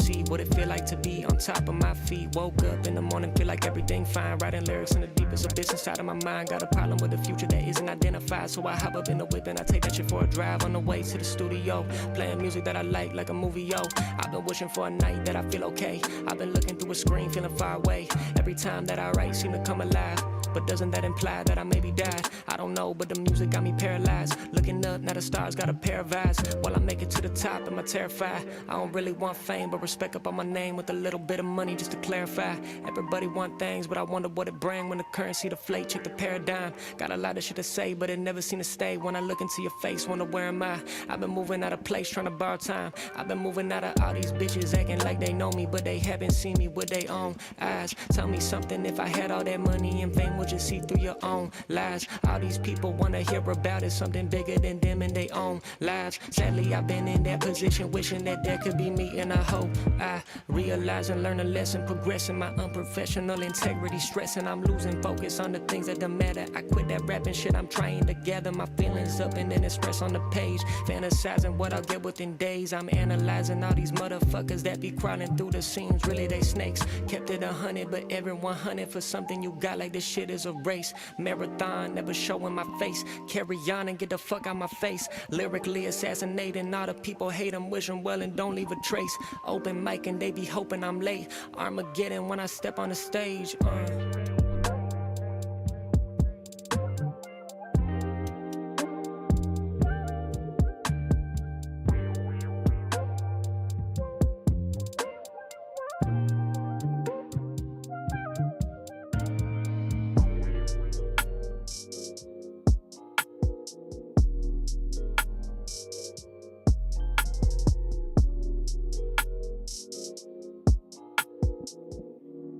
see what it feel like to be on top of my feet. Woke up in the morning, feel like everything fine. Writing lyrics in the deepest abyss inside of my mind. Got a problem with the future that isn't identified. So I hop up in the whip and I take that shit for a drive on the way to the studio. Playing music that I like a movie, yo. I've been wishing for a night that I feel okay. I've been looking through a screen, feeling far away. Every time that I write, seem to come alive. But doesn't that imply that I maybe died? I don't know, but the music got me paralyzed. Looking up, now the stars got a pair of eyes. While I make it to the top, am I terrified? I don't really want fame, but respect up on my name with a little bit of money just to clarify. Everybody want things, but I wonder what it bring when the currency deflate. Check the paradigm. Got a lot of shit to say, but it never seem to stay. When I look into your face, wonder where am I? I've been moving out of place, trying to borrow time. I've been moving out of all these bitches acting like they know me, but they haven't seen me with their own eyes. Tell me something, if I had all that money and fame, would you see through your own lies? All these people wanna hear about it, something bigger than them in their own lives. Sadly, I've been in that position, wishing that there could be me, and I hope I realize and learn a lesson, progressing my unprofessional integrity, stressing I'm losing focus on the things that don't matter. I quit that rapping shit, I'm trying to gather my feelings up and then express on the page, fantasizing what I'll get within days. I'm analyzing all these motherfuckers that be crawling through the seams, really they snakes. Kept it 100, but everyone hunting for something you got, like this shit is a race. Marathon, never showing my face. Carry on and get the fuck out my face. Lyrically assassinating all the people, hate them, wish them well and don't leave a trace. Open mic and they be hoping I'm late. Armageddon when I step on the stage.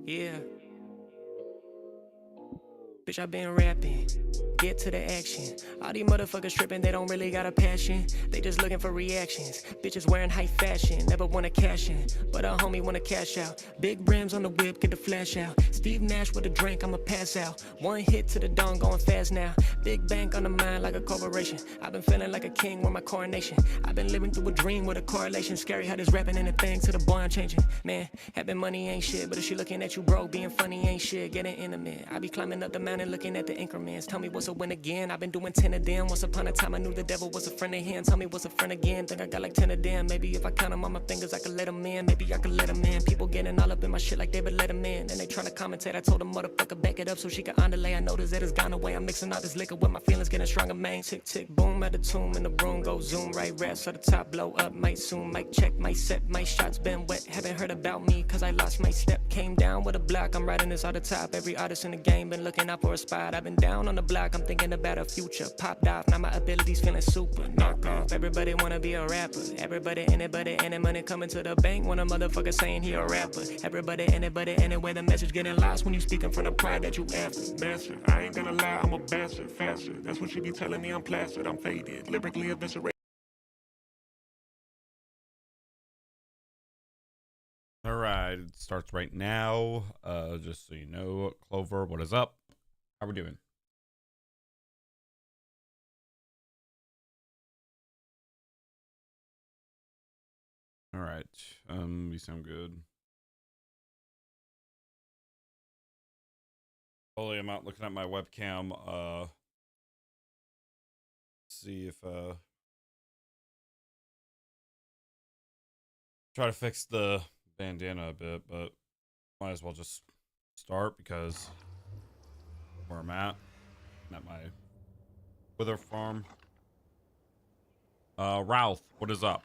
Yeah. Bitch, I been rapping. Get to the action. All these motherfuckers tripping, they don't really got a passion. They just looking for reactions. Bitches wearing high fashion, never wanna cash in, but a homie wanna cash out. Big rims on the whip, get the flash out. Steve Nash with a drink, I'ma pass out. One hit to the dawn, going fast now. Big bank on the mind like a corporation. I've been feeling like a king with my coronation. I've been living through a dream with a correlation. Scary how this rapping and the thing to the boy I'm changing. Man, having money ain't shit, but if she looking at you broke, being funny ain't shit, getting intimate. I be climbing up the mountain looking at the increments. Tell me what's a win again. I've been doing 10 of them. Once upon a time I knew the devil was a friend of him. Tell me what's a friend again. Think I got like 10 of them. Maybe if I count them on my fingers I could let them in. Maybe I could let them in. People getting all up in my shit like David let them in. Then they tryna commentate. I told the motherfucker back it up so she could underlay. I noticed that it's gone away. I'm mixing all this liquor with my feelings getting stronger, man. Tick tick boom at the tomb in the room go zoom. Right raps at the top blow up. Might soon might check my set. My shots been wet. Haven't heard about me cause I lost my step. Came down with a block. I'm writing this all the top. Every artist in the game been looking out for a spot. I've been down on the block. I'm thinking about a future. Popped off. Now my abilities feeling super. Knock off. Everybody wanna be a rapper. Everybody, anybody, any money coming to the bank. When a motherfucker saying he a rapper. Everybody, anybody, anywhere. The message getting lost when you speak in front of pride that you after. Master, I ain't gonna lie, I'm a bastard. Faster. That's what she be telling me. I'm plastered. I'm faded. Lyrically eviscerated. All right, it starts right now. Just so you know, Clover, what is up? How we doing? All right, you sound good. Holy, I'm out looking at my webcam. See if try to fix the bandana a bit, but might as well just start because where I'm at my wither farm. Ralph, what is up?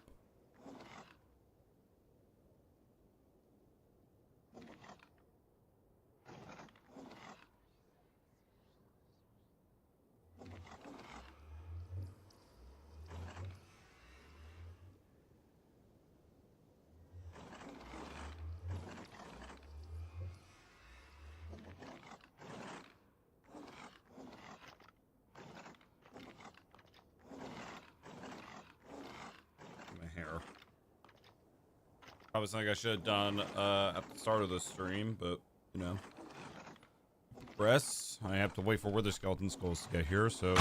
Probably something I should have done at the start of the stream, but you know, press. I have to wait for Wither Skeleton Skulls to get here, so.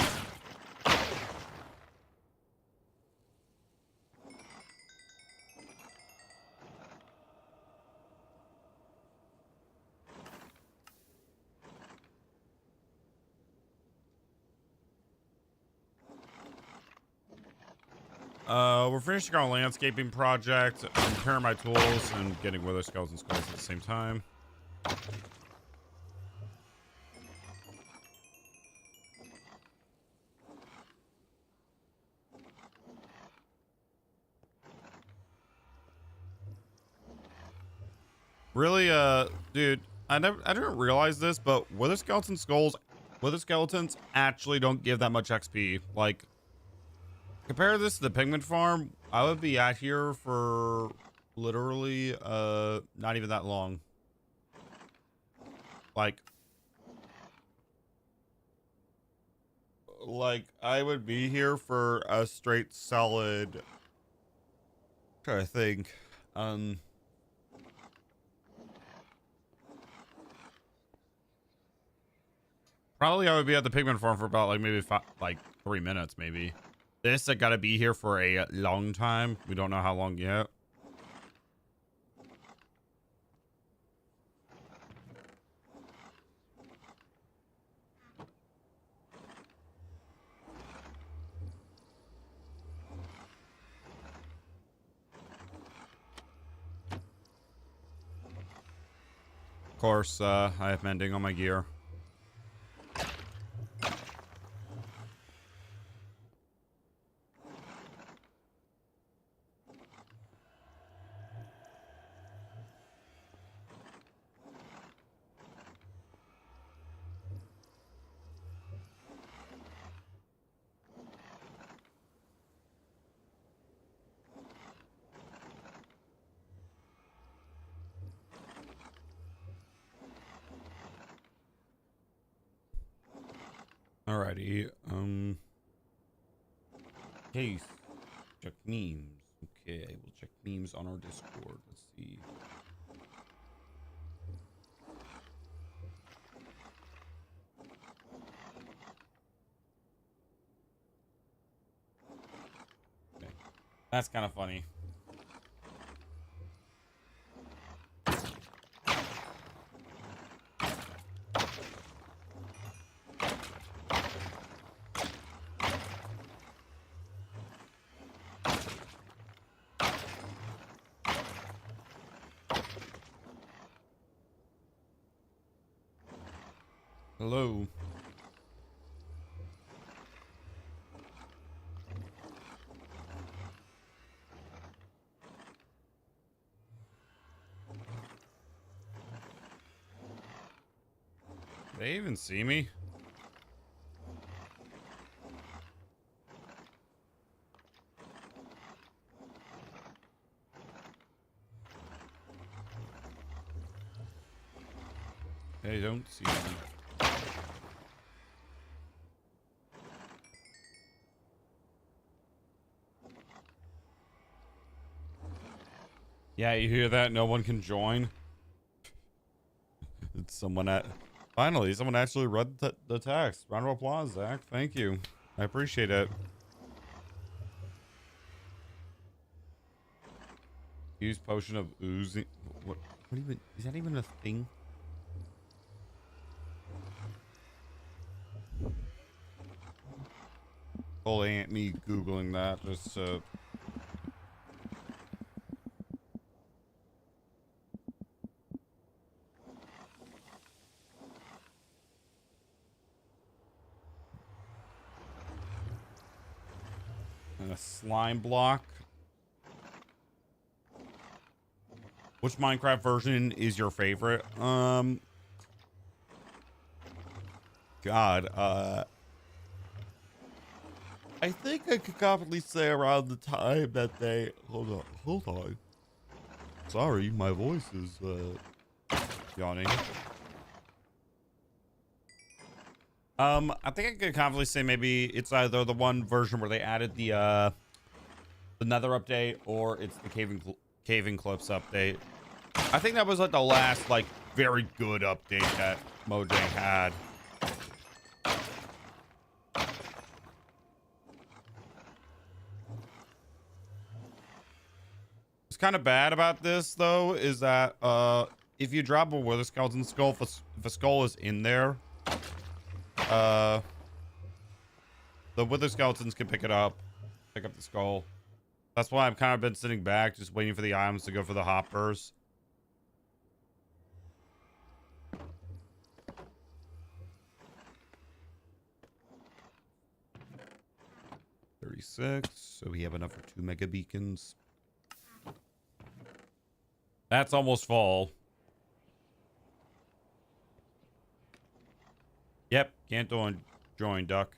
We're finishing our landscaping project. I'm repairing my tools and getting wither skeleton skulls at the same time. Really, dude, I didn't realize this, but wither skeletons actually don't give that much XP. Like, compare this to the pigment farm, I would be out here for literally, not even that long. Like I would be here for a straight solid, trying to think, probably I would be at the pigment farm for about like maybe 3 minutes, maybe. This I gotta be here for a long time. We don't know how long yet. Of course, I have mending on my gear. Alrighty, case, check memes. Okay, we'll check memes on our Discord. Let's see. Okay. That's kind of funny. Hello. They even see me? They don't see me. Yeah, you hear that? No one can join. It's someone at... Finally, someone actually read the text. Round of applause, Zach. Thank you. I appreciate it. Use potion of oozing. What even... Is that even a thing? Oh, ain't me Googling that. Just, and a slime block. Which Minecraft version is your favorite? God, I think I could confidently say around the time that they... Hold on. Sorry, my voice is, yawning. I think I could confidently say maybe it's either the one version where they added the Nether update, or it's the Caving Cliffs update. I think that was like the last, like, very good update that Mojang had. What's kind of bad about this, though, is that if you drop a wither skeleton skull, if a skull is in there, the wither skeletons can pick up the skull, That's why I've kind of been sitting back, just waiting for the items to go for the hoppers. $36, so we have enough for 2 mega beacons. That's almost full. Yep, can't join, duck.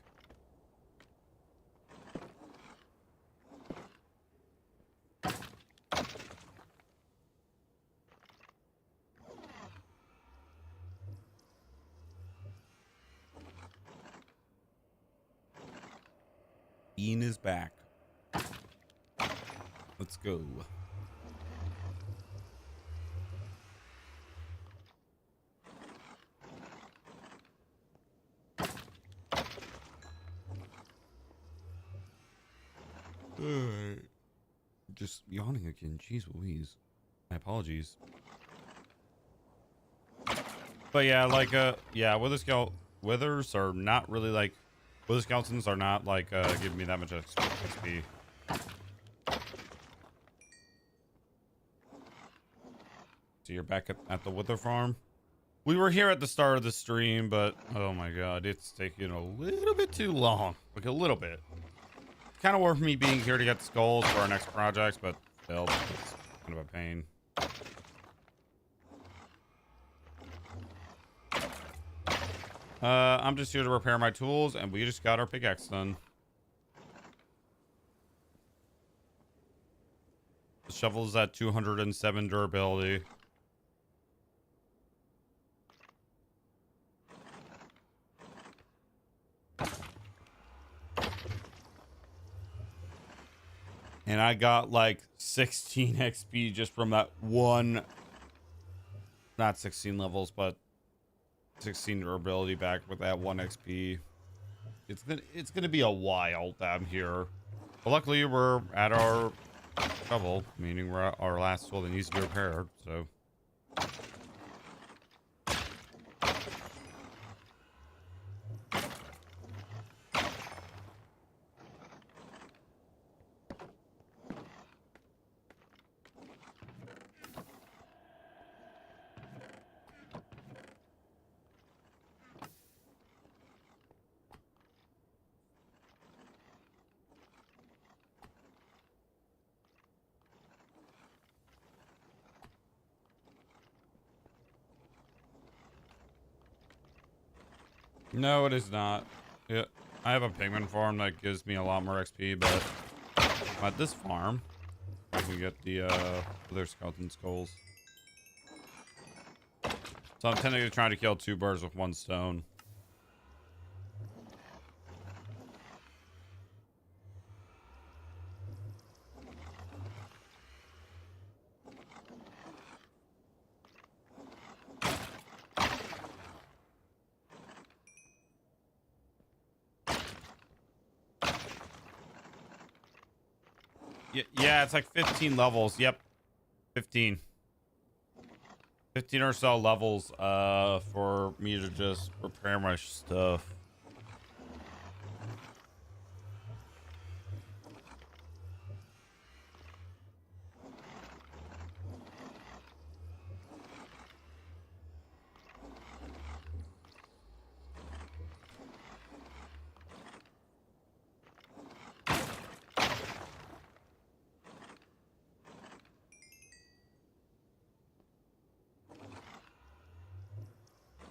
Ian is back. Let's go. Just yawning again. Jeez Louise. My apologies. But yeah, like yeah, withers are not really like wither skeletons are not like giving me that much XP. So you're back at the wither farm. We were here at the start of the stream, but oh my god, it's taking a little bit too long. Like a little bit. Kind of worth me being here to get skulls for our next projects, but still, it's kind of a pain. I'm just here to repair my tools, and we just got our pickaxe done. The shovel is at 207 durability. And I got like 16 XP just from that one, not 16 levels, but 16 durability back with that 1 XP. It's gonna be a while that I'm here. But luckily we're at our shovel, meaning we're at our last tool that needs to be repaired, so. No, it is not. Yeah, I have a pigman farm that gives me a lot more XP, but at this farm, I can get the other skeleton skulls. So I'm tending to try to kill 2 birds with 1 stone. Yeah, it's like 15 levels. Yep. 15 or so levels for me to just repair my stuff.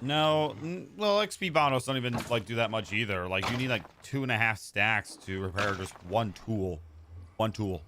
No, well, XP bonos don't even like do that much either. Like you need like 2.5 stacks to repair just 1 tool. 1 tool.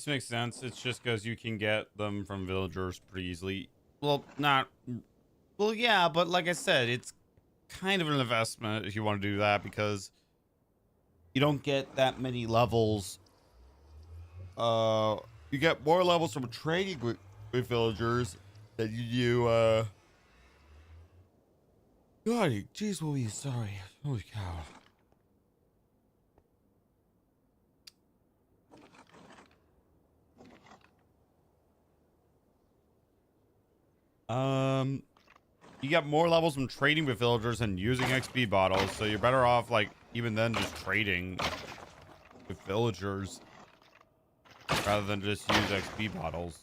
This makes sense. It's just because you can get them from villagers pretty easily. Well, not... Well, yeah, but like I said, it's kind of an investment if you want to do that because you don't get that many levels. You get more levels from trading with villagers than you do, God, jeez Louise, sorry. Holy cow. You get more levels from trading with villagers and using XP bottles, so you're better off, like, even then just trading with villagers rather than just use XP bottles.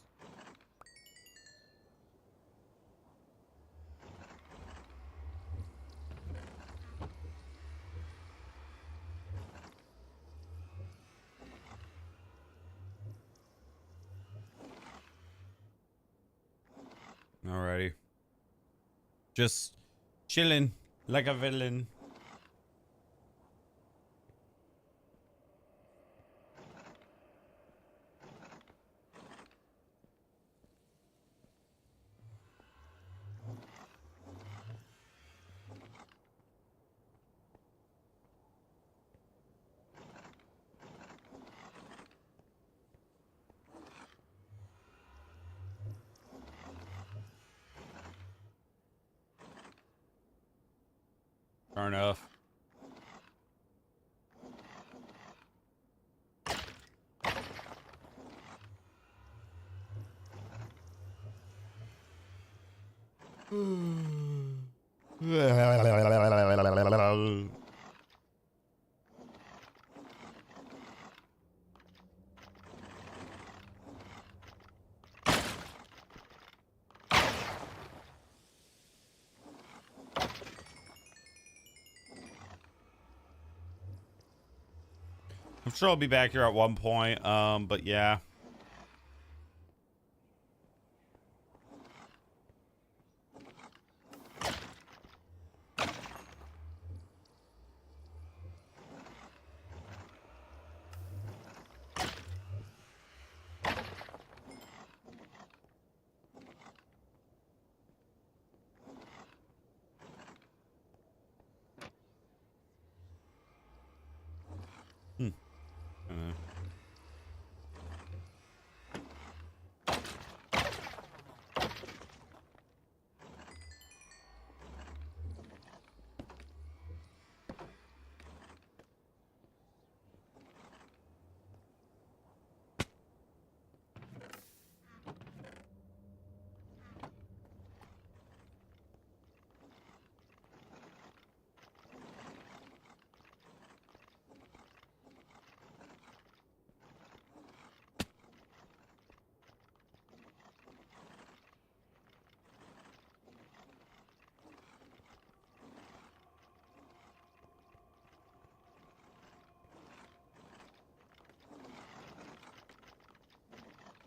Alrighty. Just chilling like a villain. Fair enough. I'm sure I'll be back here at one point, but yeah. Uh,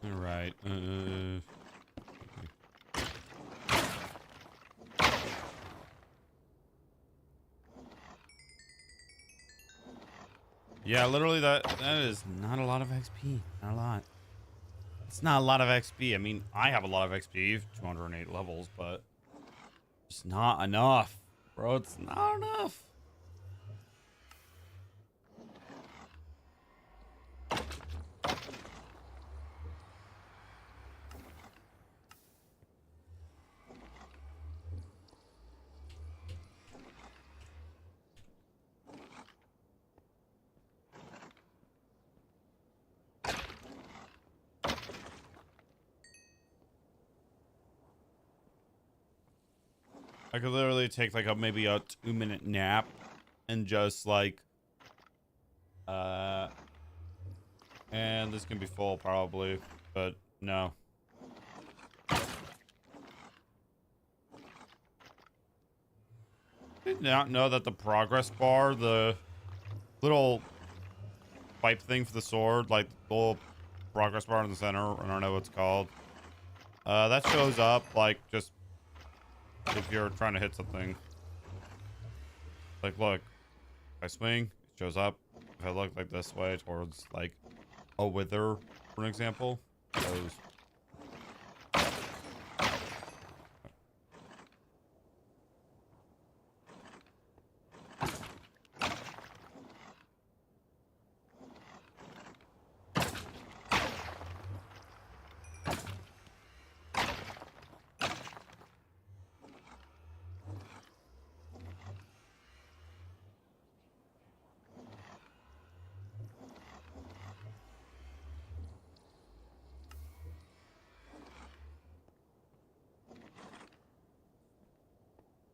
all right. Yeah, literally that is not a lot of XP. Not a lot. It's not a lot of XP. I mean, I have a lot of XP, 208 levels, but it's not enough, bro. It's not enough. I could literally take like maybe a 2-minute nap and just like and this can be full probably, but no. Did not know that the progress bar, the little pipe thing for the sword, like the little progress bar in the center, I don't know what it's called. That shows up like just if you're trying to hit something. Like, look, if I swing, it shows up. If I look like this way towards like a wither for an example. Those.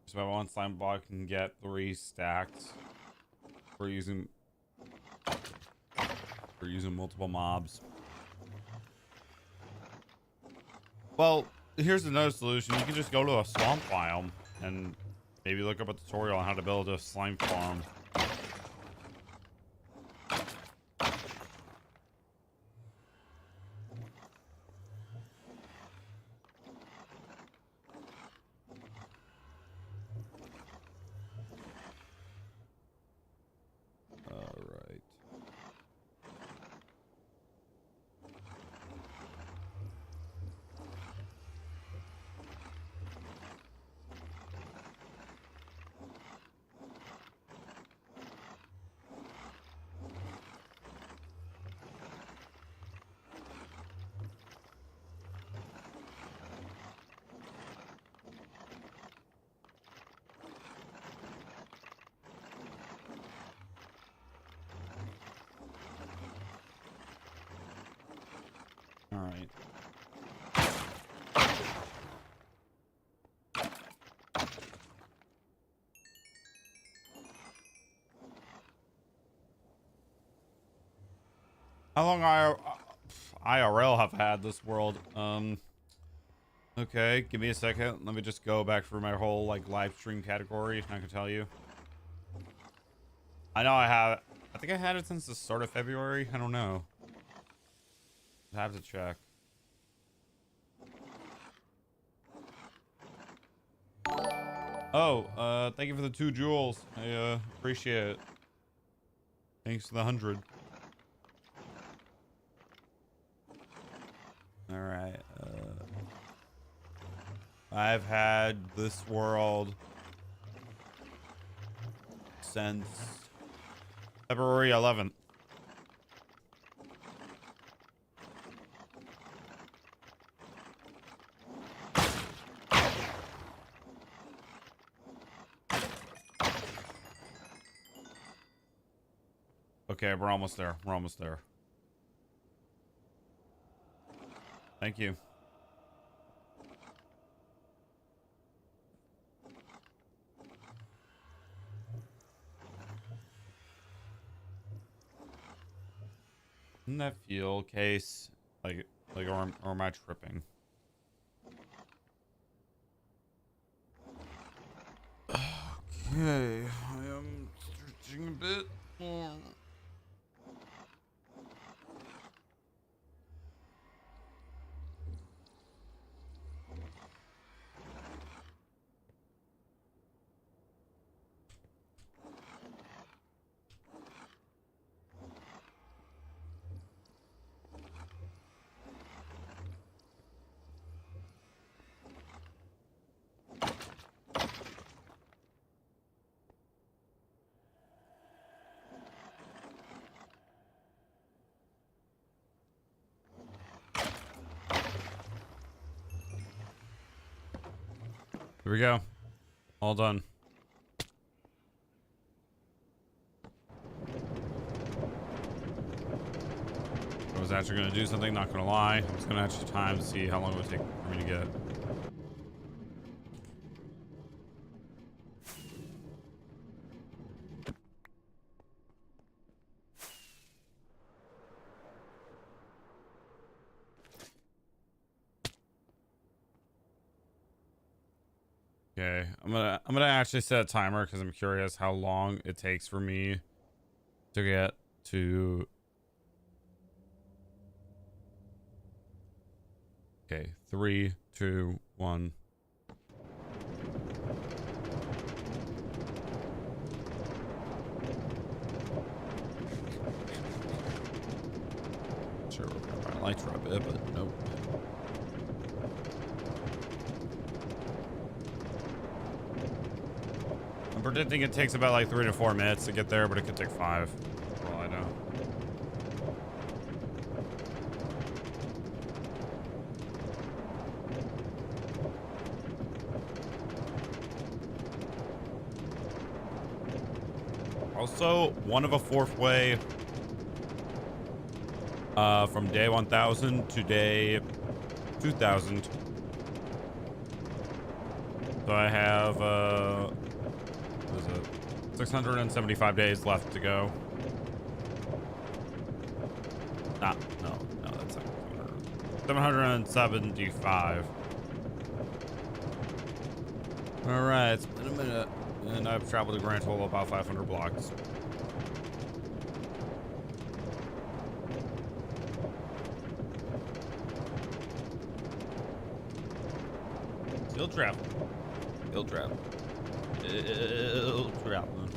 So if one slime block can get 3 stacked for using multiple mobs. Well, here's another solution. You can just go to a swamp biome and maybe look up a tutorial on how to build a slime farm. All right. How long IRL have had this world? Okay, give me a second. Let me just go back through my whole like live stream category. I can tell you. I know I think I had it since the start of February. I don't know. I have to check. Oh, thank you for the 2 jewels. I appreciate it. Thanks for the 100. All right. I've had this world since February 11th. Okay, we're almost there. We're almost there. Thank you. Isn't that fuel case like or am I tripping? Okay, I am stretching a bit more. Here we go. All done. I was actually going to do something, not going to lie. I was going to actually time to see how long it would take for me to get. Okay, I'm gonna actually set a timer because I'm curious how long it takes for me to get to. Okay, 3, 2, 1. Sure, we're gonna light for a bit, but nope. I'm predicting it takes about like 3 to 4 minutes to get there, but it could take 5, for all I know. Also, one of a fourth way from day 1000 to day 2000. So I have what is it, 675 days left to go. No, that's like 775. All right, it's been a minute, and I've traveled a grand total of about 500 blocks. Still traveling. Still traveling. Still traveling.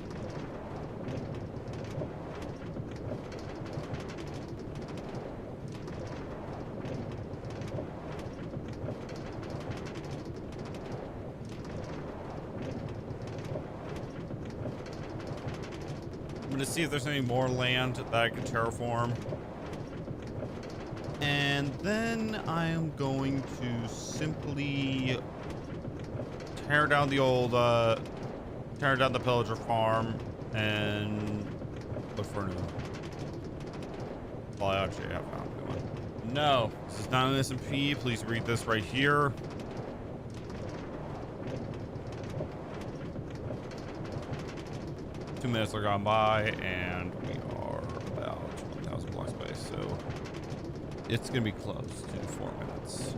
I'm gonna see if there's any more land that I can terraform. And then I am going to simply tear down the old, tear down the pillager farm and look for a new one. Well, I actually have found a new one. No, this is not an SMP. Please read this right here. Two minutes are gone by, and we are about 1,000 blocks away, so it's gonna be close to 4 minutes.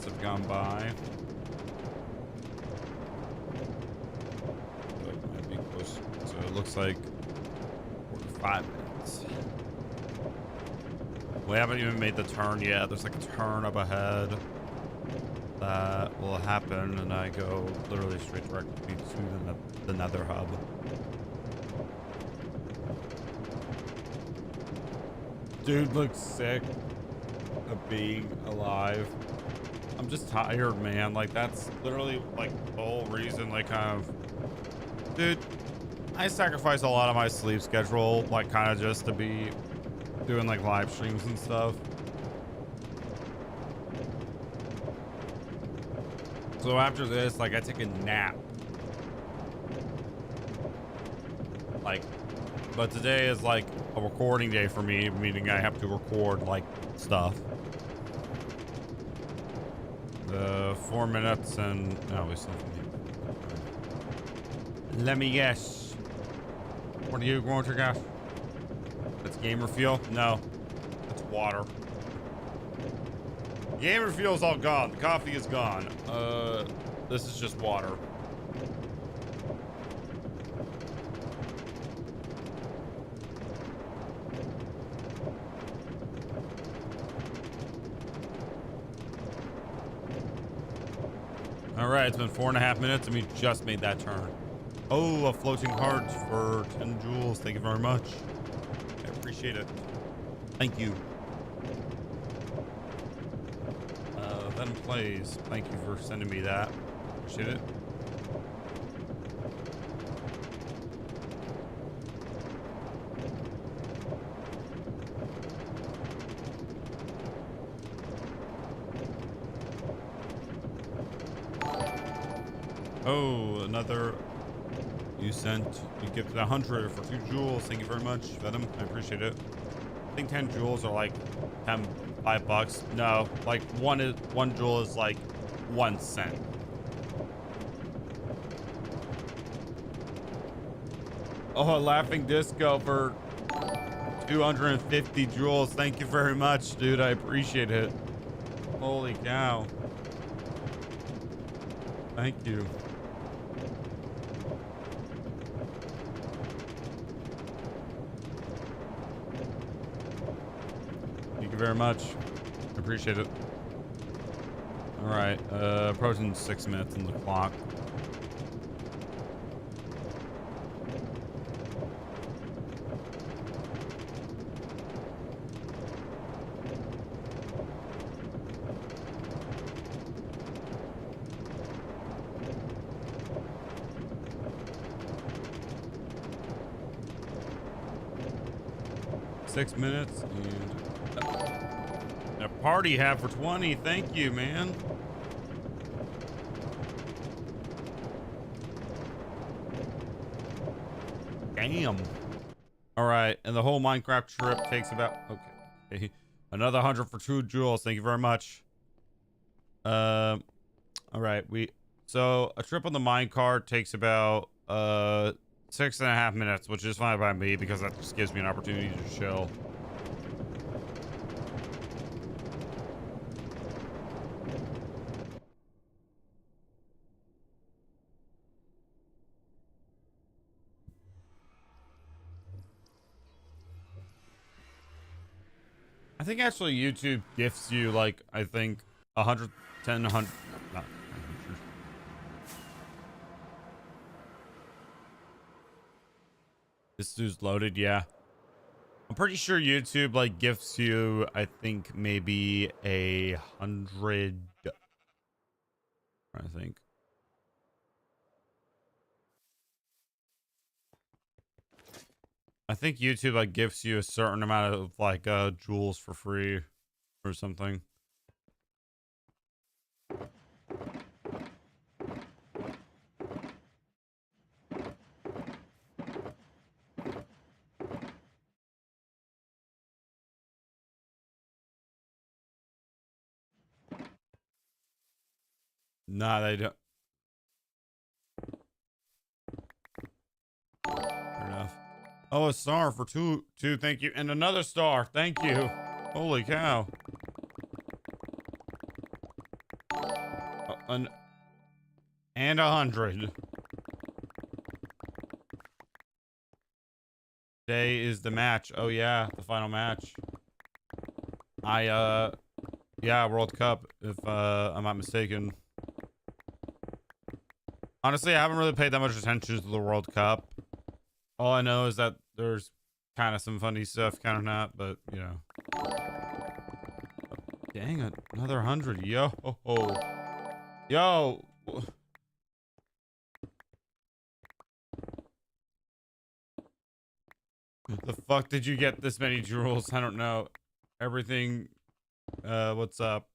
Have gone by. So it might be close. So it looks like 45 minutes. We haven't even made the turn yet. There's like a turn up ahead that will happen, and I go literally straight directly to the Nether hub. Dude looks sick of being alive. I'm just tired, man. Like, that's literally like the whole reason, like, kind of, dude, I sacrifice a lot of my sleep schedule, like, kind of just to be doing like live streams and stuff. So after this, like, I take a nap. Like, but today is like a recording day for me, meaning I have to record like stuff. 4 minutes and no, we still need. Let me guess. What are you going to guess? That's gamer fuel? No, it's water. Gamer fuel's all gone. The coffee is gone. This is just water. All right, it's been 4.5 minutes and we just made that turn. Oh, a floating heart for 10 jewels. Thank you very much. I appreciate it. Thank you. Venom Plays. Thank you for sending me that. Appreciate it. Oh, another. You gifted 100 for 2 jewels. Thank you very much, Venom. I appreciate it. I think 10 jewels are like 5 bucks. No, like one jewel is like 1 cent. Oh, a laughing disco for 250 jewels. Thank you very much, dude. I appreciate it. Holy cow. Thank you. Thank you very much. Appreciate it. All right. Approaching 6 minutes on the clock. Six minutes and a party hat for 20. Thank you, man. Damn. All right, and the whole Minecraft trip takes about okay. Another 100 for 2 jewels. Thank you very much. All right, so a trip on the minecart takes about 6.5 minutes, which is fine by me because that just gives me an opportunity to chill. I think actually YouTube gifts you like, I think 110, 100, not 100. This dude's loaded, yeah. I'm pretty sure YouTube like gifts you, I think maybe 100. I think. I think YouTube like gives you a certain amount of like jewels for free or something. Nah, they don't. Fair enough. Oh, a star for two. Thank you. And another star. Thank you. Holy cow. And 100. Today is the match. Oh yeah, the final match. Yeah, World Cup, if I'm not mistaken. Honestly, I haven't really paid that much attention to the World Cup. All I know is that there's kind of some funny stuff, kind of not, but you know. Dang it, another 100. Yo. Yo. The fuck did you get this many jewels? I don't know. Everything. What's up?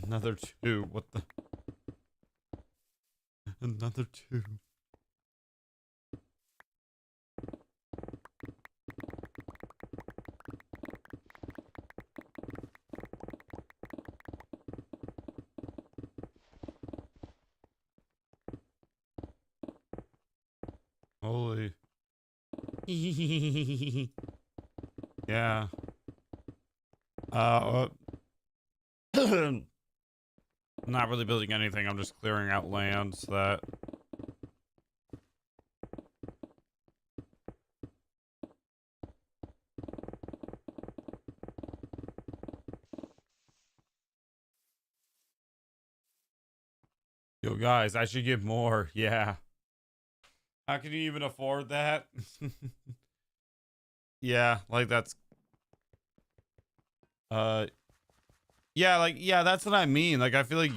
Another 2. What the? Another 2. Holy. Yeah. I'm not really building anything. I'm just clearing out land so that. Yo, guys, I should give more. Yeah. How can you even afford that? Yeah, like that's yeah, like yeah, that's what I mean. Like I feel like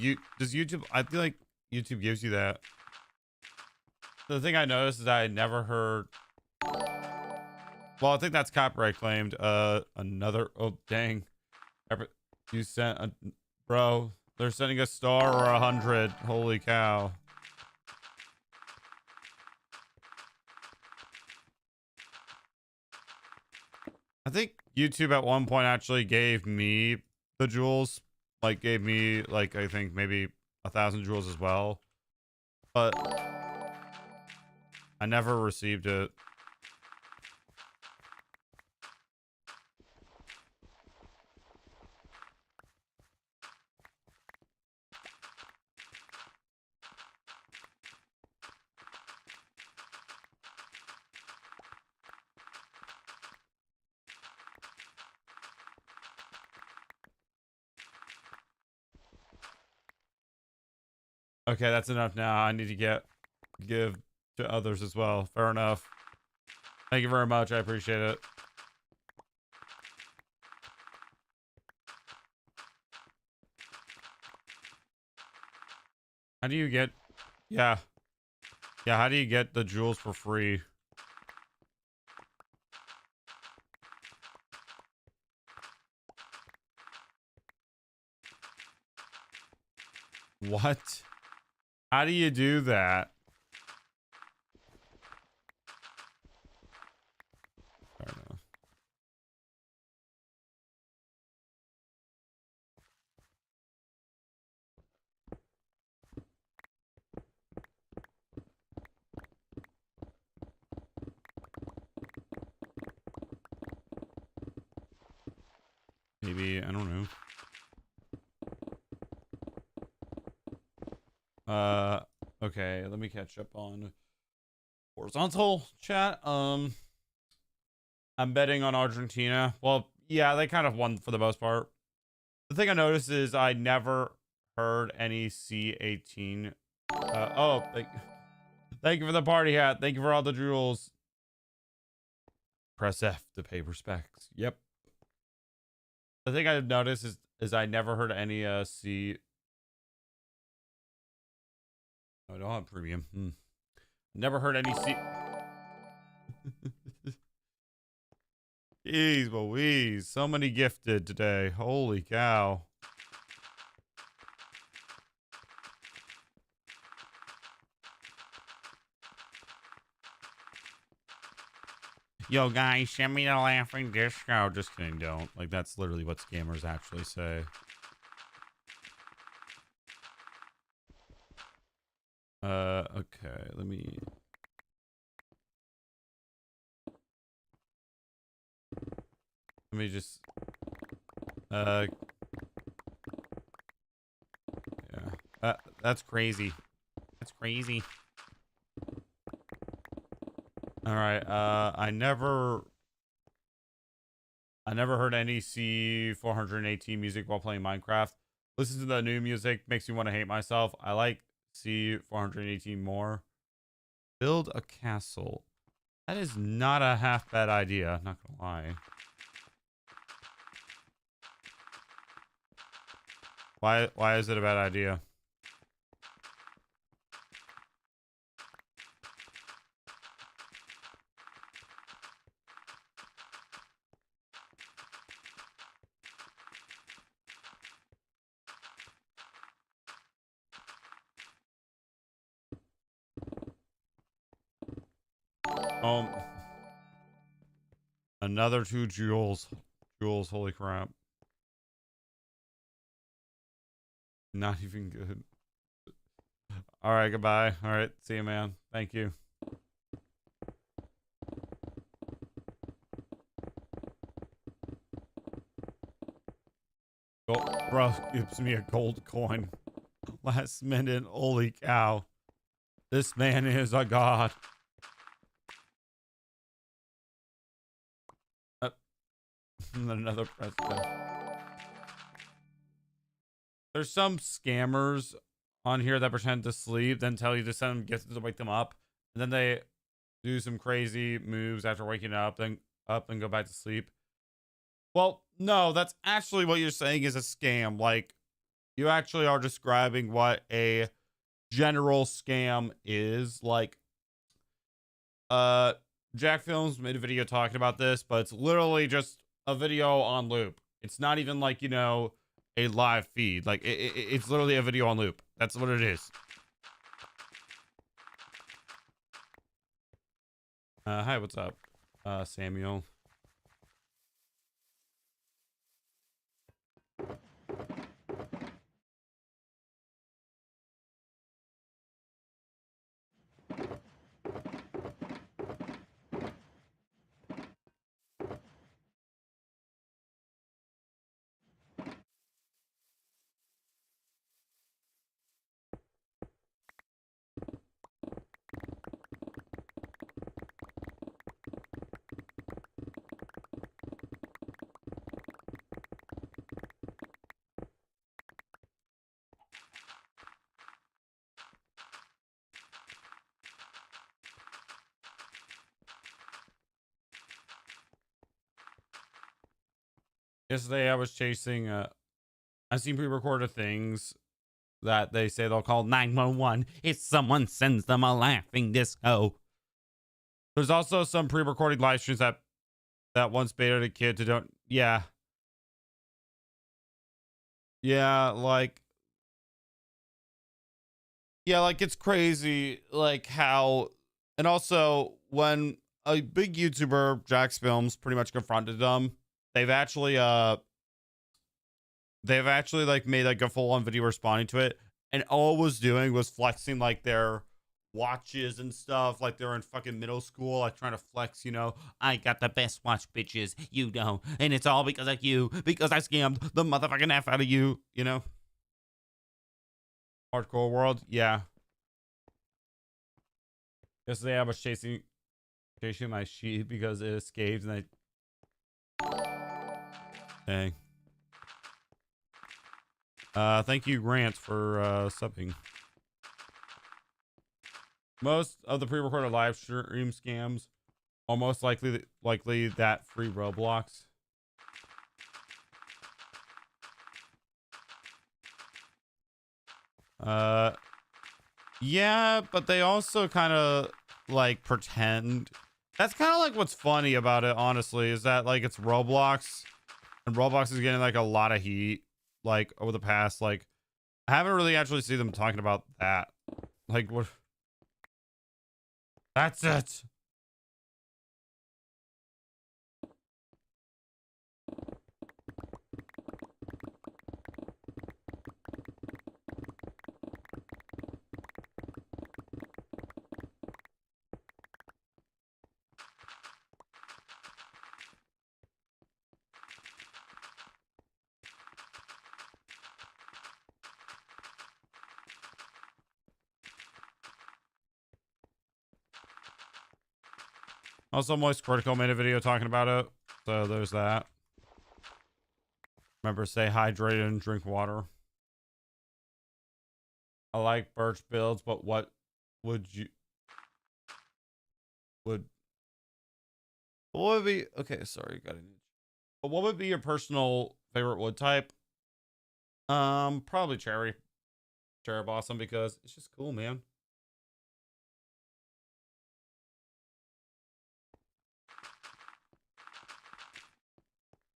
I feel like YouTube gives you that. The thing I noticed is that I never heard Well, I think that's copyright claimed. Another. Oh, dang. You sent a. Bro, they're sending a star or 100. Holy cow. I think YouTube at one point actually gave me the jewels. Like, gave me, like, I think maybe 1,000 jewels as well. But I never received it. Okay, that's enough now. I need to give to others as well. Fair enough. Thank you very much. I appreciate it. How do you get... Yeah. Yeah, how do you get the jewels for free? What? How do you do that? I don't know. Maybe, I don't know. Okay, let me catch up on horizontal chat. I'm betting on Argentina. Well, yeah, they kind of won for the most part. The thing I noticed is I never heard any C18. Oh, thank you for the party hat. Thank you for all the jewels. Press F to pay respects. Yep. The thing I've noticed is I never heard any C. Oh, I don't have premium. Never heard any C. Jeez Louise, so many gifted today. Holy cow. Yo, guys, send me the laughing disco. Just kidding, don't. Like, that's literally what scammers actually say. Okay, let me... Let me just... Yeah. That's crazy. That's crazy. Alright, I never heard any C418 music while playing Minecraft. Listen to the new music, makes me want to hate myself. I like C418 more. Build a castle. That is not a half bad idea, not gonna lie. Why is it a bad idea? Another 2 jewels. Jewels, holy crap. Not even good. All right, goodbye. All right, see you, man. Thank you. Oh, bro gives me a gold coin. Last minute. Holy cow. This man is a god. Another president. There's some scammers on here that pretend to sleep, then tell you to send them gifts to wake them up, and then they do some crazy moves after waking up, then go back to sleep. Well, no, that's actually what you're saying is a scam. Like, you actually are describing what a general scam is. Like, Jack Films made a video talking about this, but it's literally just a video on loop. It's not even like, you know, a live feed. Like it's literally a video on loop. That's what it is. Hi, what's up? Samuel. Yesterday I was chasing I've seen pre-recorded things that they say they'll call 911 if someone sends them a laughing disco. There's also some pre-recorded live streams that once baited a kid to don't yeah like it's crazy like how. And also when a big YouTuber, Jax Films, pretty much confronted them, they've actually like made like a full-on video responding to it, and all it was doing was flexing like their watches and stuff, like they're in fucking middle school, like trying to flex, you know, I got the best watch, bitches, you don't, and it's all because of you, because I scammed the motherfucking F out of you, you know. Hardcore world, yeah. Yesterday I was chasing my sheep because it escaped, and dang. Thank you, Grant, for subbing. Most of the pre-recorded live stream scams are most likely that free Roblox. Yeah, but they also kind of like pretend. That's kind of like what's funny about it, honestly, is that like it's Roblox, and Roblox is getting like a lot of heat like over the past, like I haven't really actually seen them talking about that. Like what? That's it. Also, Moist Critical made a video talking about it, so there's that. Remember, stay hydrated and drink water. I like Birch builds, but what would be okay? Sorry, got an itch. But what would be your personal favorite wood type? Probably cherry blossom, because it's just cool, man.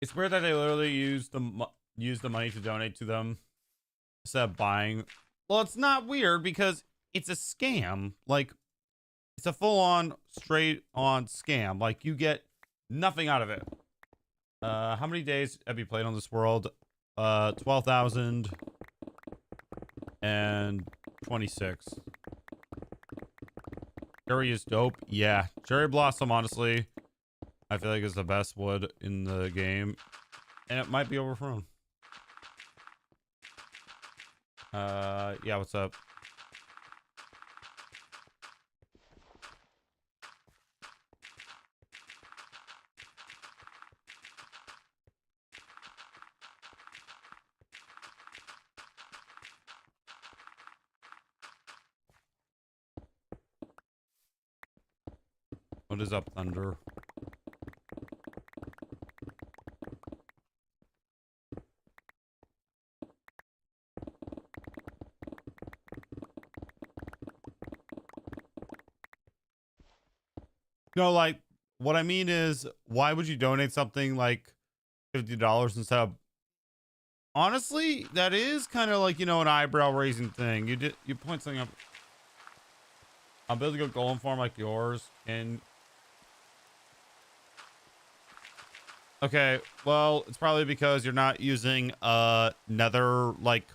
It's weird that they literally use the money to donate to them instead of buying. Well, it's not weird because it's a scam. Like, it's a full-on, straight-on scam. Like, you get nothing out of it. How many days have you played on this world? 12,026. Cherry is dope. Yeah, cherry blossom, honestly, I feel like is the best wood in the game, and it might be overthrown. Yeah, what's up? What is up, Thunder? No, like what I mean is, why would you donate something like $50 instead of? Honestly, that is kind of like, you know, an eyebrow raising thing. You point something up. I'll be able to go golden farm like yours. And okay, well, it's probably because you're not using nether, like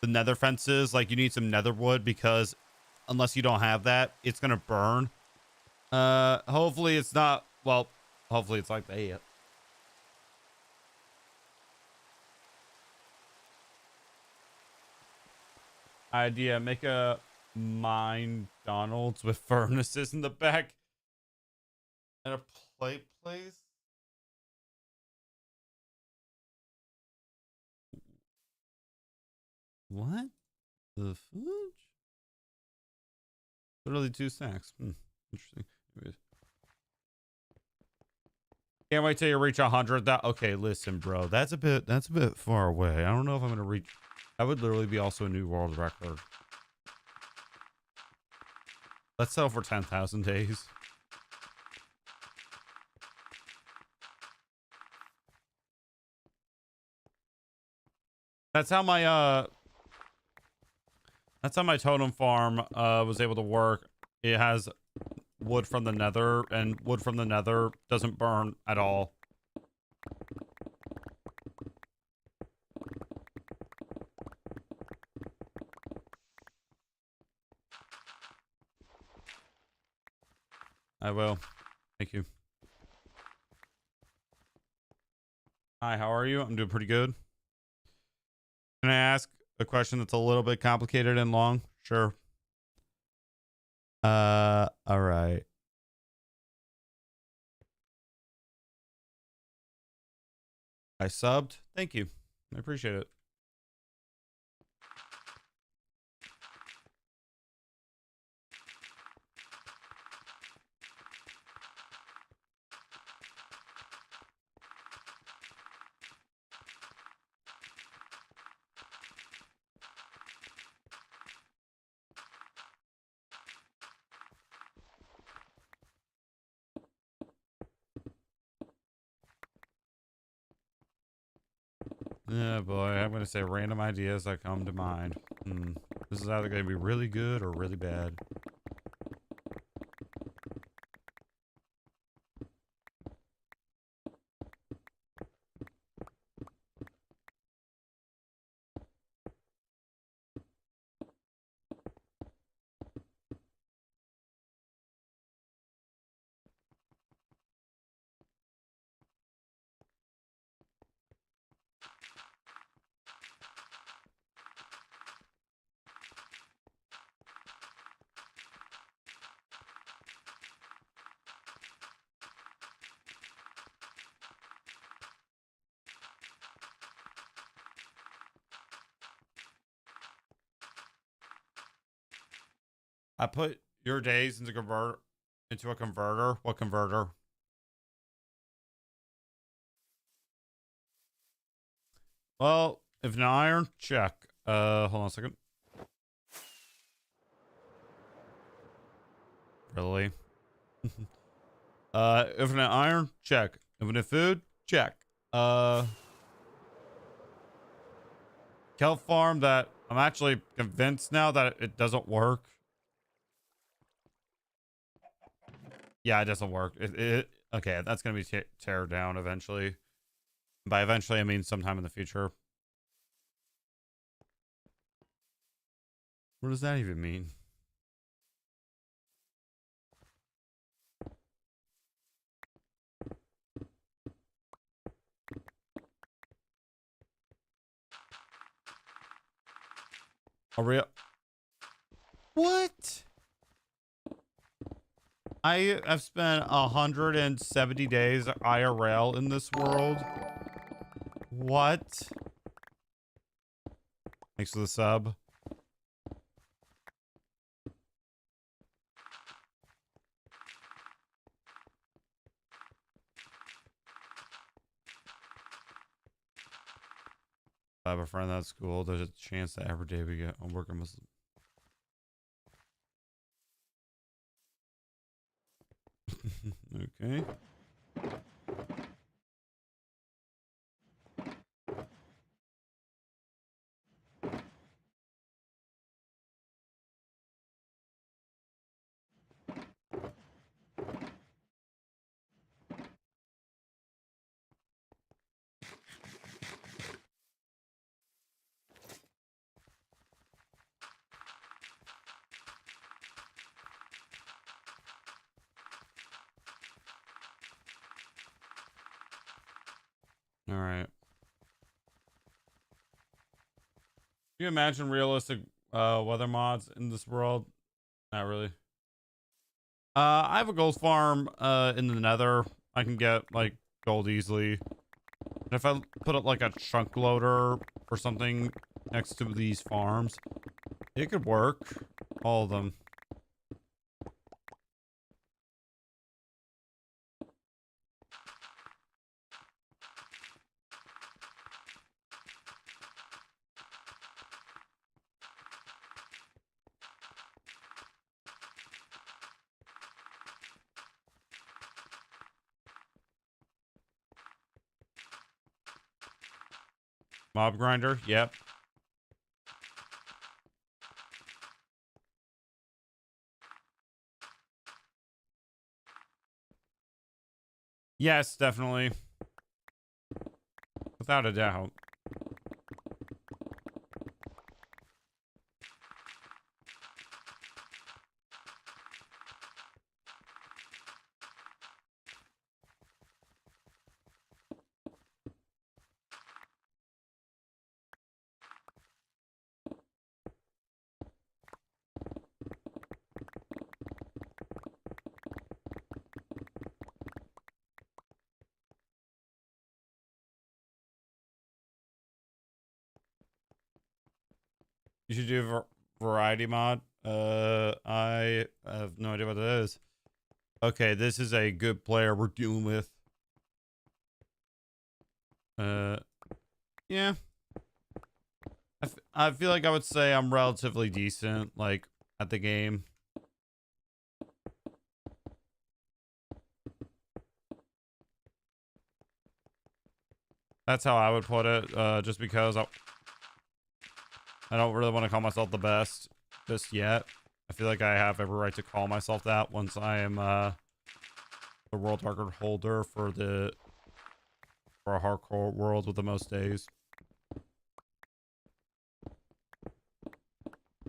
the nether fences. Like you need some nether wood, because unless you don't have that, it's gonna burn. Hopefully it's not, well, hopefully it's like that. Idea, make a mine Donald's with furnaces in the back and a plate place. What the fudge? Literally 2 snacks. Interesting. Anyways. Can't wait till you reach 100. That okay? Listen, bro, that's a bit far away. I don't know if I'm gonna reach. That would literally be also a new world record. Let's settle for 10,000 days. That's how my totem farm was able to work. It has wood from the nether, and wood from the nether doesn't burn at all. I will. Thank you. Hi, how are you? I'm doing pretty good. Can I ask a question that's a little bit complicated and long? Sure. All right. I subbed. Thank you. I appreciate it. Yeah, boy, I'm going to say random ideas that come to mind. This is either going to be really good or really bad. I put your days into a converter. What converter? Well, if an iron, check. Hold on a second. Really? If an iron, check. If an food, check. Kelp farm, that I'm actually convinced now that it doesn't work. Yeah, it doesn't work. Okay, that's gonna be tear down eventually. By eventually, I mean sometime in the future. What does that even mean? A real... What? I have spent 170 days IRL in this world. What? Thanks for the sub. I have a friend at school. There's a chance that every day we get homework, I must... Okay. All right. Can you imagine realistic weather mods in this world? Not really. I have a gold farm in the nether. I can get like gold easily. And if I put up like a chunk loader or something next to these farms, it could work. All of them. Mob grinder, yep. Yes, definitely. Without a doubt. You should do a variety mod. I have no idea what it is. Okay, this is a good player we're dealing with. Yeah. I feel like I would say I'm relatively decent, like, at the game. That's how I would put it, just because I don't really want to call myself the best just yet. I feel like I have every right to call myself that once I am the world record holder for a hardcore world with the most days.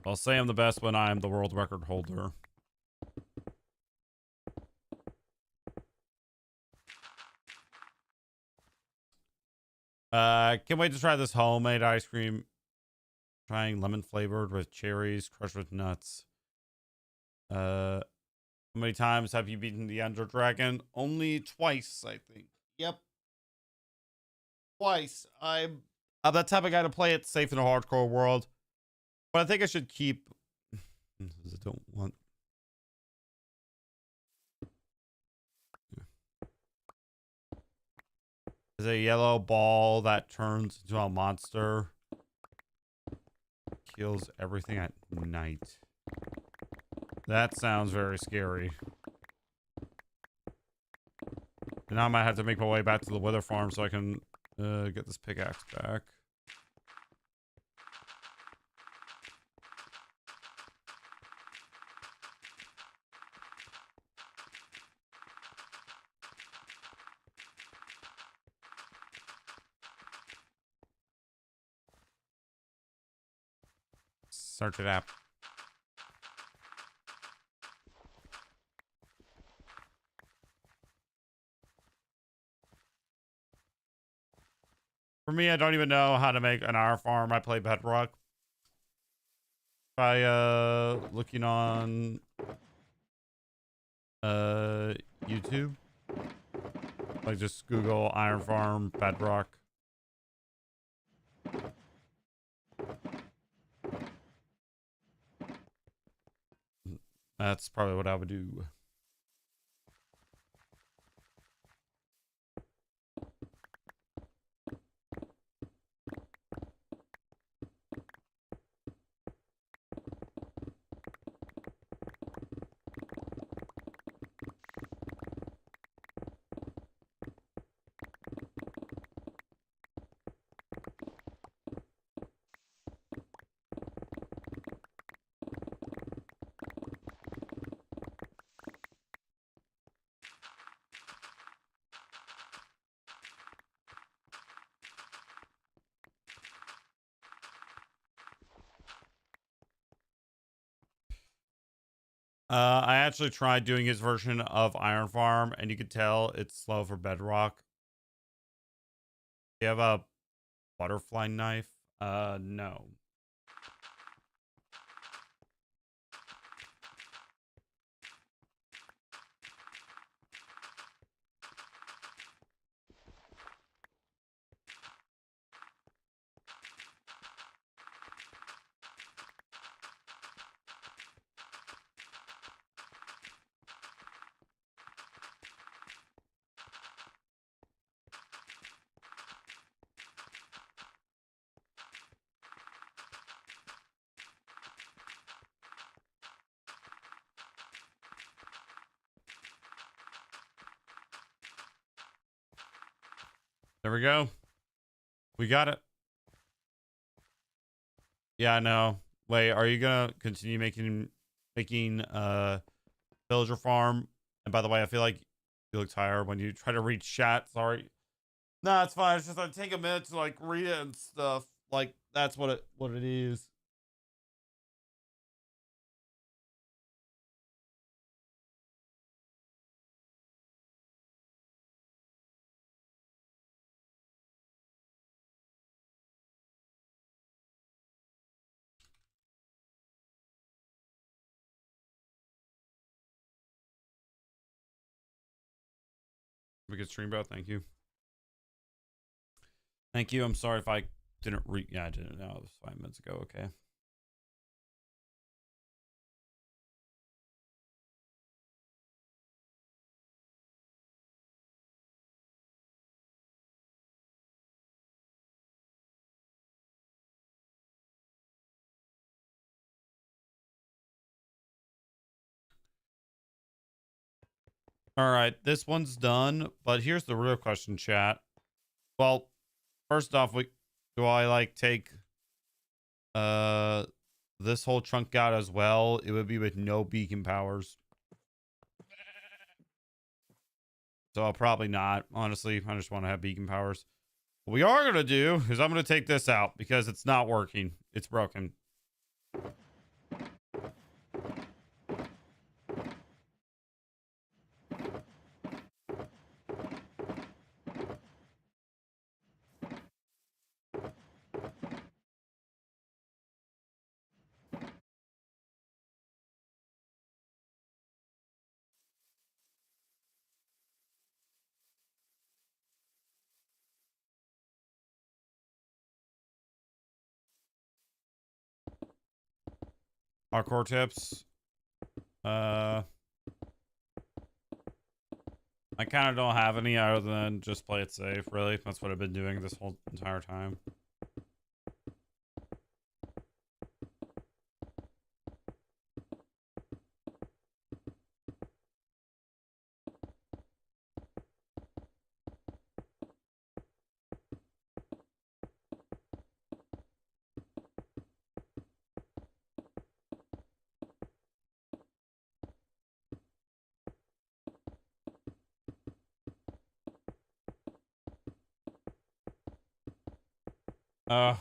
I'll say I'm the best when I am the world record holder. Can't wait to try this homemade ice cream. Trying lemon flavored with cherries, crushed with nuts. How many times have you beaten the Ender Dragon? Only twice, I think. Yep. Twice. I'm that type of guy to play it safe in a hardcore world. But I think I should keep. I don't want. There's a yellow ball that turns into a monster. Kills everything at night. That sounds very scary. And now I might have to make my way back to the wither farm so I can get this pickaxe back. Search it app. For me, I don't even know how to make an iron farm. I play Bedrock. By looking on YouTube. Like just Google iron farm Bedrock. That's probably what I would do. I actually tried doing his version of Iron Farm, and you could tell it's slow for Bedrock. You have a butterfly knife? No. There we go. We got it. Yeah, I know. Wait, are you gonna continue making villager farm? And by the way, I feel like you look tired when you try to read chat. Sorry. No, it's fine. It's just I take a minute to like read it and stuff. Like that's what it is. We good stream, bro. Thank you. Thank you. I'm sorry if I didn't read. Yeah, I didn't know. It was 5 minutes ago. Okay. All right, this one's done. But here's the real question, chat. Well, first off, do I like take this whole chunk out as well? It would be with no beacon powers. So I'll probably not. Honestly, I just want to have beacon powers. What we are going to do is I'm going to take this out because it's not working. It's broken. Hardcore tips. I kind of don't have any other than just play it safe, really. That's what I've been doing this whole entire time. Uh,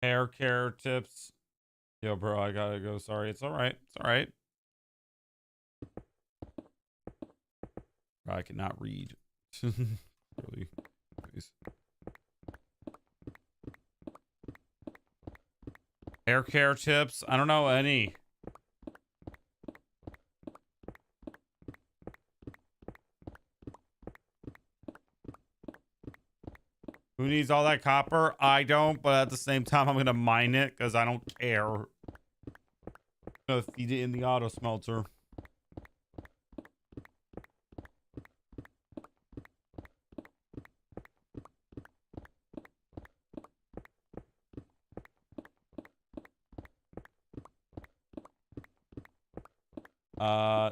hair care tips. Yo, bro, I gotta go. Sorry. It's all right. It's all right. I cannot read. Really. Please. Hair care tips. I don't know any. Who needs all that copper? I don't, but at the same time, I'm gonna mine it because I don't care. I'm gonna feed it in the auto smelter.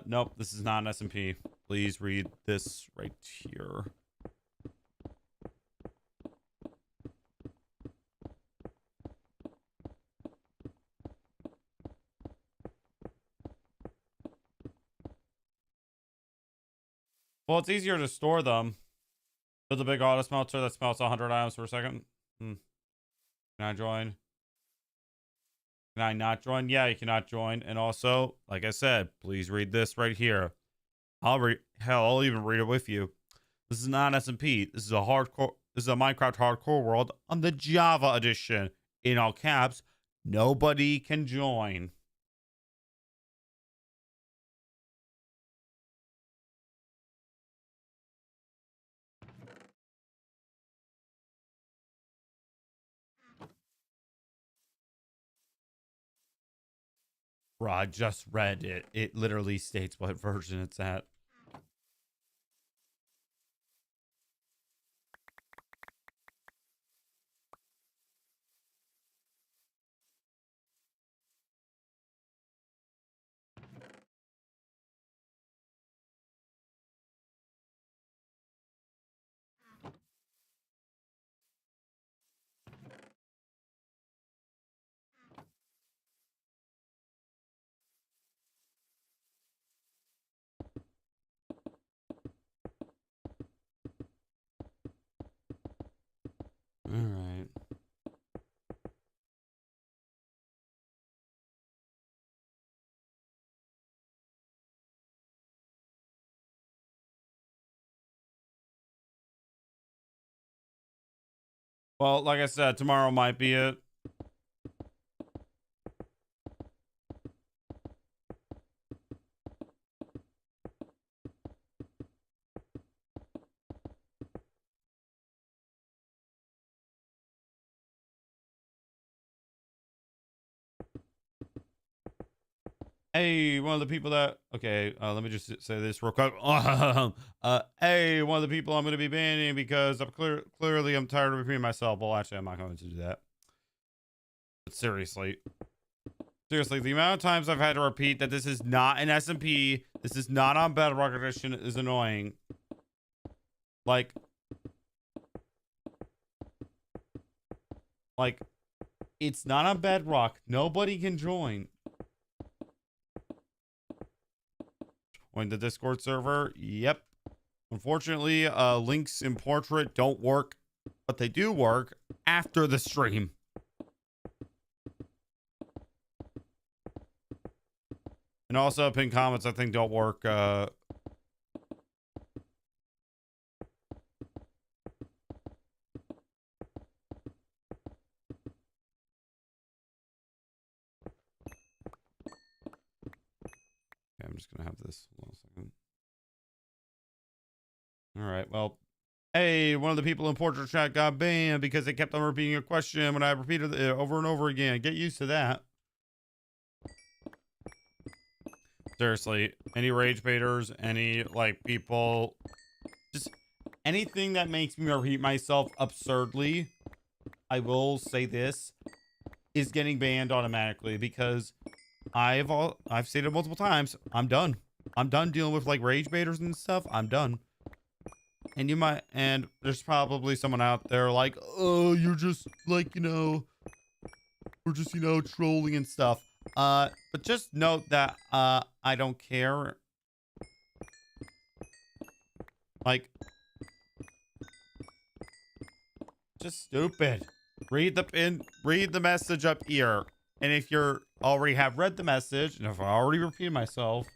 Nope, this is not an SMP. Please read this right here. Well, it's easier to store them. Build a big auto smelter that smelts 100 items per second. Can I join? Can I not join? Yeah, you cannot join. And also, like I said, please read this right here. I'll read. Hell, I'll even read it with you. This is not SMP. This is a hardcore. This is a Minecraft hardcore world on the Java edition. In all caps, nobody can join. Bro, I just read it. It literally states what version it's at. All right. Well, like I said, tomorrow might be it. Hey, one of the people that okay, let me just say this real quick. Hey, one of the people I'm going to be banning because clearly I'm tired of repeating myself. Well, actually, I'm not going to do that. But seriously, the amount of times I've had to repeat that this is not an SMP, this is not on Bedrock Edition is annoying. Like, it's not on Bedrock. Nobody can join. Join the Discord server. Yep. Unfortunately, links in portrait don't work, but they do work after the stream. And also pinned comments I think don't work. Okay, I'm just gonna have this. Hold on a second. All right. Well, hey, one of the people in portrait chat got banned because they kept on repeating a question when I repeated it over and over again. Get used to that. Seriously, any rage baiters, any like people, just anything that makes me repeat myself absurdly, I will say this, is getting banned automatically because I've stated multiple times, I'm done. I'm done dealing with like rage baiters and stuff. I'm done. And and there's probably someone out there like, oh, you're just like, we're just, trolling and stuff. But just note that, I don't care. Like, just stupid. Read the message up here. And if you're already have read the message, and if I already repeated myself,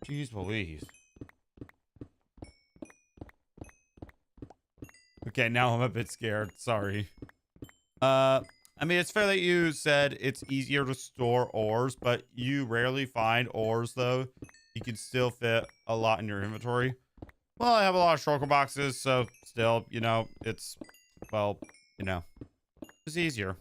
jeez Louise. Okay, now I'm a bit scared. Sorry. I mean, it's fair that you said it's easier to store ores, but you rarely find ores, though. You can still fit a lot in your inventory. Well, I have a lot of shulker boxes, so still, it's, well, it's easier.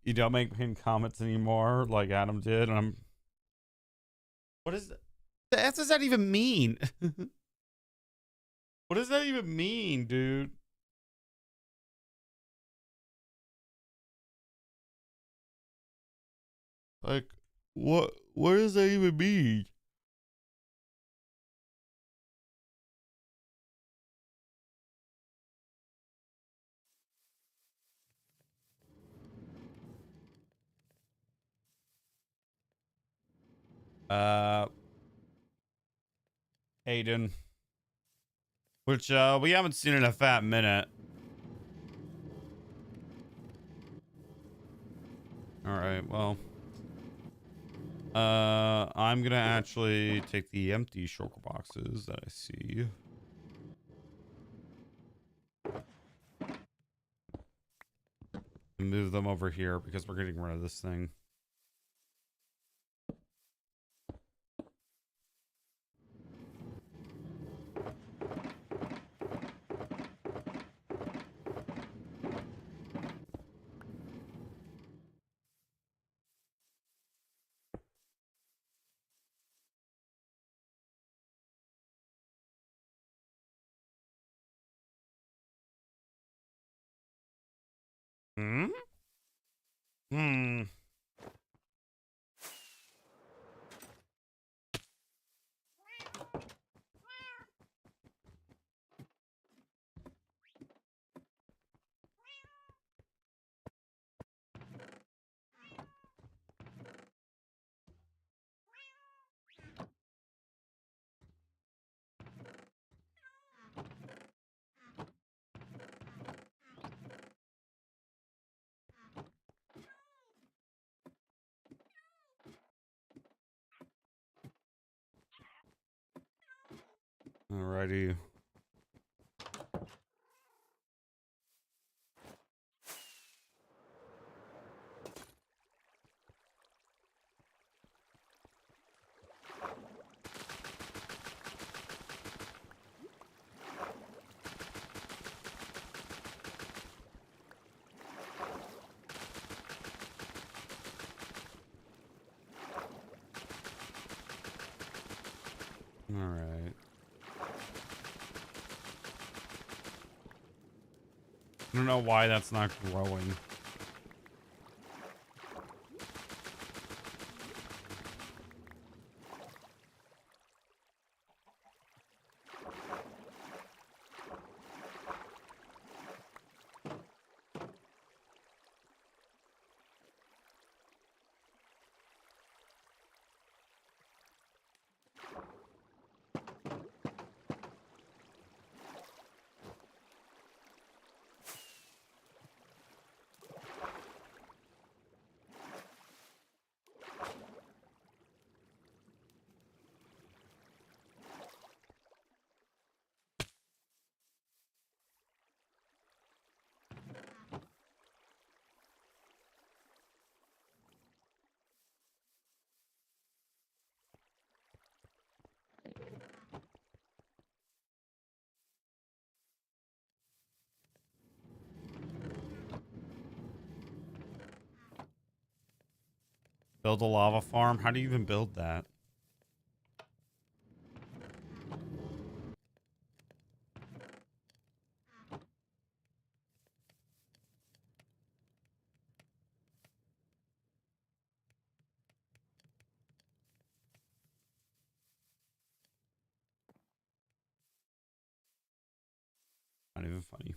You don't make pinned comments anymore like Adam did. And I'm. What is that? The F does that even mean? What does that even mean, dude? Like, what does that even mean? Aiden. Which, we haven't seen in a fat minute. Alright, well. I'm gonna actually take the empty shulker boxes that I see. And move them over here because we're getting rid of this thing. Hmm? Hmm. Alrighty. Alright. I don't know why that's not growing. Build a lava farm? How do you even build that? Not even funny.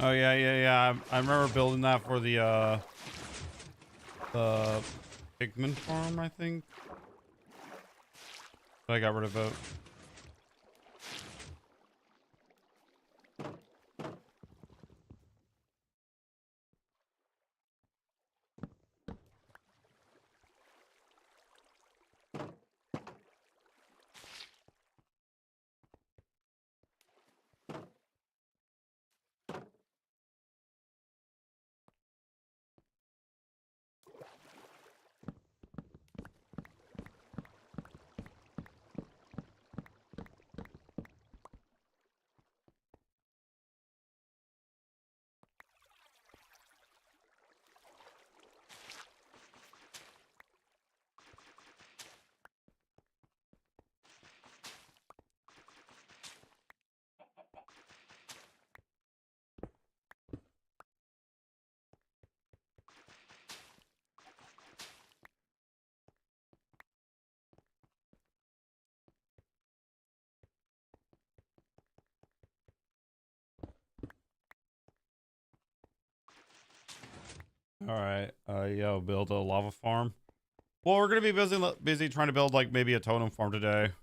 Oh yeah. I remember building that for the pigman farm, I think. But I got rid of it. All right. Yeah, build a lava farm. Well, we're gonna be busy trying to build like maybe a totem farm today.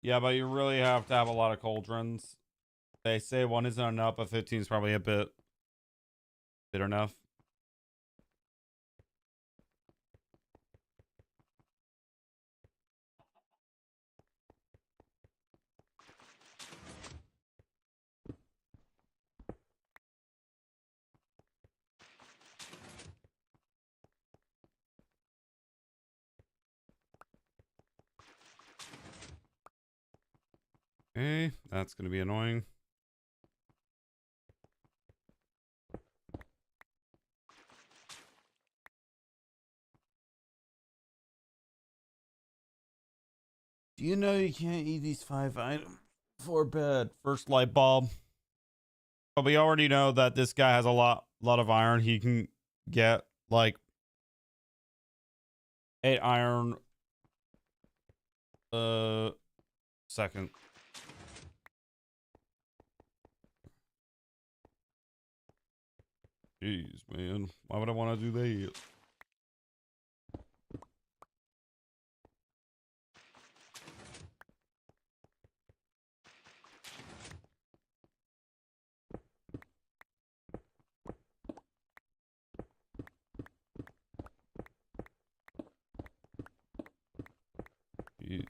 Yeah, but you really have to have a lot of cauldrons. They say one isn't enough, but 15 is probably a bit enough. Okay, that's gonna be annoying. Do you know you can't eat these 5 items for bed? First light bulb. But we already know that this guy has a lot of iron. He can get like 8 iron second. Jeez, man. Why would I want to do that? Jeez.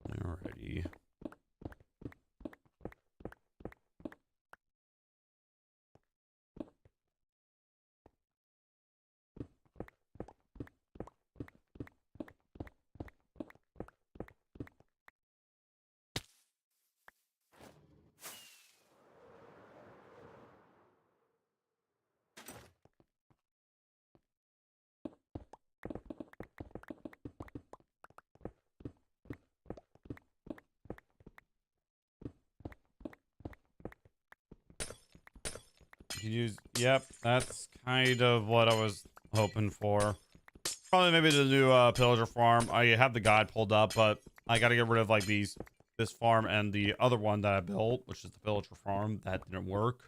Alrighty. You can use, yep, that's kind of what I was hoping for. Probably maybe the new pillager farm. I have the guide pulled up, but I got to get rid of like this farm and the other one that I built, which is the pillager farm. That didn't work.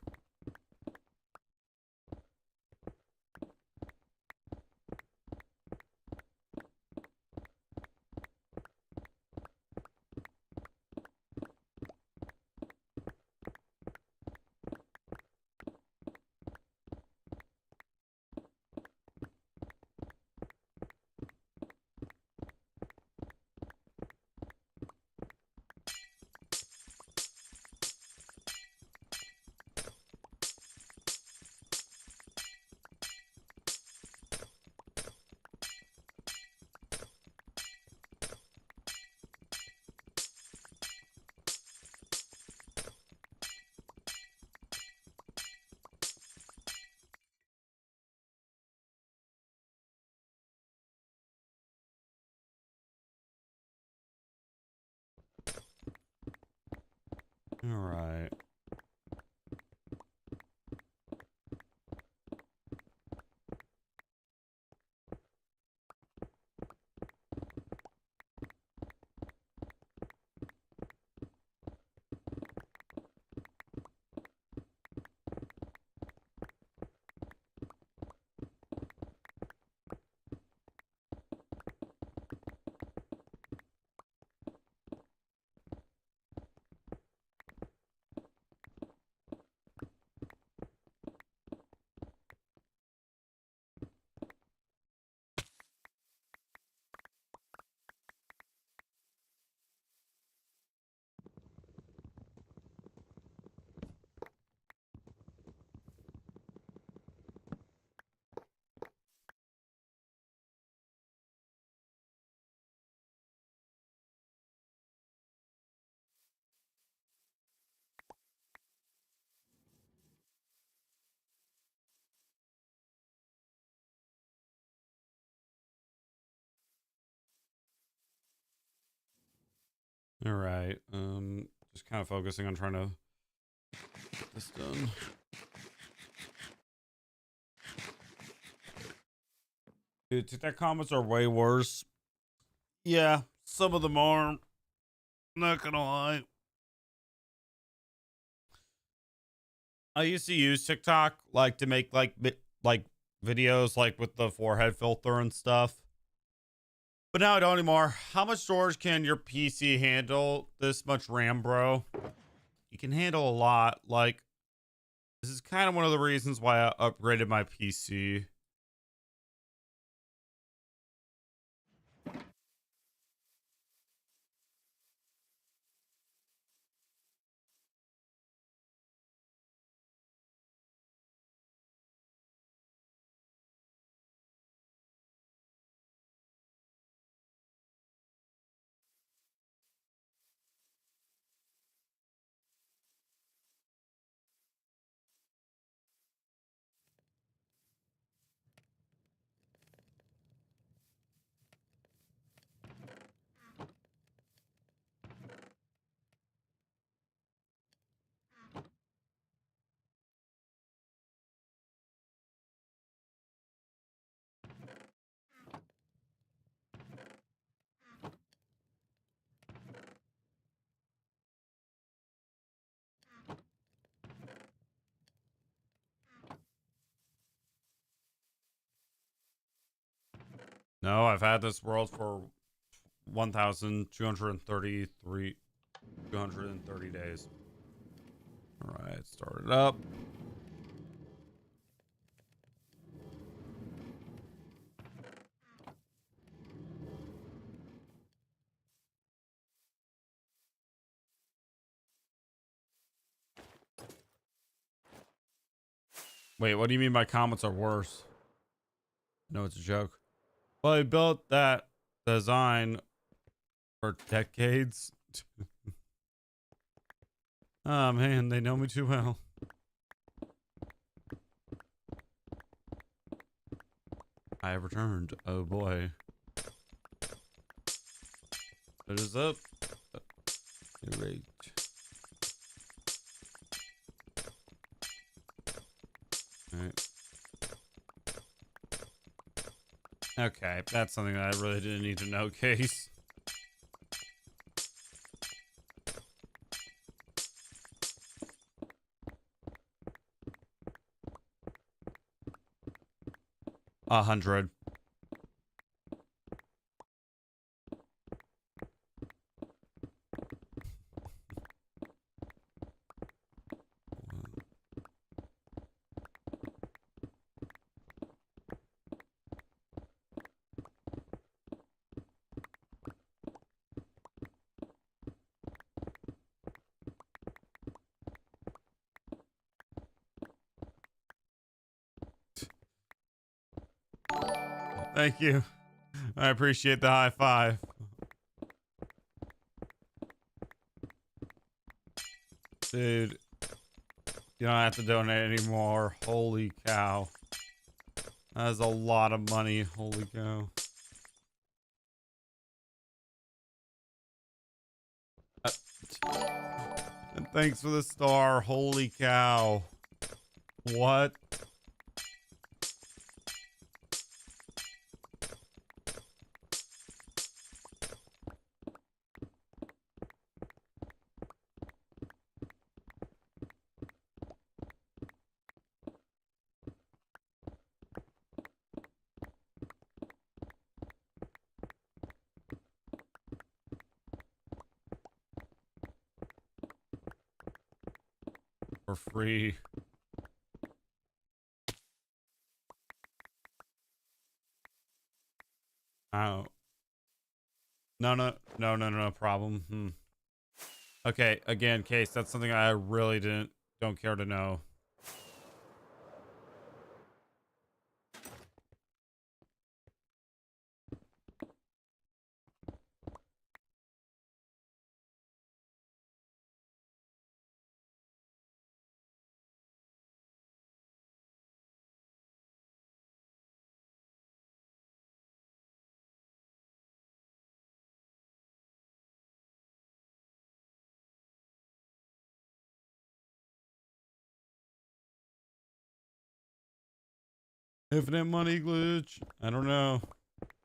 All right. All right. Just kind of focusing on trying to get this done. Dude, TikTok comments are way worse. Yeah, some of them are. Not gonna lie. I used to use TikTok like to make like videos like with the forehead filter and stuff. But now I don't anymore. How much storage can your PC handle? This much RAM, bro? You can handle a lot. Like, this is kind of one of the reasons why I upgraded my PC. No, I've had this world for 230 days. All right, start it up. Wait, what do you mean my comments are worse? No, it's a joke. Well, I built that design for decades. Oh man, they know me too well. I have returned. Oh boy. It is up. Great. Alright. Okay, that's something that I really didn't need to know, Case. A 100. Thank you. I appreciate the high five. Dude, you don't have to donate anymore. Holy cow. That is a lot of money. Holy cow. And thanks for the star. Holy cow. What? For free. Oh. No problem. Okay, again, Case, that's something I really don't care to know. Infinite money glitch. I don't know.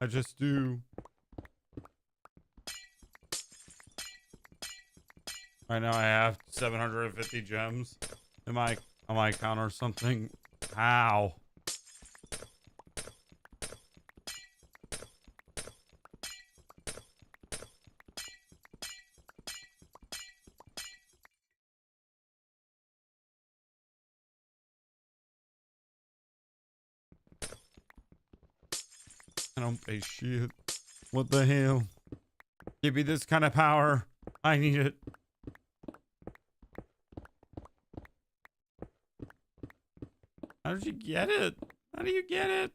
I just do. Right now I have 750 gems in my on my account or something. How? I don't pay shit. What the hell? Give me this kind of power. I need it. How did you get it? How do you get it?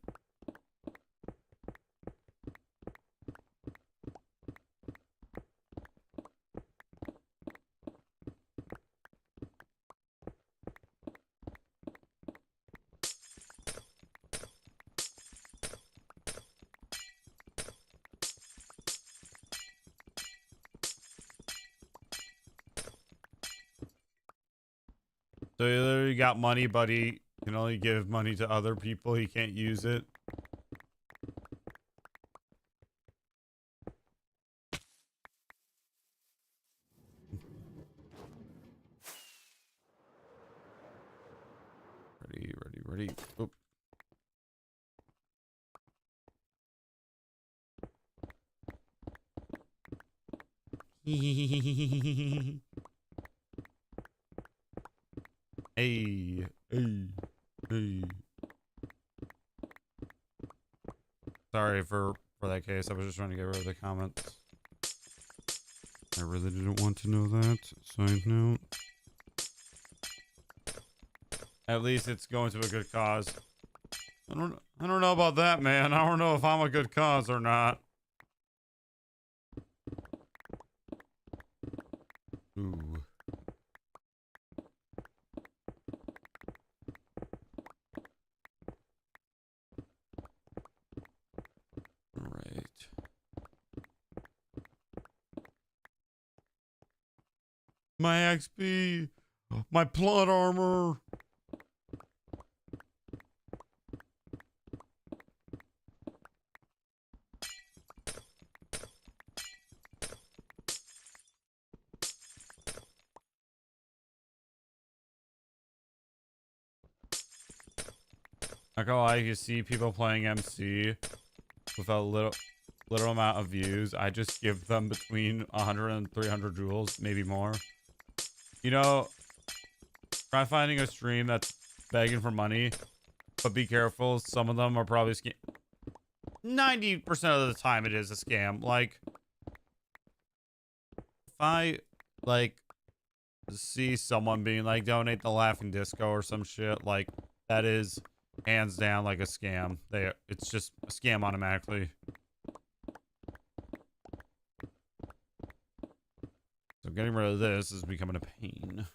So he literally got money, but he can only give money to other people. He can't use it. Ready. Oop. Hey. Sorry for that Case. I was just trying to get rid of the comments. I really didn't want to know that. Side note. At least it's going to a good cause. I don't know about that, man. I don't know if I'm a good cause or not. Ooh. Right. My XP. My plot armor. Not gonna lie, you see people playing MC with a little amount of views. I just give them between 100 and 300 jewels, maybe more. You know, try finding a stream that's begging for money, but be careful. Some of them are probably 90% of the time it is a scam. Like, if I like see someone being like donate the Laughing Disco or some shit, like that is hands down like a scam. It's just a scam automatically. So getting rid of this is becoming a pain.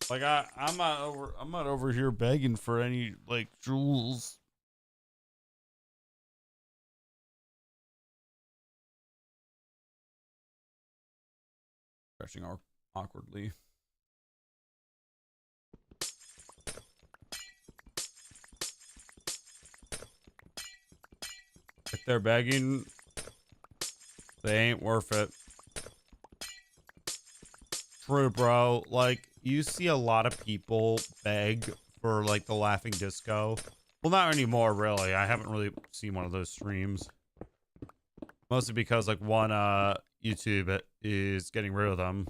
Like I'm not over here begging for any like jewels. stretching awkwardly. If they're begging, they ain't worth it. True, bro. Like, you see a lot of people beg for, like, the Laughing Disco. Well, not anymore, really. I haven't really seen one of those streams. Mostly because, like, one, YouTube is getting rid of them.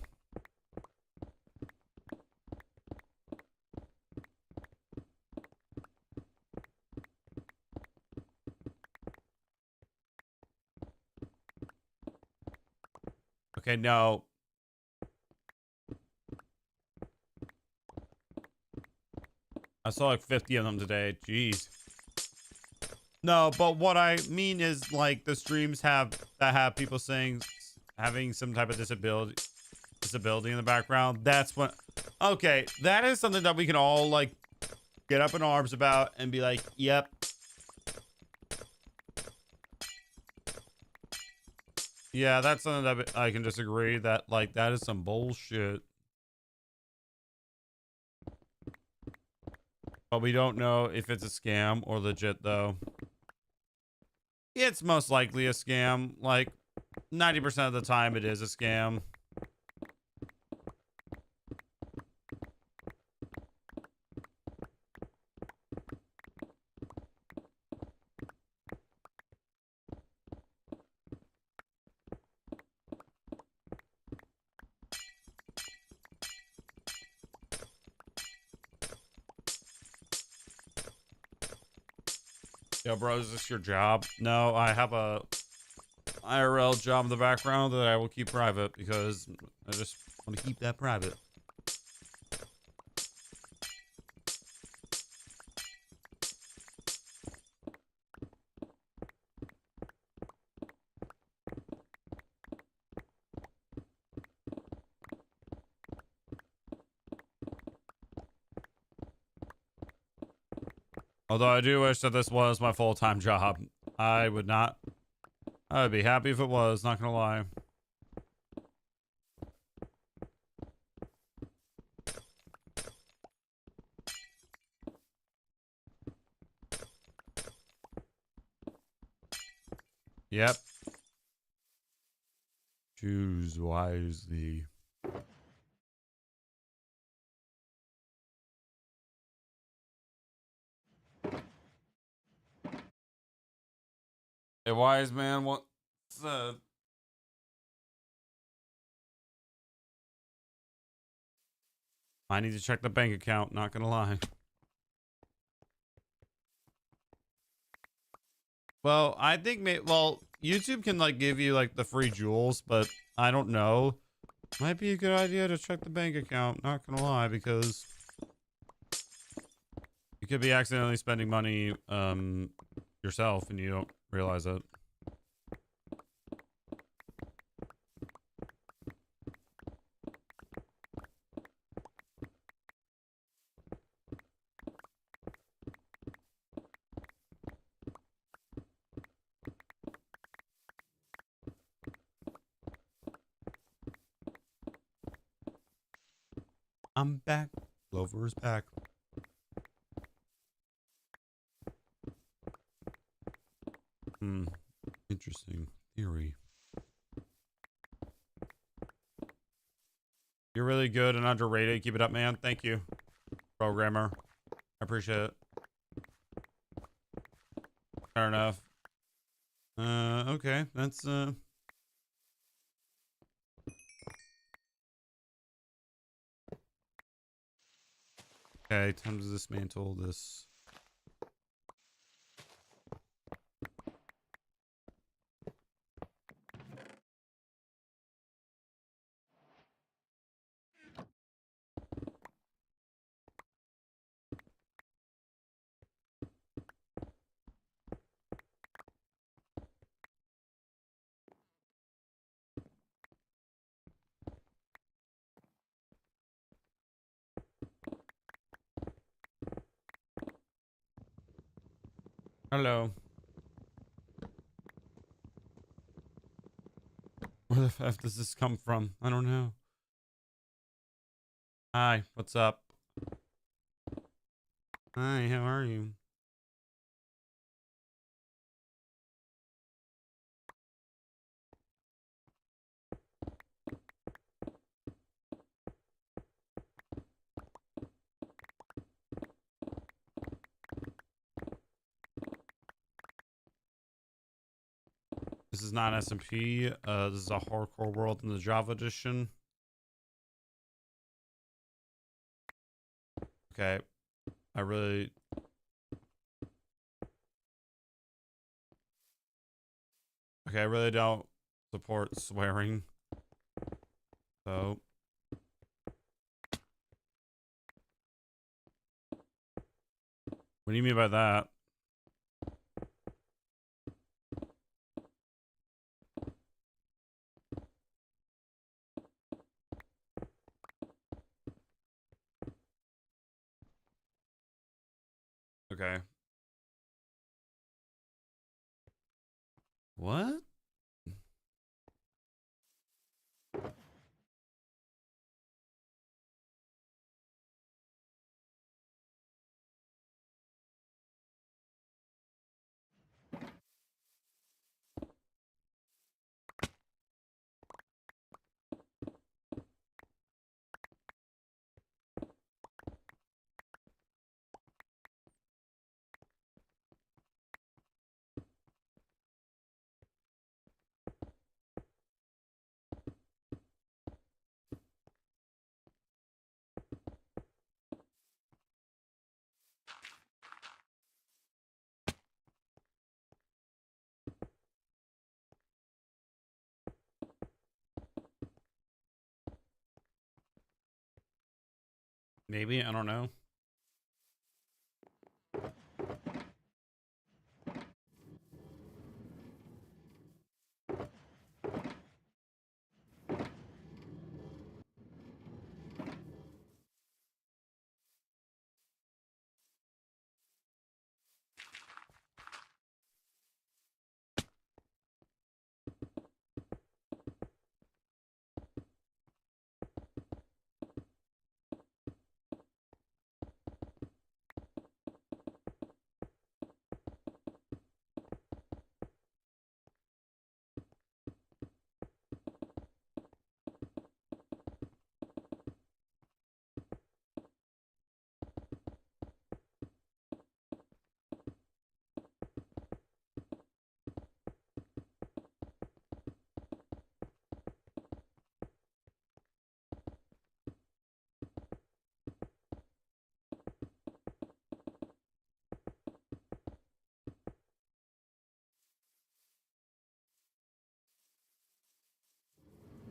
Okay, no. I saw like 50 of them today. Jeez. No, but what I mean is like the streams that have people saying having some type of disability in the background. That's what. Okay, that is something that we can all like get up in arms about and be like, yep. Yeah, that's something that I can disagree that like that is some bullshit. But we don't know if it's a scam or legit though. It's most likely a scam. Like 90% of the time it is a scam. Yo, bro, is this your job? No, I have a IRL job in the background that I will keep private because I just want to keep that private. Although I do wish that this was my full-time job. I would be happy if it was, not gonna lie. Yep. Choose wisely. A wise man once said, I need to check the bank account, not gonna lie. Well, I think YouTube can like give you like the free jewels, but I don't know. Might be a good idea to check the bank account, not gonna lie, because you could be accidentally spending money yourself and you don't realize it. I'm back. Clover is back. Interesting theory. You're really good and underrated. Keep it up, man. Thank you, programmer. I appreciate it. Fair enough. Okay. That's, okay, time to dismantle this. Hello. Where the f does this come from? I don't know. Hi, what's up? Hi, how are you? This is not SMP. This is a hardcore world in the Java edition. Okay. I really Okay, I really don't support swearing. So what do you mean by that? Okay. What? Maybe, I don't know.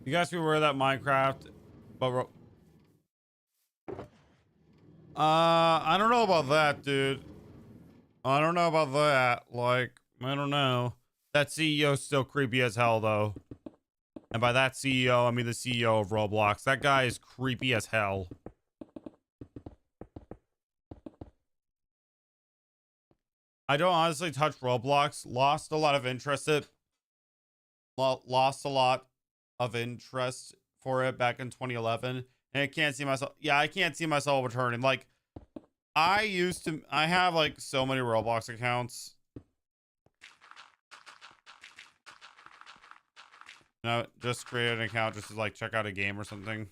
You guys be aware of that Minecraft, but I don't know about that, dude. I don't know about that. Like, I don't know. That CEO's still creepy as hell, though. And by that CEO, I mean the CEO of Roblox. That guy is creepy as hell. I don't honestly touch Roblox. Lost a lot of interest lost a lot of interest for it back in 2011. And I can't see myself. Yeah, I can't see myself returning. Like, I have like so many Roblox accounts. No, just create an account just to like check out a game or something.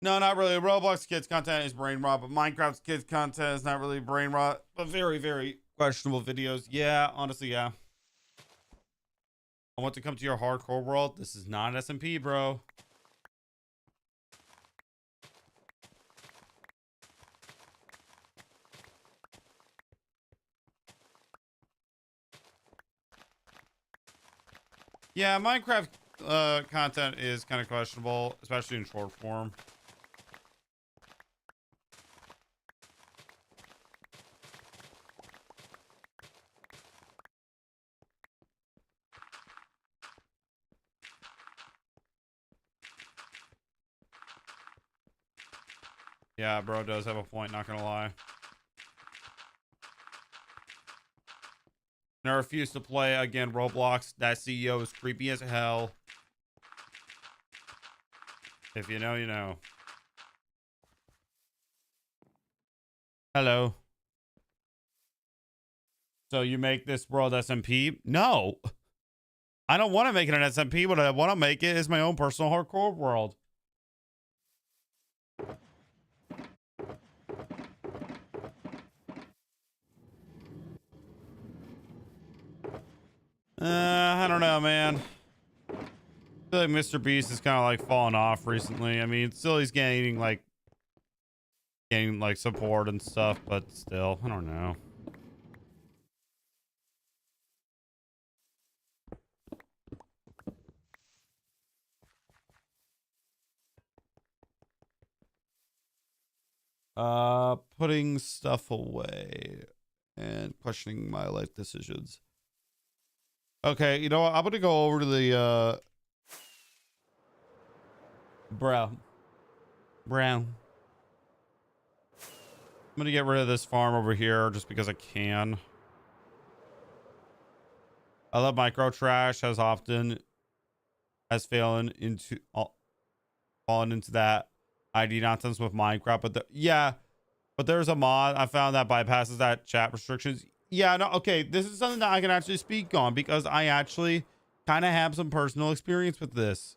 No, not really. Roblox kids content is brain rot, but Minecraft's kids content is not really brain rot, but very, very questionable videos. Yeah, honestly, yeah. I want to come to your hardcore world. This is not SMP, bro. Yeah, Minecraft content is kind of questionable, especially in short form. Yeah, bro does have a point, not gonna lie. And I refuse to play again Roblox. That CEO is creepy as hell. If you know, you know. Hello. So you make this world SMP? No. I don't want to make it an SMP. What I want to make it is my own personal hardcore world. I don't know, man. I feel like Mr. Beast is kind of like falling off recently. I mean, still he's gaining like support and stuff, but still, I don't know. Putting stuff away and questioning my life decisions. Okay, you know what? I'm gonna go over to the brown. I'm gonna get rid of this farm over here just because I can. I love micro trash as often has fallen into that ID nonsense with Minecraft, but yeah, but there's a mod I found that bypasses that chat restrictions. Yeah, no, okay, this is something that I can actually speak on because I actually kind of have some personal experience with this.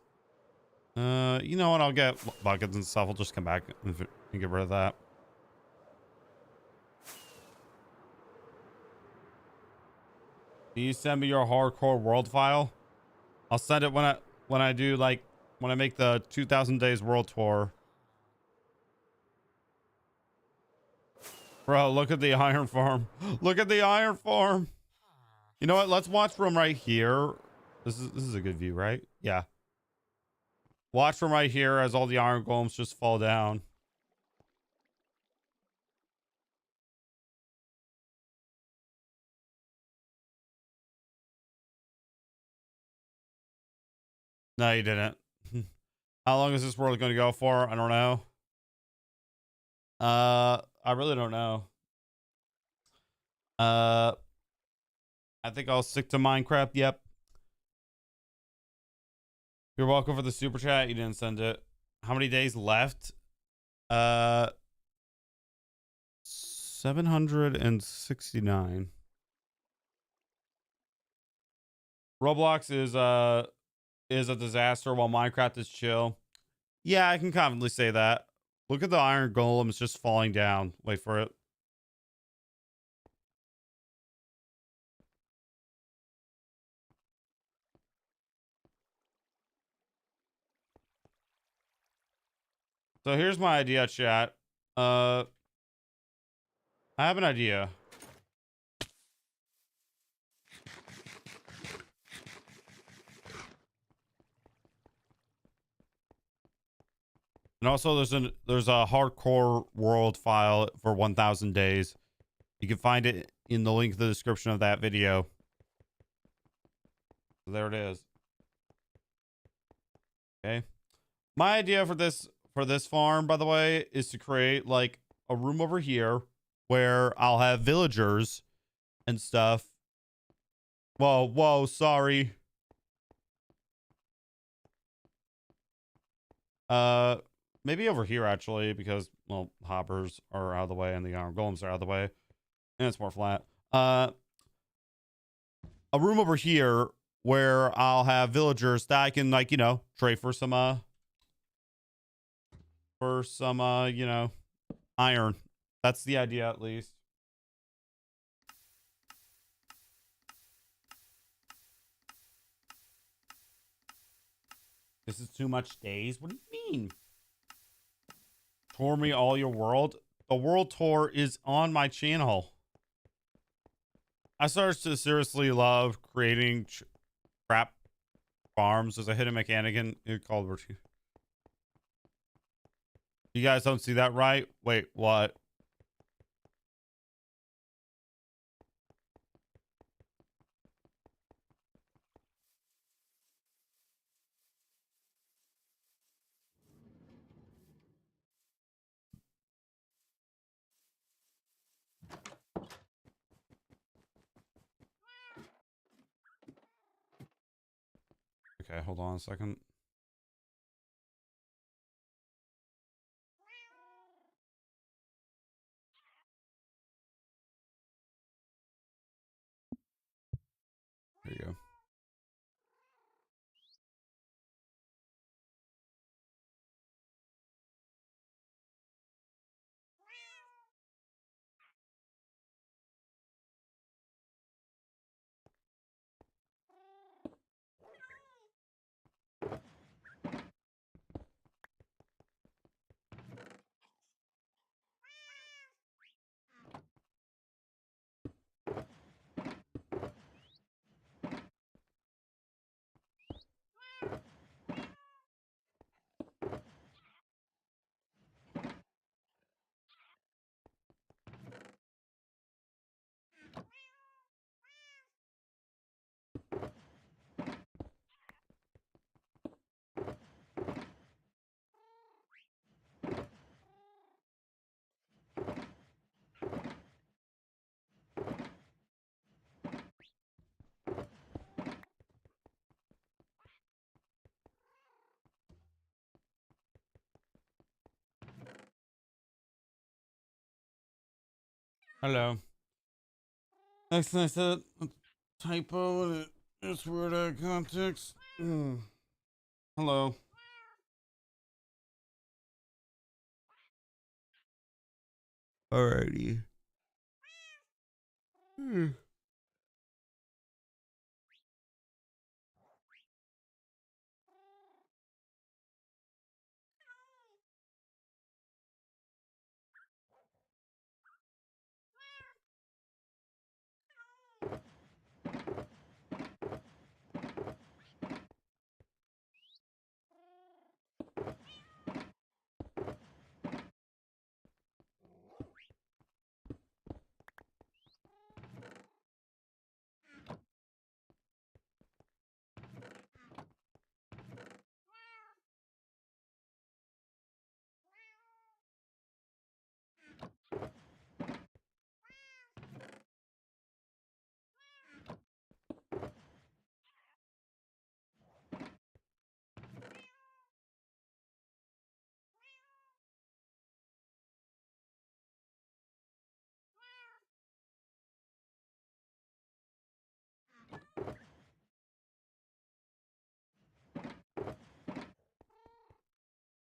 You know what? I'll get buckets and stuff. I'll just come back and get rid of that. Can you send me your hardcore world file? I'll send it when I do like when I make the 2000 days world tour. Bro, look at the iron farm. Look at the iron farm. You know what? Let's watch from right here. This is a good view, right? Yeah. Watch from right here as all the iron golems just fall down. No, you didn't. How long is this world going to go for? I don't know. I really don't know. I think I'll stick to Minecraft. Yep. You're welcome for the super chat. You didn't send it. How many days left? 769. Roblox is a disaster while Minecraft is chill. Yeah, I can confidently say that. Look at the iron golems just falling down. Wait for it. So here's my idea, chat. I have an idea. And also there's a hardcore world file for 1000 days. You can find it in the link in the description of that video. So there it is. Okay. My idea for this farm, by the way, is to create like a room over here where I'll have villagers and stuff. Whoa, sorry. Maybe over here actually, because well, hoppers are out of the way and the iron golems are out of the way, and it's more flat. A room over here where I'll have villagers that I can like, you know, trade for some you know, iron. That's the idea at least. This is too much days. What do you mean? Tour me all your world. The world tour is on my channel. I started to seriously love creating crap farms. There's a hidden mechanic in called virtue. You guys don't see that, right? Wait, what? Okay, hold on a second. There you go. Hello. Next I said a typo and it's weird out of context. Hello. Alrighty.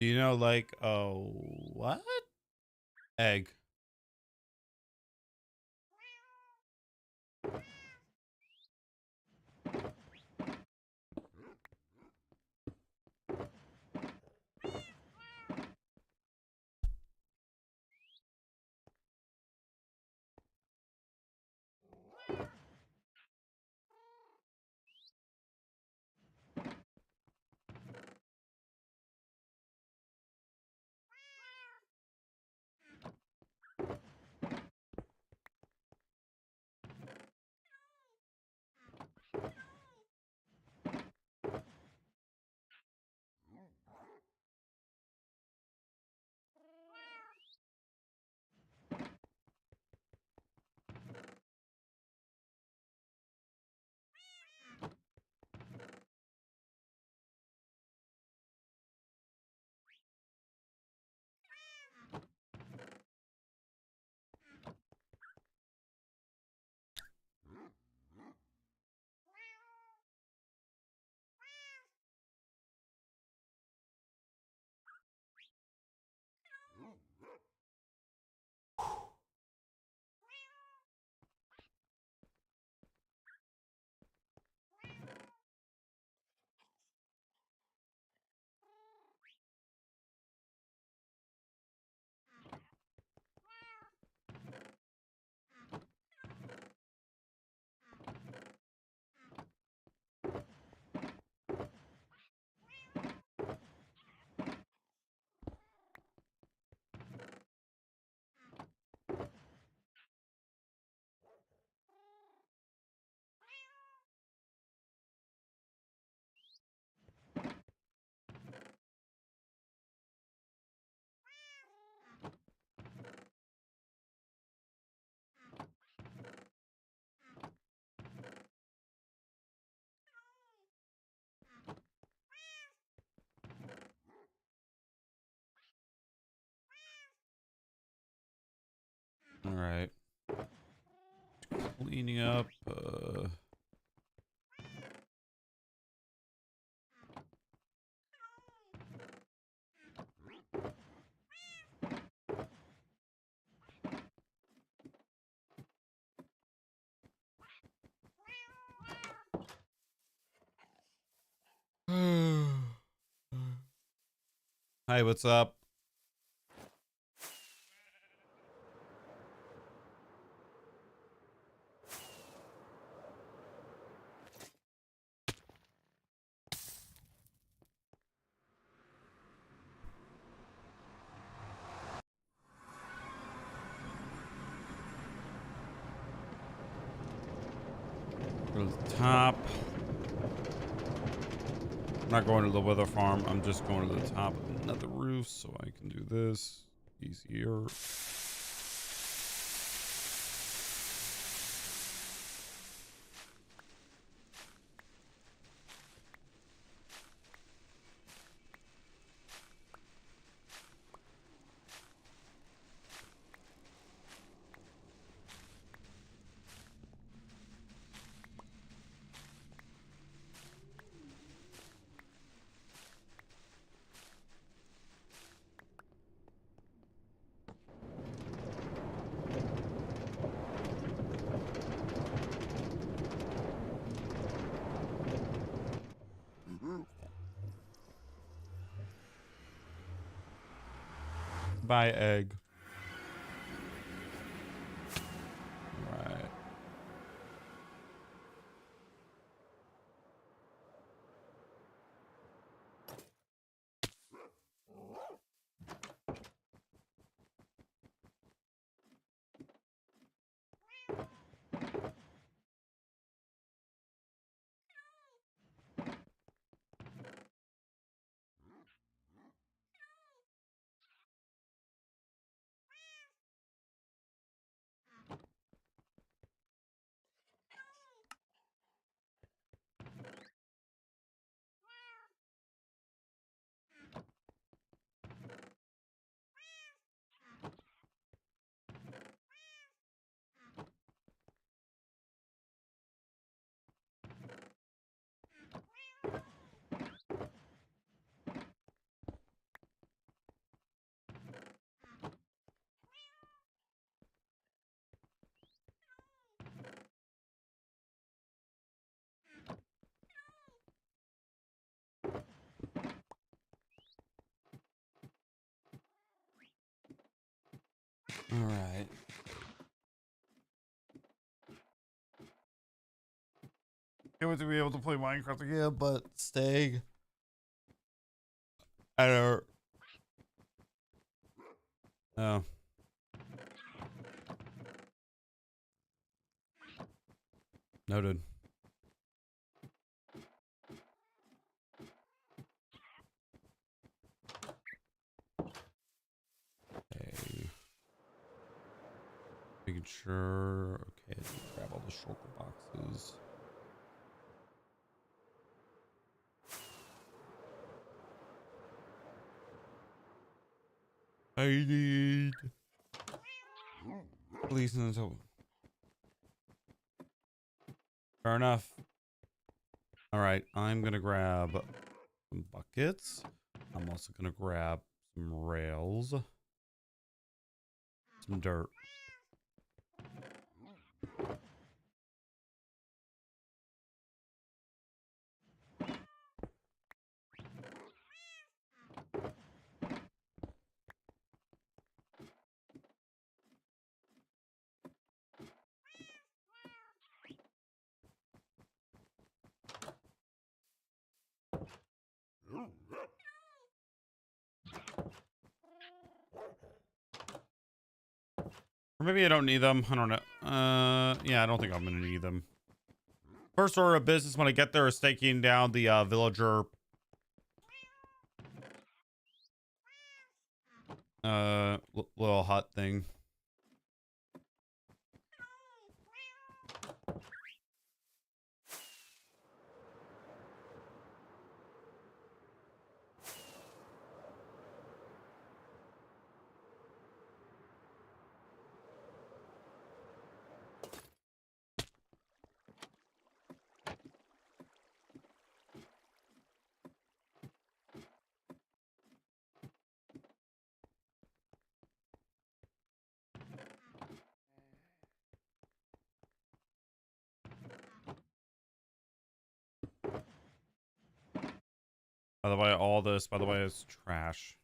Do you know, like, what? Egg. All right. Cleaning up. Hi, what's up? Go to the top. I'm not going to the weather farm. I'm just going to the top of another roof so I can do this easier. Buy egg. Right. All right. Can't wait to be able to play Minecraft again, but staying at our... Oh. Noted. Okay. Making sure. Okay, grab all the shulker boxes. I need. Please, no. Fair enough. All right, I'm gonna grab some buckets. I'm also gonna grab some rails, some dirt. Or maybe I don't need them. I don't know. Yeah, I don't think I'm gonna need them. First order of business when I get there is taking down the villager little hut thing. By the way, all this, by the way, is trash.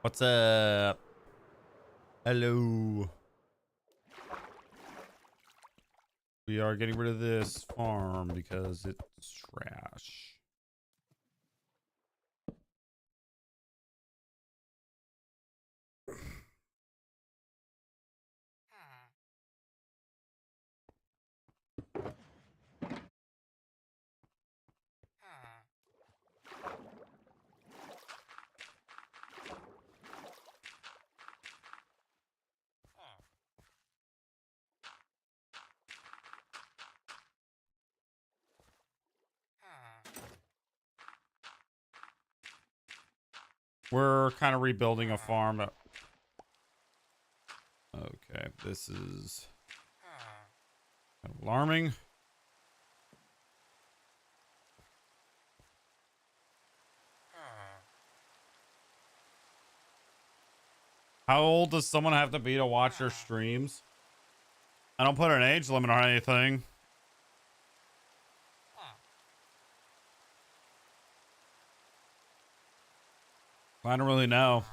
What's up? Hello. We are getting rid of this farm because it's trash. We're kind of rebuilding a farm. Okay, this is kind of alarming. How old does someone have to be to watch your streams? I don't put an age limit on anything. I don't really know.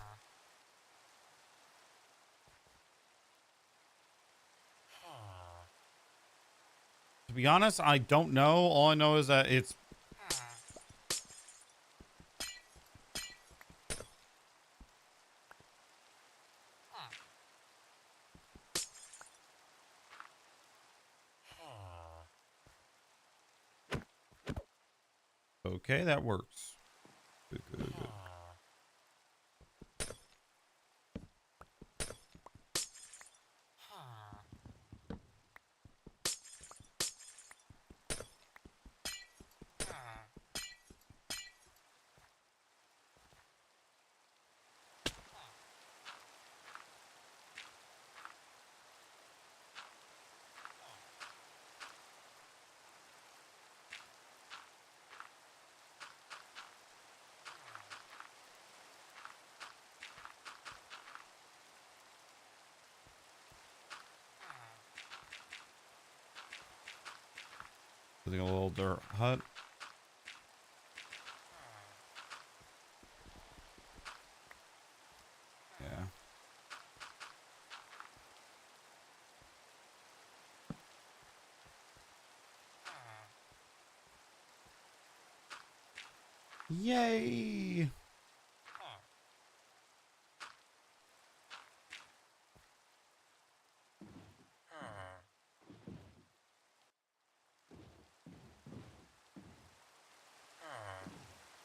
To be honest, I don't know. All I know is that it's... Okay, that works. Good, good, good. Building a little dirt hut. Yeah. Yay!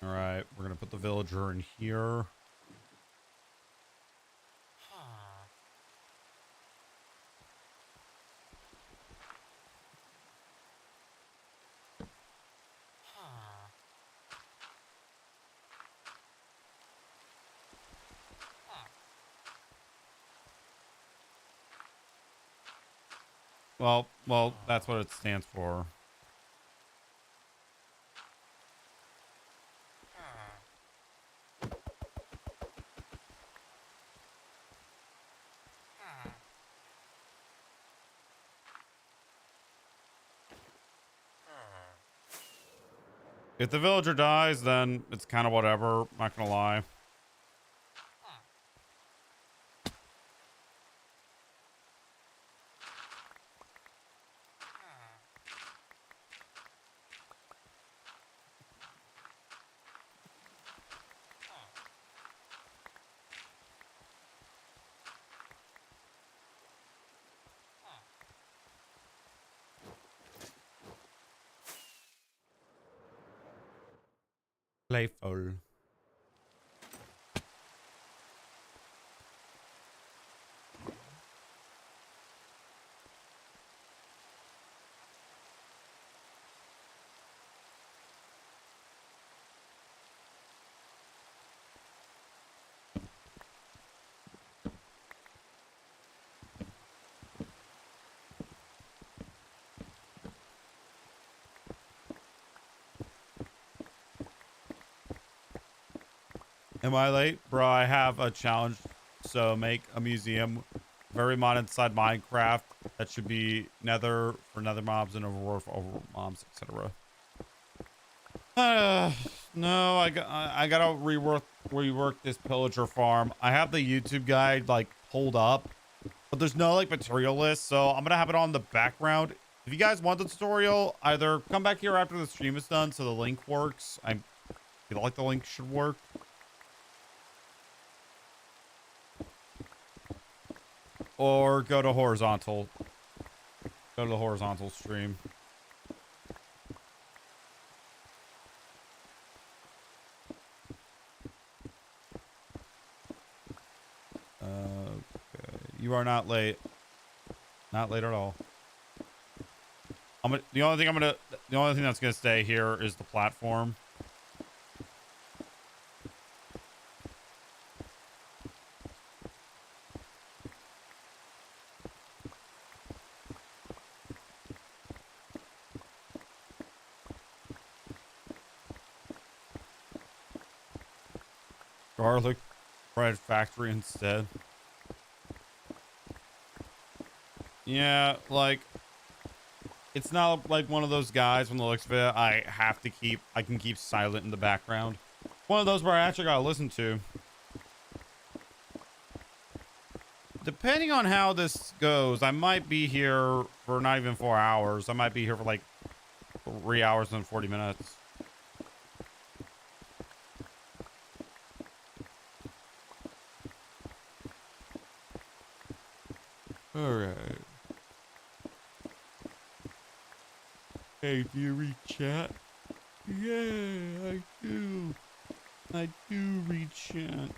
All right, we're gonna put the villager in here. Well, that's what it stands for. If the villager dies, then it's kind of whatever. Not gonna lie. Playful. Am I late? Bro, I have a challenge. So make a museum very mod inside Minecraft that should be nether for nether mobs and overworld for overworld mobs, etc. No, I gotta rework this pillager farm. I have the YouTube guide like pulled up, but there's no like material list, so I'm gonna have it on the background. If you guys want the tutorial, either come back here after the stream is done so the link works. I feel like the link should work. Or go to horizontal. Go to the horizontal stream. Okay. You are not late. Not late at all. The only thing that's gonna stay here is the platform. Garlic bread factory instead. Yeah, like it's not like one of those guys when the looks of it I can keep silent in the background. One of those where I actually gotta listen to. Depending on how this goes, I might be here for not even 4 hours. I might be here for like 3 hours and 40 minutes. All right. Hey, do you read chat? Yeah, I do. I do read chat.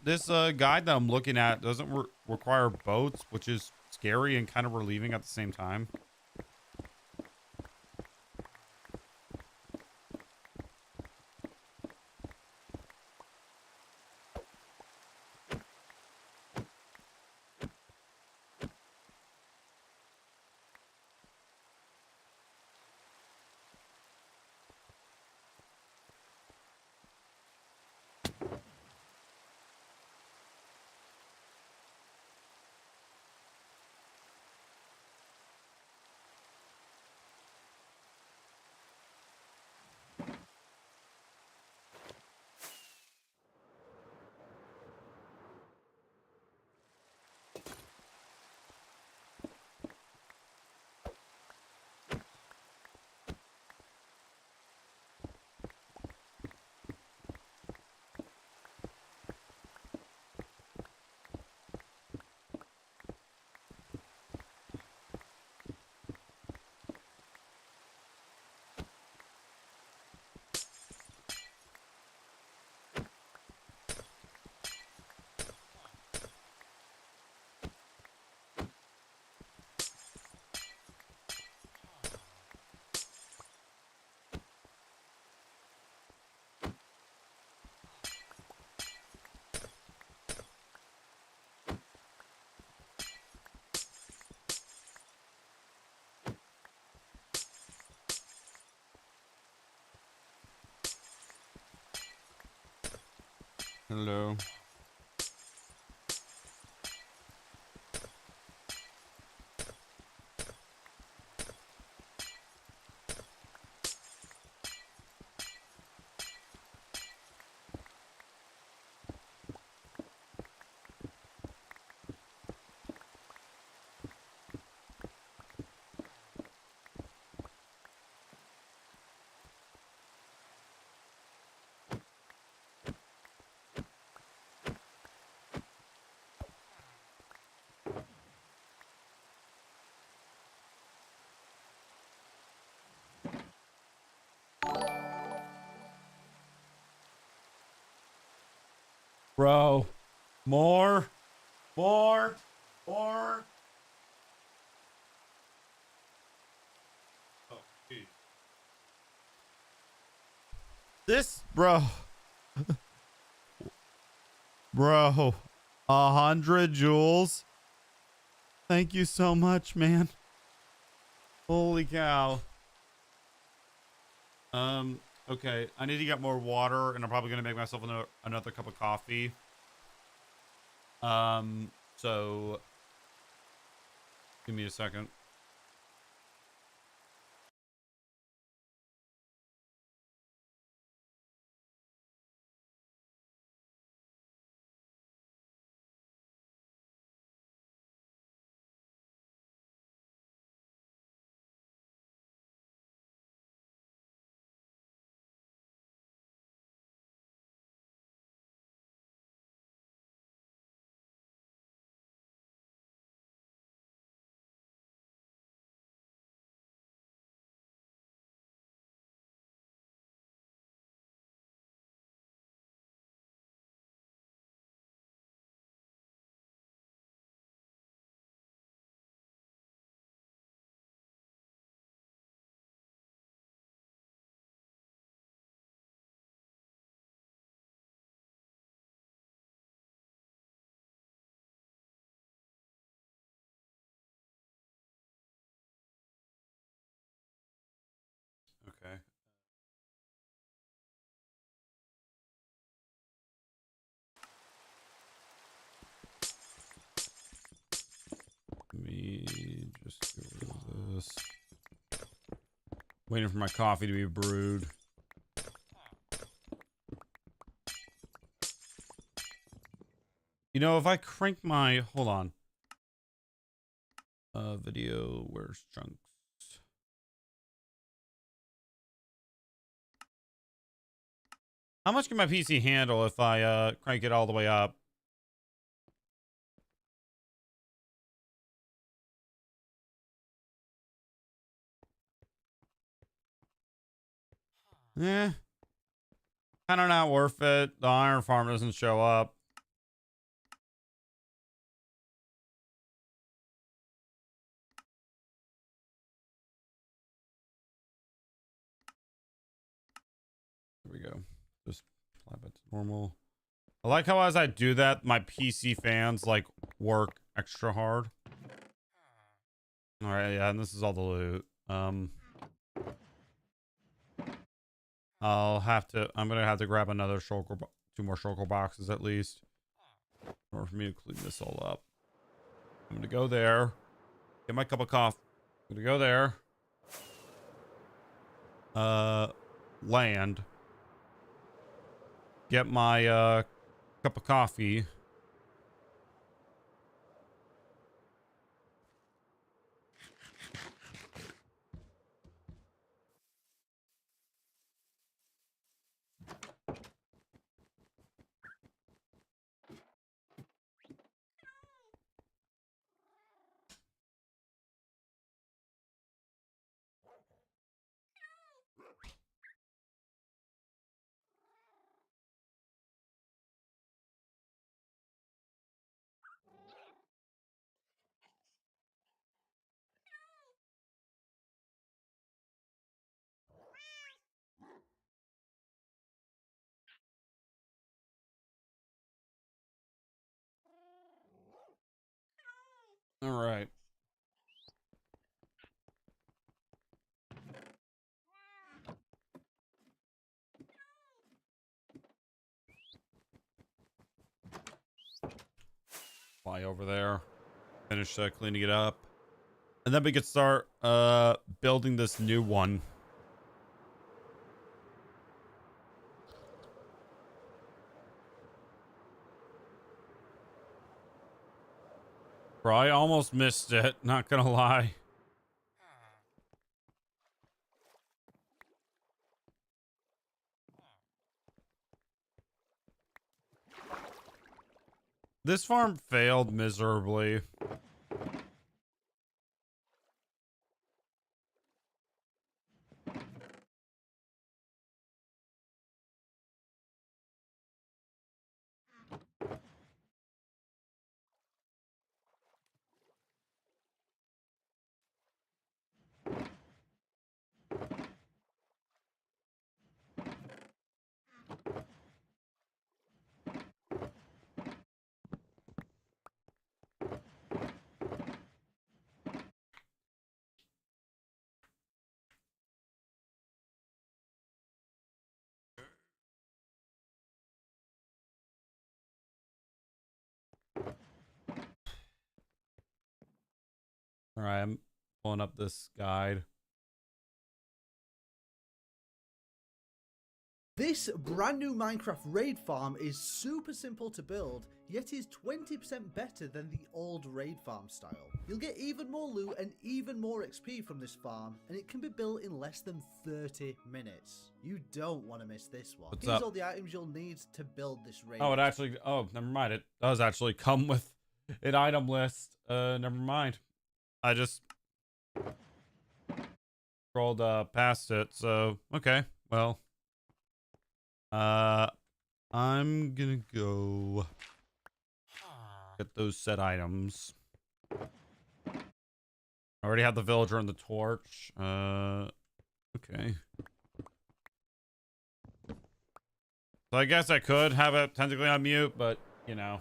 This guide that I'm looking at doesn't require boats, which is scary and kind of relieving at the same time. Hello. Bro. More. More. More. Oh, geez. This, bro. Bro. 100 joules. Thank you so much, man. Holy cow. Okay. I need to get more water, and I'm probably gonna make myself another cup of coffee. So give me a second. Okay. Let me just get rid of this. Waiting for my coffee to be brewed. You know, if I crank my, hold on. Video, where's chunks? How much can my PC handle if I crank it all the way up? Eh, kind of not worth it. The iron farm doesn't show up. There we go. Just slap it to normal. I like how as I do that, my PC fans like work extra hard. All right, yeah, and this is all the loot. I'm gonna have to grab another shulker, two more shulker boxes at least, in order for me to clean this all up. I'm gonna go there, get my cup of coffee. I'm gonna go there. Land. Get my cup of coffee. All right. Fly over there. Finish cleaning it up. And then we could start building this new one. Bro, I almost missed it, not gonna lie. This farm failed miserably. All right, I'm pulling up this guide. This brand new Minecraft raid farm is super simple to build, yet is 20% better than the old raid farm style. You'll get even more loot and even more XP from this farm, and it can be built in less than 30 minutes. You don't want to miss this one. What's Here's up? all the items you'll need to build this raid. Oh, it actually. Oh, never mind. It does actually come with an item list. Never mind. I just scrolled past it. So okay. Well, I'm gonna go get those set items. I already have the villager and the torch. Okay. So I guess I could have it technically on mute, but you know.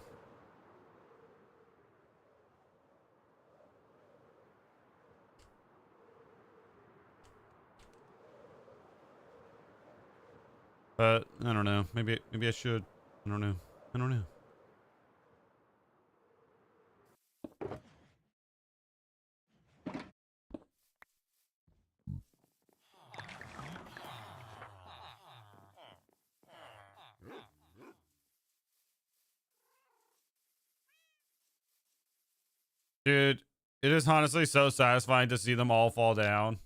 But I don't know. Maybe I should. I don't know. I don't know. Dude, it is honestly so satisfying to see them all fall down.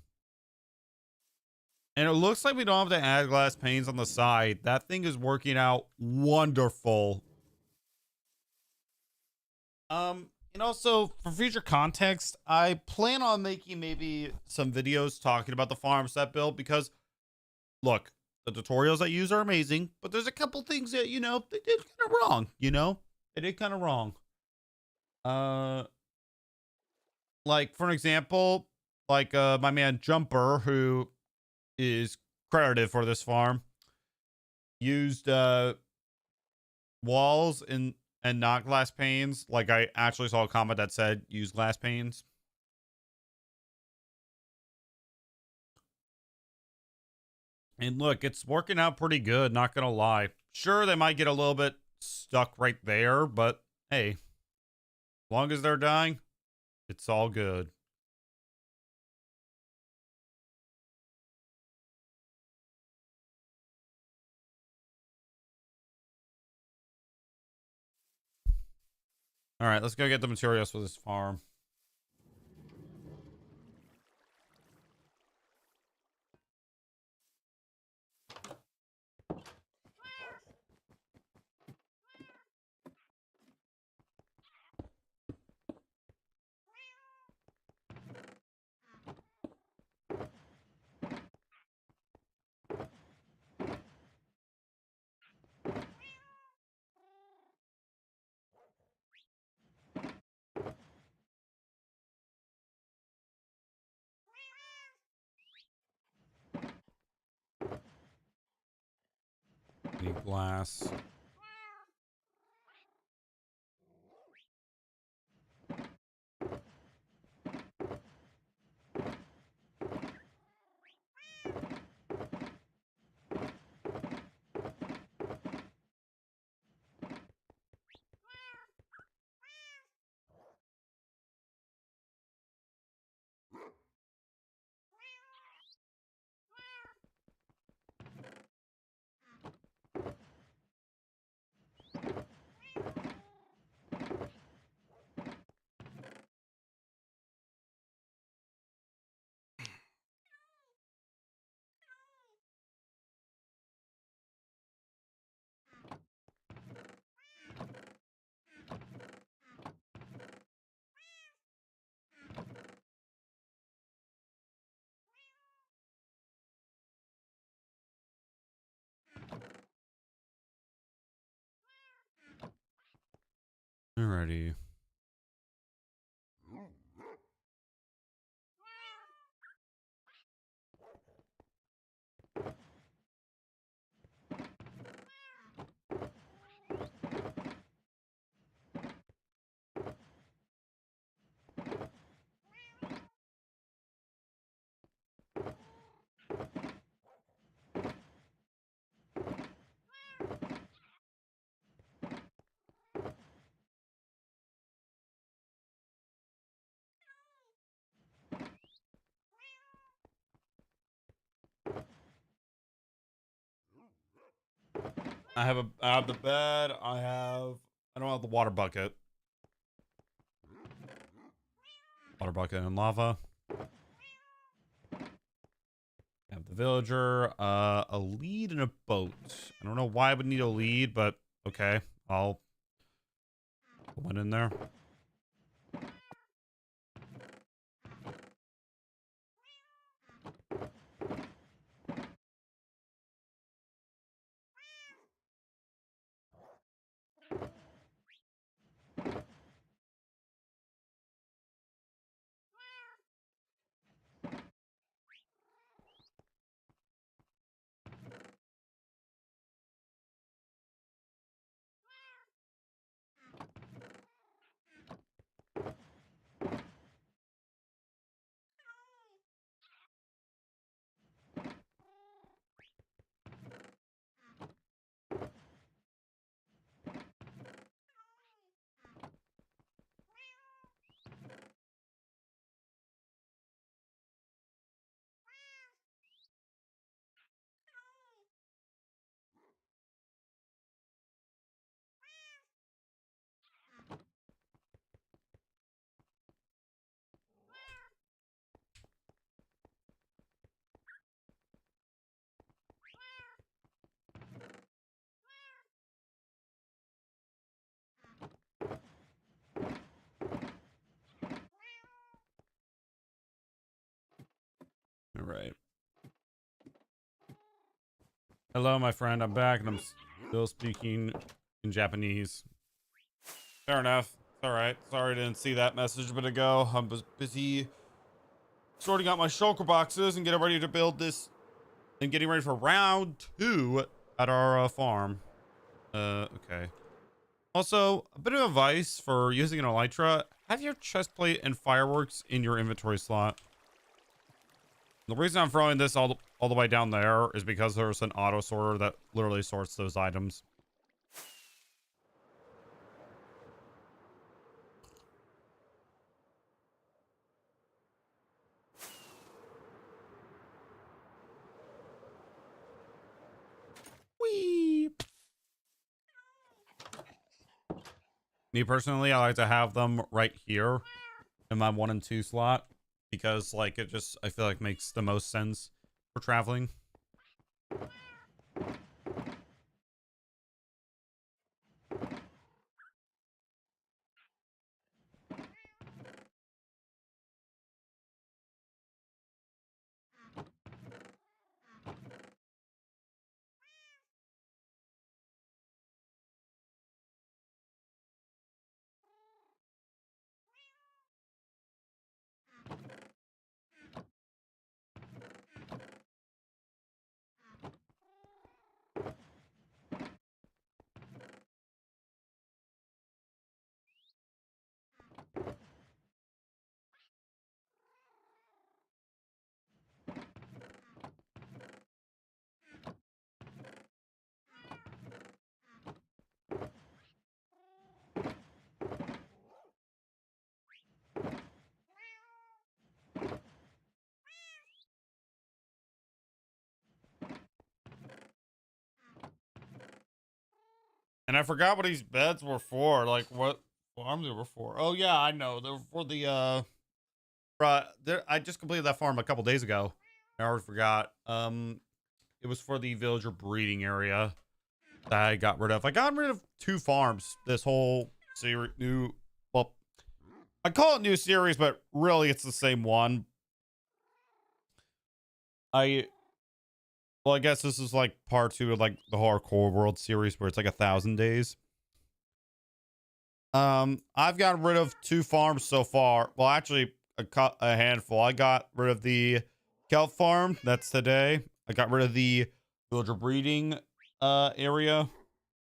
And it looks like we don't have to add glass panes on the side. That thing is working out wonderful. And also for future context, I plan on making maybe some videos talking about the farm set build because look, the tutorials I use are amazing, but there's a couple things that, you know, they did kind of wrong, you know? They did kind of wrong. Like for an example, like my man Jumper, who is credited for this farm, used walls and not glass panes. Like I actually saw a comment that said use glass panes. And look, it's working out pretty good, not gonna lie. Sure, they might get a little bit stuck right there, but hey, as long as they're dying, it's all good. All right, let's go get the materials for this farm. Need glass. Alrighty. I have the bed. I don't have the water bucket. Water bucket and lava. I have the villager, a lead and a boat. I don't know why I would need a lead, but okay. I'll put one in there. All right. Hello, my friend. I'm back and I'm still speaking in Japanese. Fair enough. It's all right. Sorry I didn't see that message a bit ago. I was busy sorting out my shulker boxes and getting ready to build this and getting ready for round 2 at our farm. Okay. Also, a bit of advice for using an elytra: have your chest plate and fireworks in your inventory slot. The reason I'm throwing this all the way down there is because there's an auto sorter that literally sorts those items. Whee! Me personally, I like to have them right here in my 1 and 2 slot because, like, it just, I feel like, makes the most sense for traveling. And I forgot what these beds were for. Like, what farms they were for. Oh, yeah, I know. They were for the, I just completed that farm a couple days ago. I already forgot. It was for the villager breeding area that I got rid of. I got rid of 2 farms this whole series. Well, I call it new series, but really it's the same one. Well, I guess this is like part 2 of like the Hardcore World series where it's like 1,000 days. I've gotten rid of 2 farms so far. Well, actually a handful. I got rid of the kelp farm. That's today. I got rid of the villager breeding area.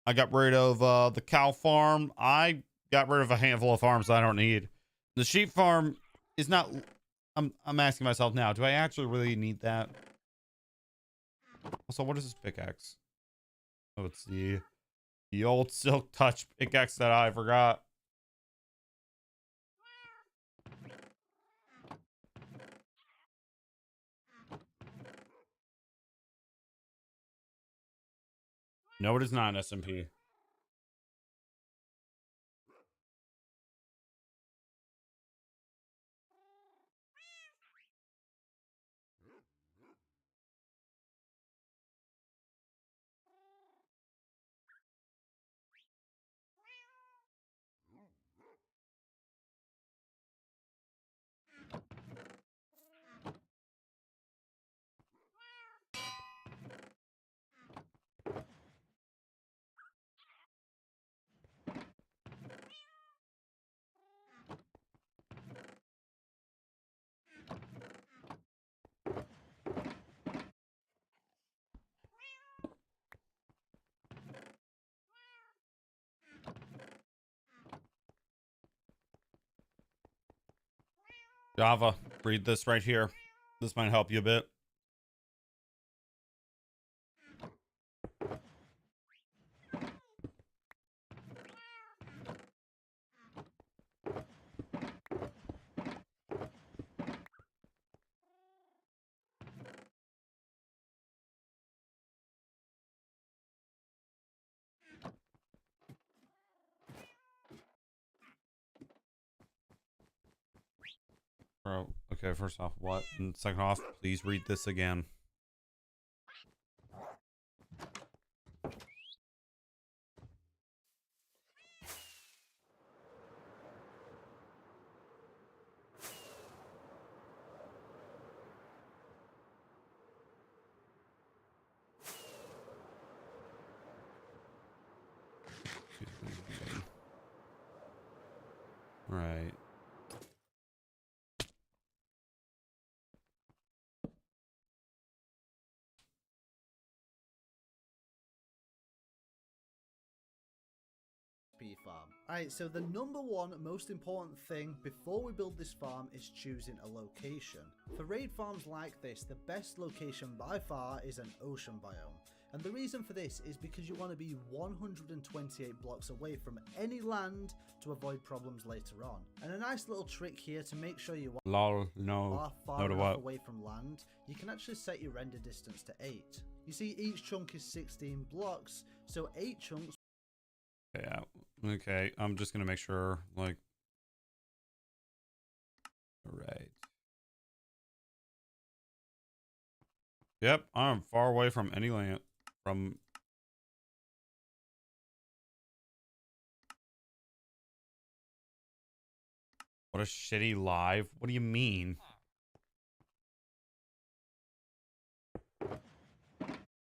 I got rid of the cow farm. I got rid of a handful of farms I don't need. The sheep farm is not. I'm asking myself now, do I actually really need that? Also, what is this pickaxe? Oh, it's the old silk touch pickaxe that I forgot. No, it is not an SMP. Java, read this right here. This might help you a bit. Bro, okay, first off, what? And second off, please read this again. Right. Farm. Alright, so the number one most important thing before we build this farm is choosing a location. For raid farms like this, the best location by far is an ocean biome. And the reason for this is because you want to be 128 blocks away from any land to avoid problems later on. And a nice little trick here to make sure you Lol, no. are far enough away from land, you can actually set your render distance to 8. You see, each chunk is 16 blocks, so 8 chunks. Yeah. Okay. I'm just gonna make sure, like. All right. Yep. I'm far away from any land. From. What a shitty live. What do you mean?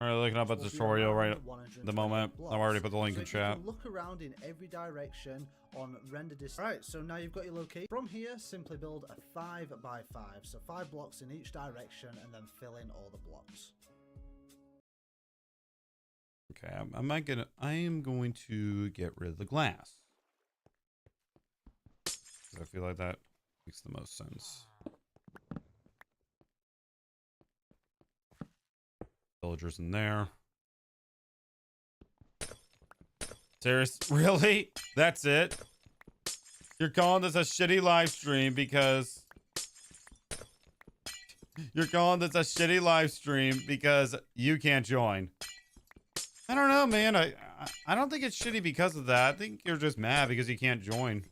Alright, looking up a tutorial right at the moment. I've already put the link in chat. Look around in every direction on render distance. Alright, so now you've got your location. From here, simply build a 5 by 5. So 5 blocks in each direction and then fill in all the blocks. Okay, I am going to get rid of the glass. I feel like that makes the most sense. Villagers in there. Serious? Really? That's it? You're calling this a shitty live stream because... You're calling this a shitty live stream because you can't join. I don't know, man. I don't think it's shitty because of that. I think you're just mad because you can't join.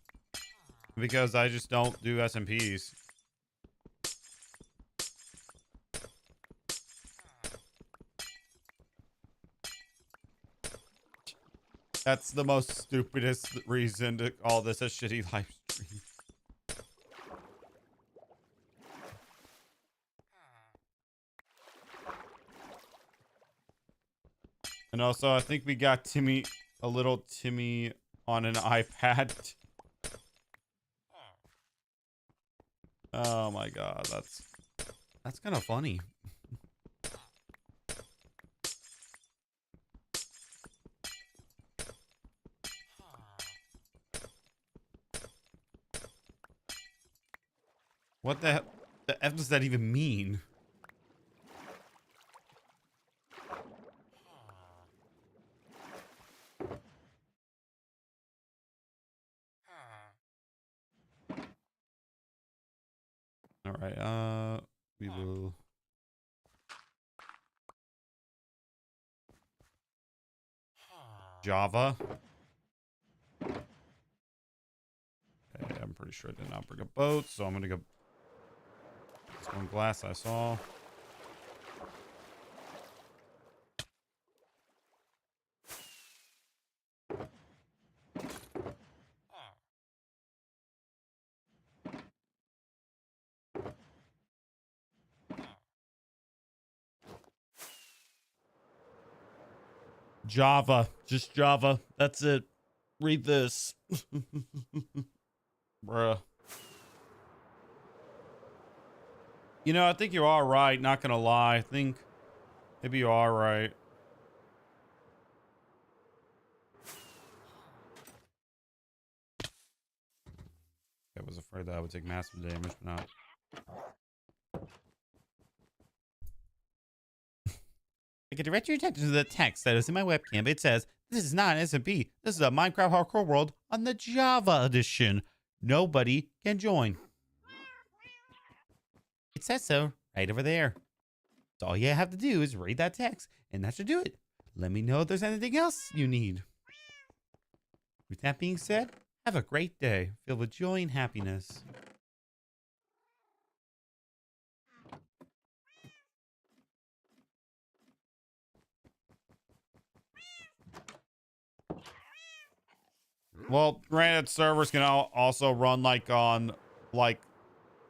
Because I just don't do SMPs. That's the most stupidest reason to call this a shitty live stream. And also, I think we got Timmy, a little Timmy on an iPad. Oh my god, that's kind of funny. What the F does that even mean? All right, we will. Java. Okay, I'm pretty sure I did not bring a boat, so I'm gonna go. This one glass I saw. Java, just Java. That's it. Read this. Bruh. You know, I think you are right. Not gonna lie. I think maybe you are right. I was afraid that I would take massive damage, but not. I can direct your attention to the text that is in my webcam. It says, "This is not an SMP. This is a Minecraft Hardcore World on the Java edition. Nobody can join." It says so right over there. So all you have to do is read that text, and that should do it. Let me know if there's anything else you need. With that being said, have a great day filled with joy and happiness. Well, granted, servers can also run like on like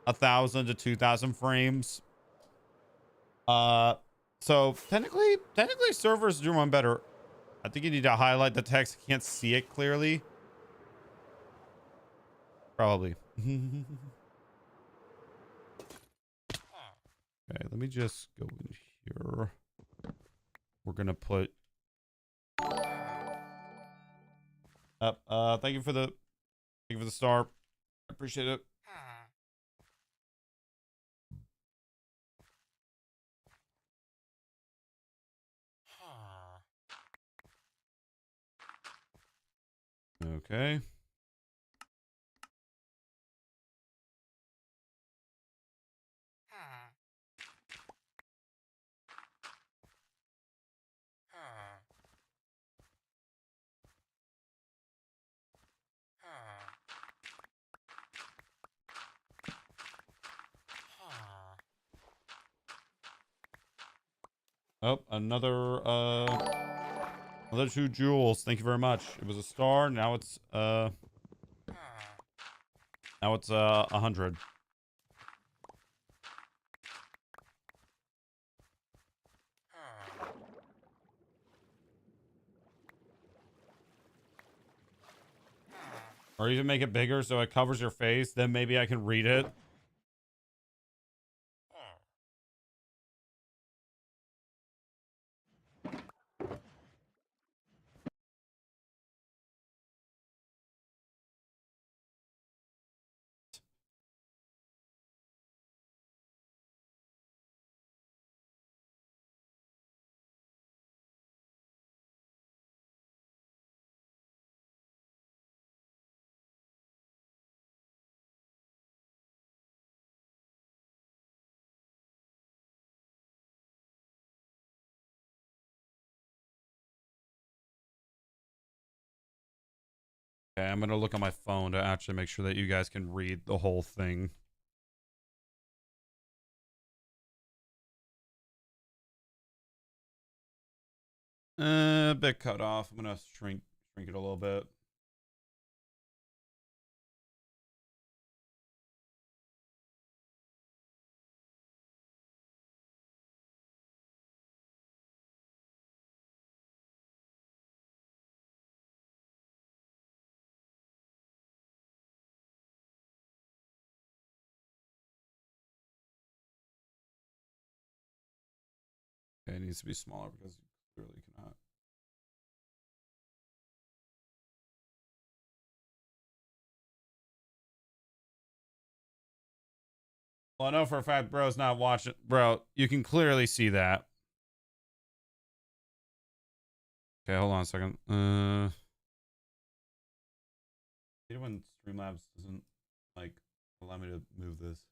1,000 to 2,000 frames. So technically servers do run better. I think you need to highlight the text. You can't see it clearly. Probably. Okay, let me just go in here. We're gonna put up. Thank you for the star. I appreciate it. Okay. Oh, another 2 jewels. Thank you very much. It was a star. Now it's 100. Or even make it bigger so it covers your face. Then maybe I can read it. Okay, I'm gonna look on my phone to actually make sure that you guys can read the whole thing. A bit cut off. I'm gonna shrink it a little bit. Okay, it needs to be smaller because you clearly cannot. Well, I know for a fact bro's not watching. Bro, you can clearly see that. Okay, hold on a second. I hate when Streamlabs doesn't like allow me to move this.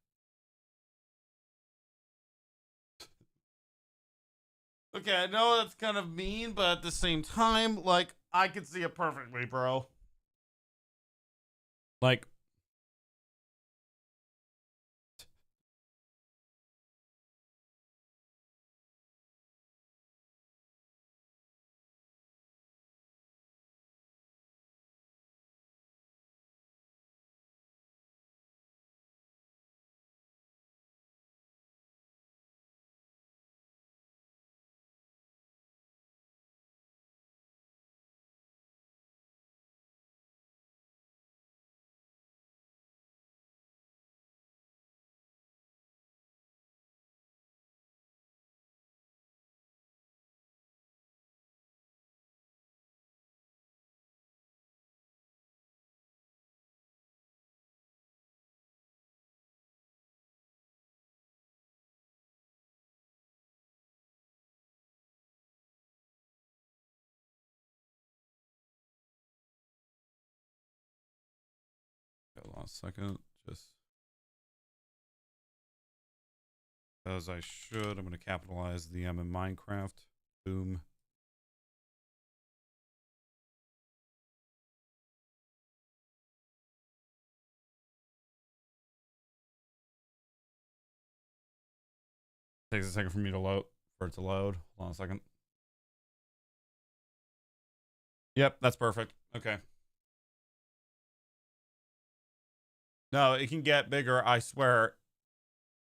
Okay, I know that's kind of mean, but at the same time, like, I can see it perfectly, bro. Like, hold on a second. Just as I should. I'm going to capitalize the M in Minecraft. Boom. Takes a second for me to load, for it to load. Hold on a second. Yep, that's perfect. Okay. No, it can get bigger, I swear.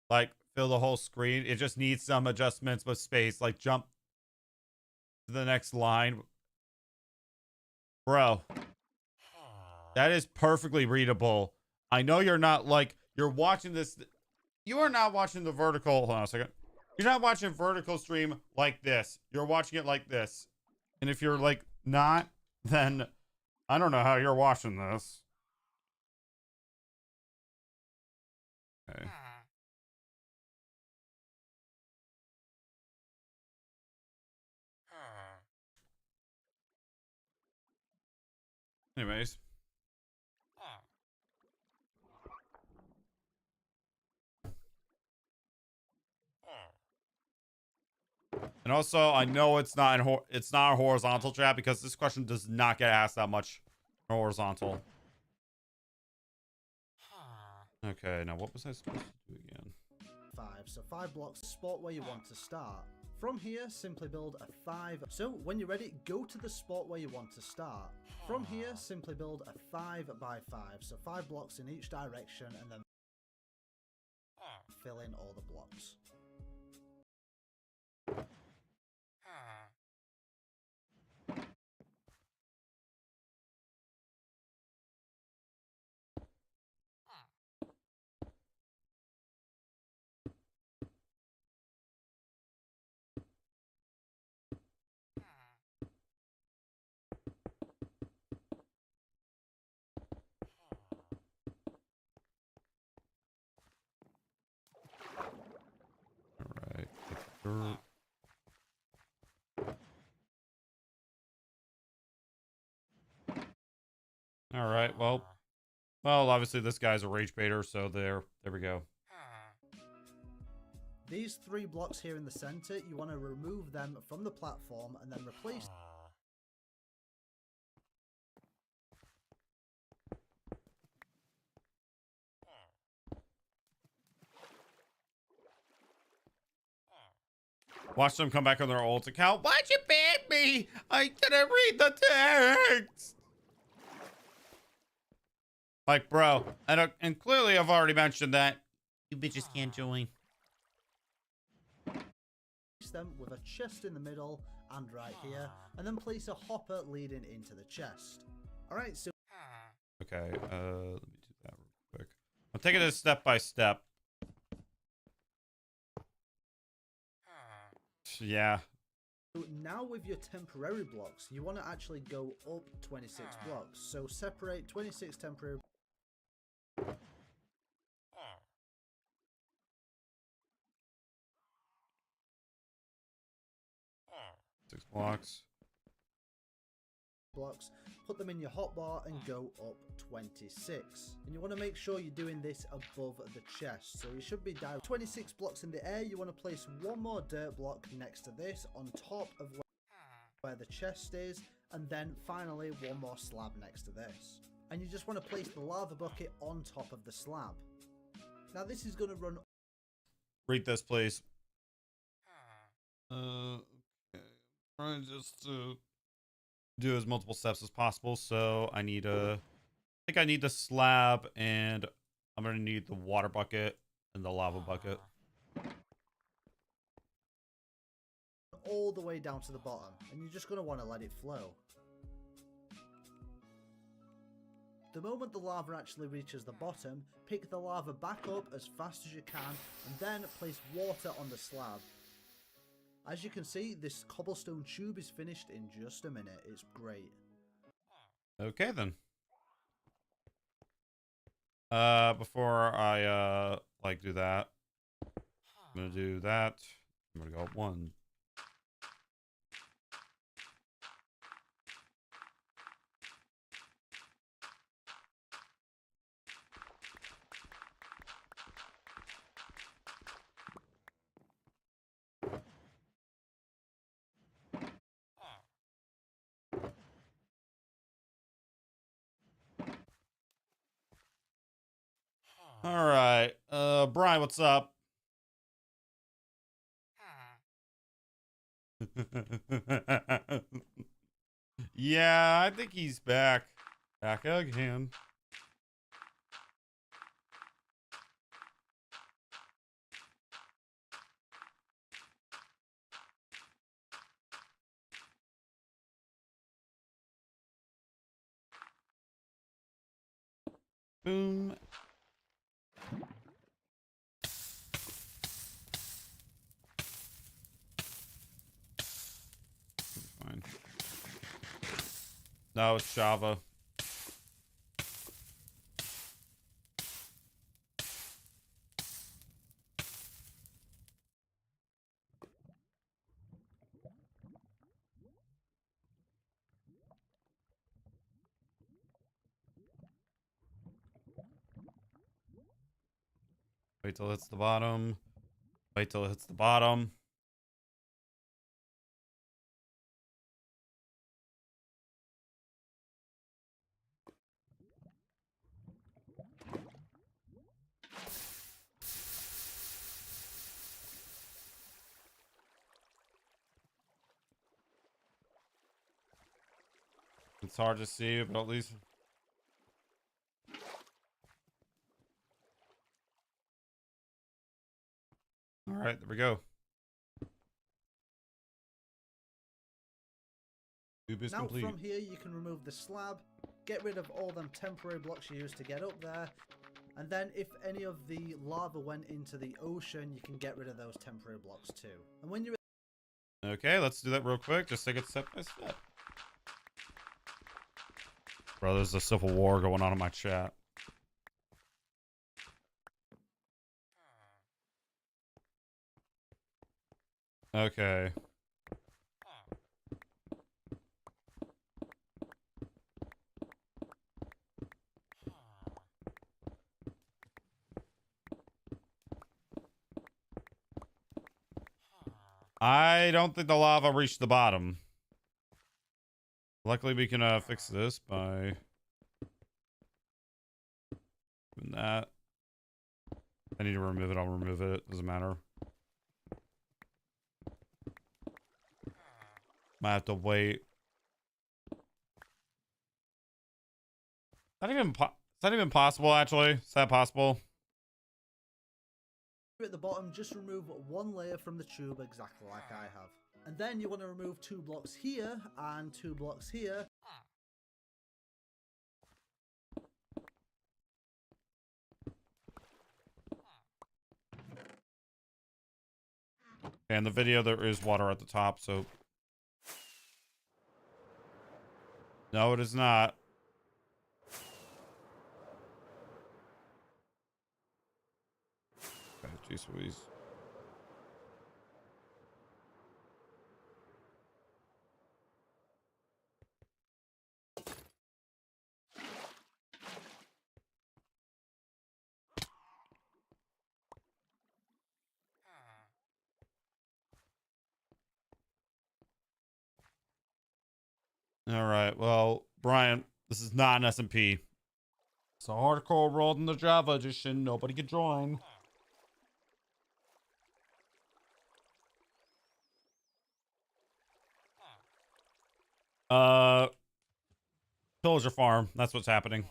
Like, fill the whole screen. It just needs some adjustments with space. Like, jump to the next line. Bro. That is perfectly readable. I know you're not, like, you're watching this. You are not watching the vertical. Hold on a second. You're not watching vertical stream like this. You're watching it like this. And if you're, like, not, then I don't know how you're watching this. Okay. Anyways. And also, I know it's not it's not a horizontal chat because this question does not get asked that much horizontal. Okay, now what was I supposed to do again? 5. So 5 blocks, spot where you want to start. From here, simply build a 5. So when you're ready, go to the spot where you want to start. From here, simply build a 5 by 5. So 5 blocks in each direction and then fill in all the blocks. Alright. Dirt. Alright, well, obviously this guy's a rage baiter, so there we go. These 3 blocks here in the center, you want to remove them from the platform and then replace Watch them come back on their old account. Why'd you ban me? I couldn't read the text. Like, bro, and clearly I've already mentioned that. You bitches can't join. them with a chest in the middle and right here, and then place a hopper leading into the chest. Alright, so Okay, let me do that real quick. I'm taking this step by step. Yeah. now with your temporary blocks, you want to actually go up 26 blocks. So separate 26 temporary. Six blocks. Blocks, put them in your hotbar and go up 26. And you want to make sure you're doing this above the chest. So you should be down 26 blocks in the air. You want to place one more dirt block next to this on top of where the chest is, and then finally one more slab next to this. And you just want to place the lava bucket on top of the slab. Now this is going to run... Read this, please. Okay. Trying just to do as multiple steps as possible. So I need I think I need the slab, and I'm gonna need the water bucket and the lava bucket. all the way down to the bottom, and you're just going to want to let it flow. The moment the lava actually reaches the bottom, pick the lava back up as fast as you can, and then place water on the slab. As you can see, this cobblestone tube is finished in just a minute. It's great. Okay then. Before I like do that, I'm gonna do that. I'm gonna go up one. All right. Brian, what's up? Yeah, I think he's back. Back again. Boom. Fine. No, it's Java. Wait till it hits the bottom. Wait till it hits the bottom. It's hard to see, but at least... All right, there we go. Tube is Now complete. from here you can remove the slab, get rid of all them temporary blocks you used to get up there, and then if any of the lava went into the ocean, you can get rid of those temporary blocks too. And when you're... Okay, let's do that real quick. Just take it step by step. Bro, there's a civil war going on in my chat. Okay. I don't think the lava reached the bottom. Luckily, we can fix this by doing that. I need to remove it. I'll remove it. Doesn't matter. Might have to wait. Is that even possible, actually? Is that possible? at the bottom, just remove one layer from the tube exactly like I have. And then you want to remove 2 blocks here and 2 blocks here. And the video, there is water at the top, so... No, it is not. Okay, geez Louise. All right. Well, Brian, this is not an SMP. It's a hardcore world in the Java edition. Nobody can join. Pillager farm. That's what's happening.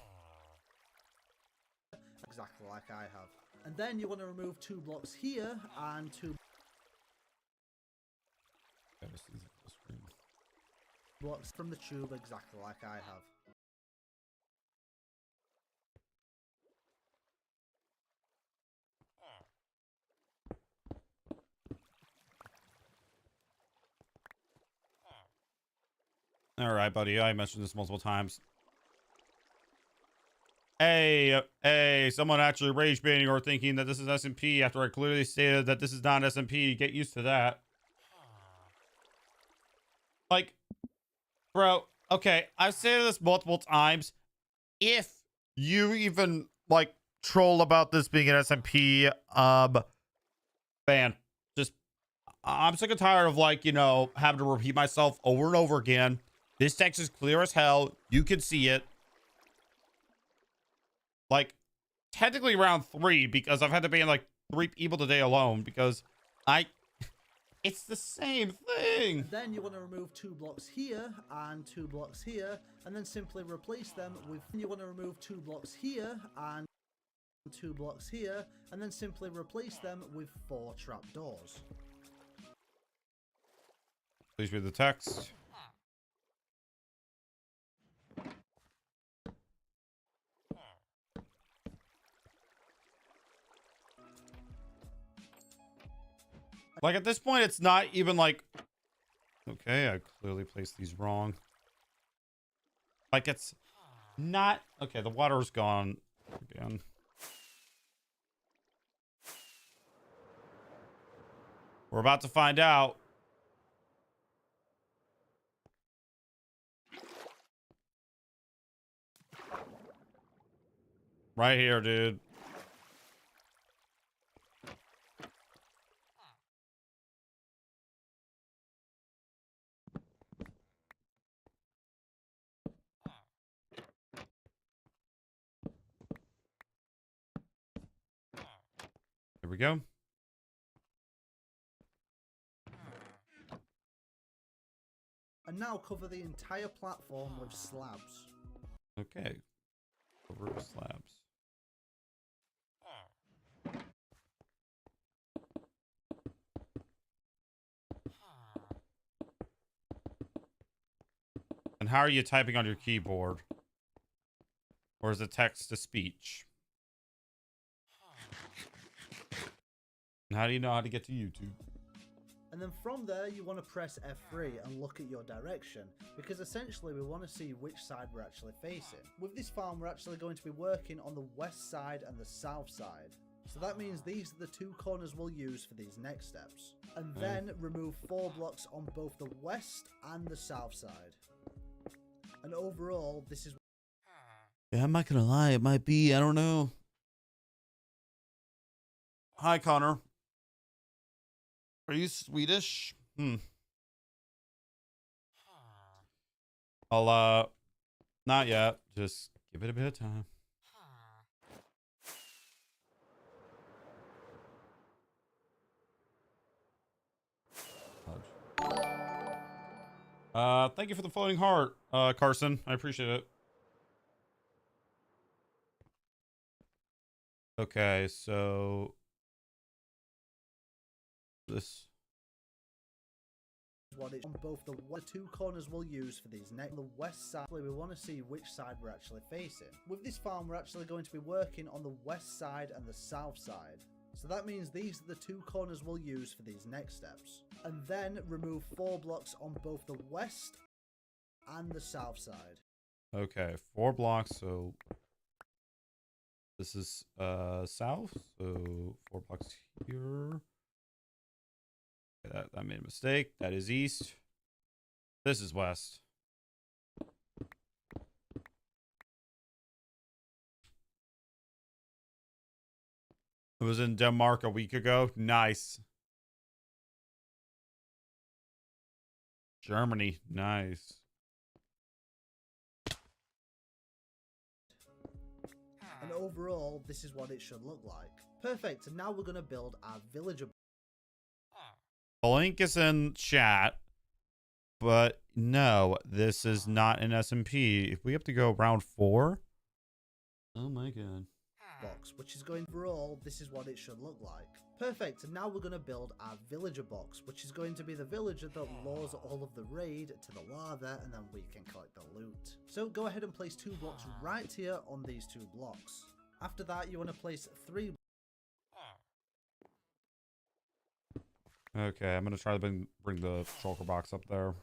Exactly like I have. And then you want to remove 2 blocks here and 2 blocks from the tube exactly like I have. All right, buddy. I mentioned this multiple times. Hey, someone actually rage baiting or thinking that this is SMP after I clearly stated that this is not SMP. Get used to that. Like, bro, okay, I've said this multiple times. If you even, like, troll about this being an SMP, ban. Just, I'm sick and tired of, like, you know, having to repeat myself over and over again. This text is clear as hell. You can see it. Like, technically round 3, because I've had to ban, like, 3 people today alone, because it's the same thing. And then you want to remove 2 blocks here and 2 blocks here, and then simply replace them with. You want to remove 2 blocks here and 2 blocks here, and then simply replace them with 4 trapdoors. Please read the text. Like, at this point, it's not even like, okay, I clearly placed these wrong. Like, it's not, okay, the water's gone again. We're about to find out. Right here, dude. There we go. And now cover the entire platform with slabs. Okay. Over slabs. And how are you typing on your keyboard? Or is it text to speech? And how do you know how to get to YouTube? And then from there, you want to press F3 and look at your direction, because essentially we want to see which side we're actually facing. With this farm, we're actually going to be working on the west side and the south side. So that means these are the 2 corners we'll use for these next steps. And then remove 4 blocks on both the west and the south side. And overall, this is... Yeah, I'm not gonna lie, it might be, I don't know. Hi, Connor. Are you Swedish? I'll, not yet. Just give it a bit of time. Thank you for the floating heart, Carson. I appreciate it. Okay, so this what it's on both the 2 corners we'll use for these next. The west side, we want to see which side we're actually facing. With this farm, we're actually going to be working on the west side and the south side. So that means these are the 2 corners we'll use for these next steps. And then remove 4 blocks on both the west and the south side. okay, 4 blocks, so this is south, so 4 blocks here. Okay, that made a mistake. That is east. This is west. It was in Denmark a week ago. Nice. Germany. Nice. And overall, this is what it should look like. Perfect, and now we're going to build our villager. The link is in chat, but no, this is not an SMP. If we have to go round 4, oh my god. Box, which is going for all, this is what it should look like. Perfect, and now we're going to build our villager box, which is going to be the villager that lures all of the raid to the lava, and then we can collect the loot. So go ahead and place 2 blocks right here on these 2 blocks. After that, you want to place 3. Okay, I'm gonna try to bring the shulker box up there.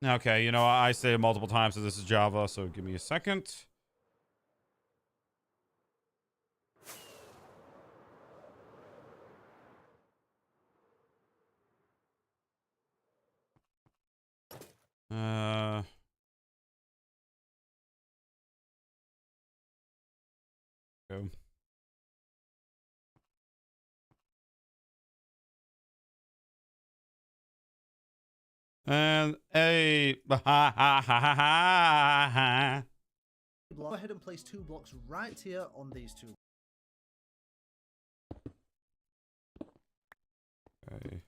Okay, you know, I say it multiple times that this is Java, so give me a second. Go. And a Go ahead and place 2 blocks right here on these 2. okay.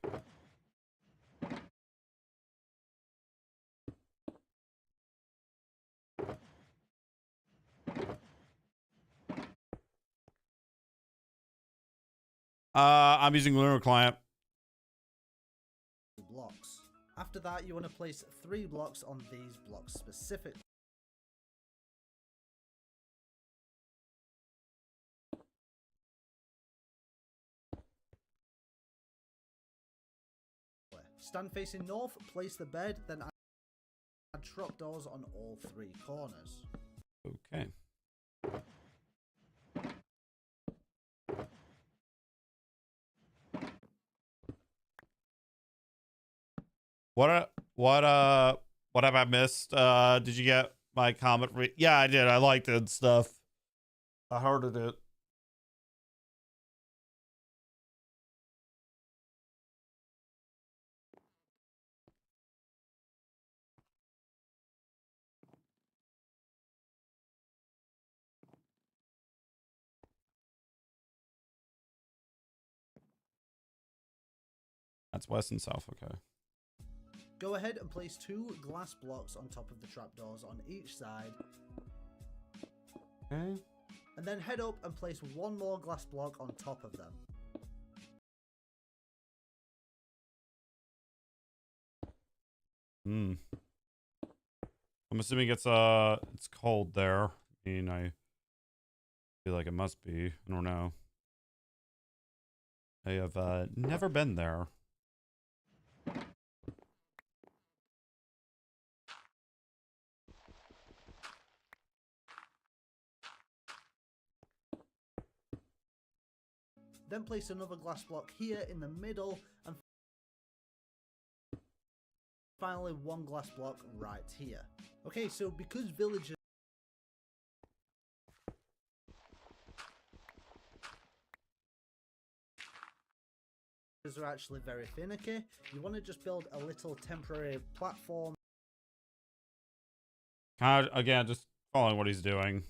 I'm using Lunar Client. Blocks. After that, you want to place 3 blocks on these blocks specifically. Stand facing north, place the bed, then add trapdoors on all 3 corners. Okay. What have I missed? Did you get my comment? Yeah, I did. I liked it and stuff. I hearted it. That's west and south. Okay. Go ahead and place 2 glass blocks on top of the trapdoors on each side. Okay. And then head up and place 1 more glass block on top of them. I'm assuming it's cold there. I mean, I feel like it must be. I don't know. I have never been there. Then place another glass block here in the middle, and finally 1 glass block right here. Okay, so because villagers are actually very finicky, you want to just build a little temporary platform. Again, just following what he's doing.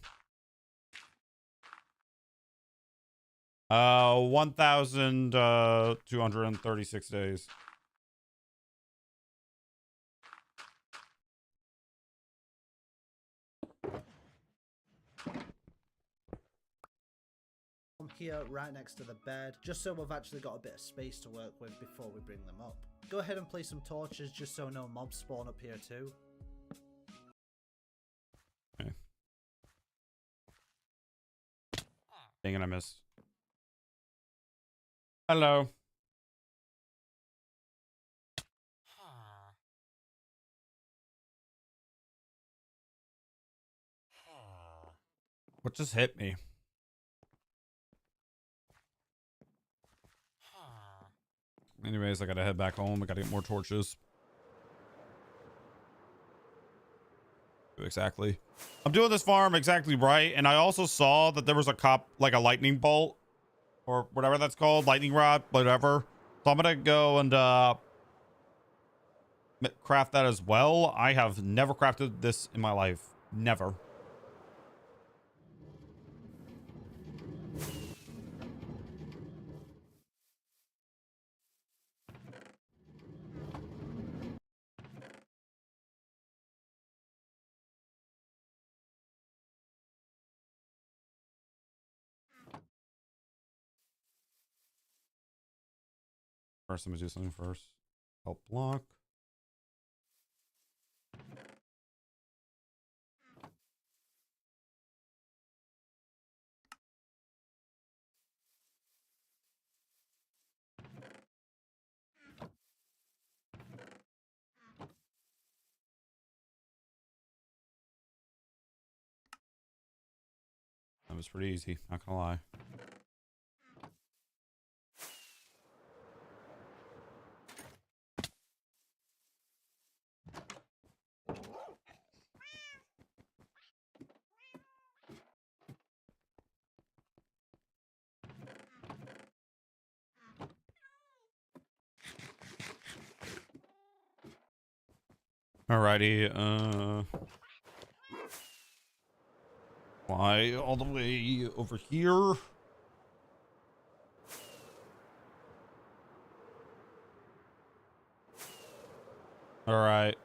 1,236 days. Here right next to the bed, just so we've actually got a bit of space to work with before we bring them up. Go ahead and place some torches just so no mobs spawn up here too. Okay. Dang it, I missed. Hello. What just hit me? Anyways, I gotta head back home. I gotta get more torches. Exactly. I'm doing this farm exactly right, and I also saw that there was a lightning bolt, or whatever that's called, lightning rod, whatever. So I'm gonna go and craft that as well. I have never crafted this in my life. Never. First, I'm gonna do something first. Help block. That was pretty easy, not gonna lie. Alrighty, fly all the way over here. Alright.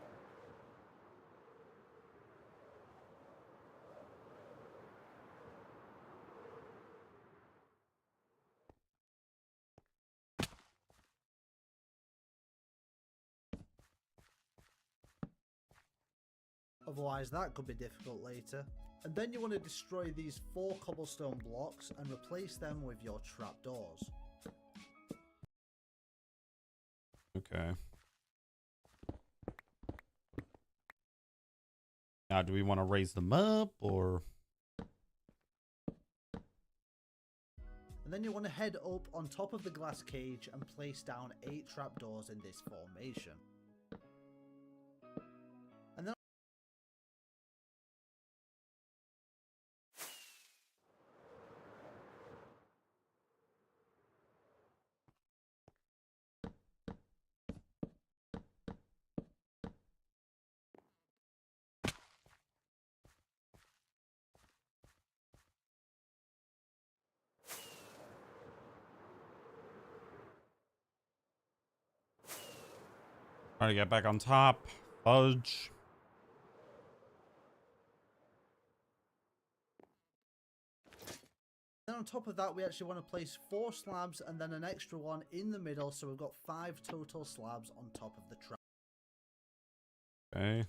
Otherwise that could be difficult later. And then you want to destroy these 4 cobblestone blocks and replace them with your trapdoors. Okay. Now, do we want to raise them up or? And then you want to head up on top of the glass cage and place down 8 trapdoors in this formation. And then Try to get back on top. Fudge. Then on top of that, we actually want to place 4 slabs and then an extra one in the middle, so we've got 5 total slabs on top of the trap. Okay.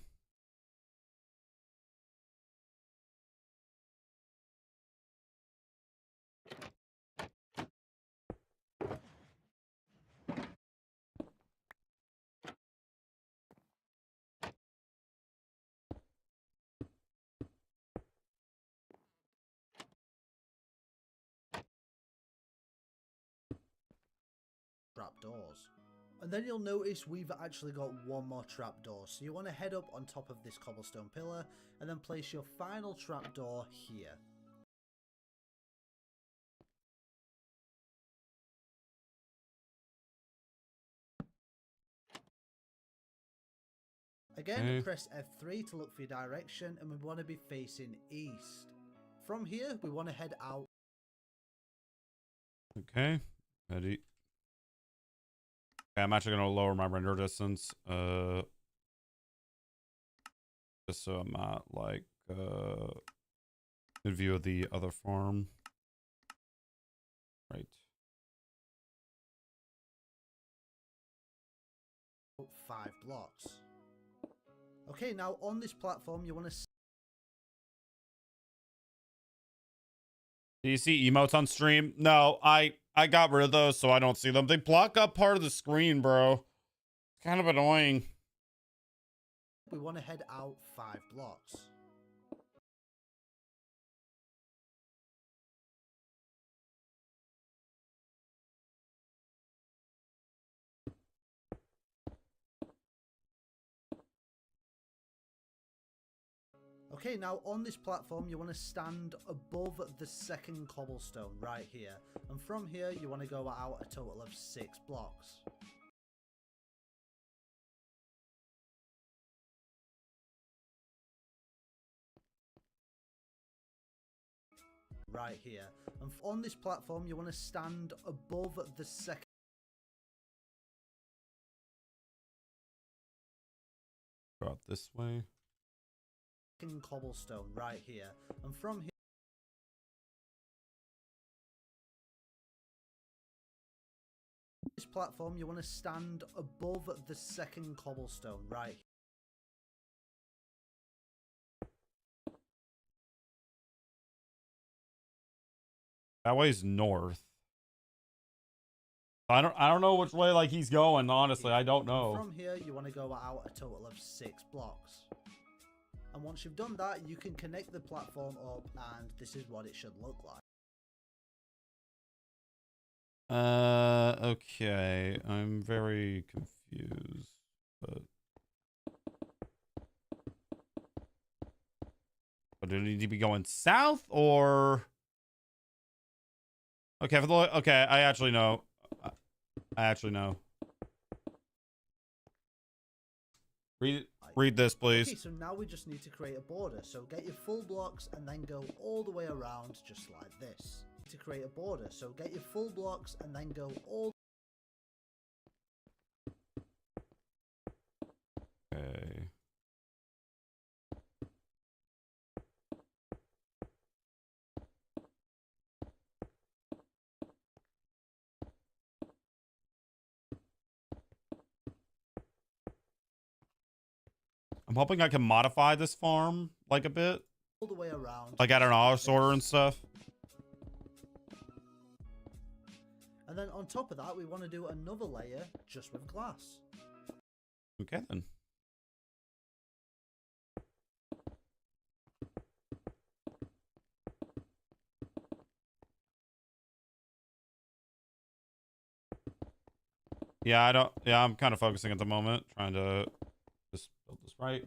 Trapdoors. And then you'll notice we've actually got one more trapdoor, so you want to head up on top of this cobblestone pillar and then place your final trapdoor here. Again, press F3 to look for your direction, and we want to be facing east. From here, we want to head out. Okay. Ready. Okay, I'm actually gonna lower my render distance. Just so I'm not like in view of the other farm. Right. 5 blocks. Okay, now on this platform, you want to. Do you see emotes on stream? No, I got rid of those so I don't see them. They block up part of the screen, bro. It's kind of annoying. We want to head out 5 blocks. Okay, now on this platform, you want to stand above the second cobblestone right here. And from here, you want to go out a total of 6 blocks. right here. And on this platform, you want to stand above the second. Go out this way. Cobblestone right here. And from here. This platform, you want to stand above the second cobblestone right here. That way's north. I don't know which way like he's going, honestly. I don't know. From here, you want to go out a total of 6 blocks. And once you've done that, you can connect the platform up, and this is what it should look like. Okay. I'm very confused. But do you need to be going south or? Okay, okay, I actually know. Read this, please. Okay, so now we just need to create a border. So get your full blocks and then go all the way around just like this. To create a border, so get your full blocks and then go all. Okay. I'm hoping I can modify this farm like a bit. All the way around. Like add an auto sorter and stuff. And then on top of that, we want to do another layer just with glass. Okay then. Yeah, I'm kind of focusing at the moment, trying to just build this right.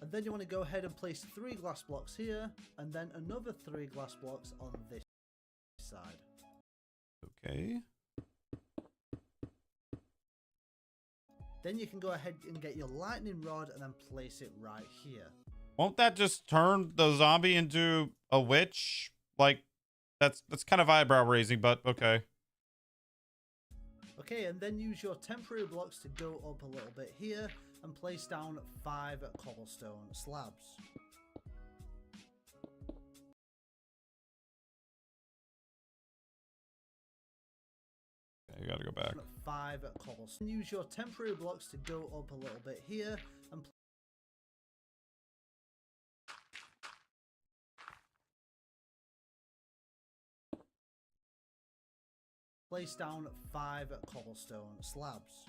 And then you want to go ahead and place 3 glass blocks here, and then another 3 glass blocks on this side. Okay. Then you can go ahead and get your lightning rod and then place it right here. Won't that just turn the zombie into a witch? Like, that's kind of eyebrow raising, but okay. Okay, and then use your temporary blocks to go up a little bit here and place down 5 cobblestone slabs. Okay, you gotta go back. 5 cobblestone. Use your temporary blocks to go up a little bit here and place down 5 cobblestone slabs.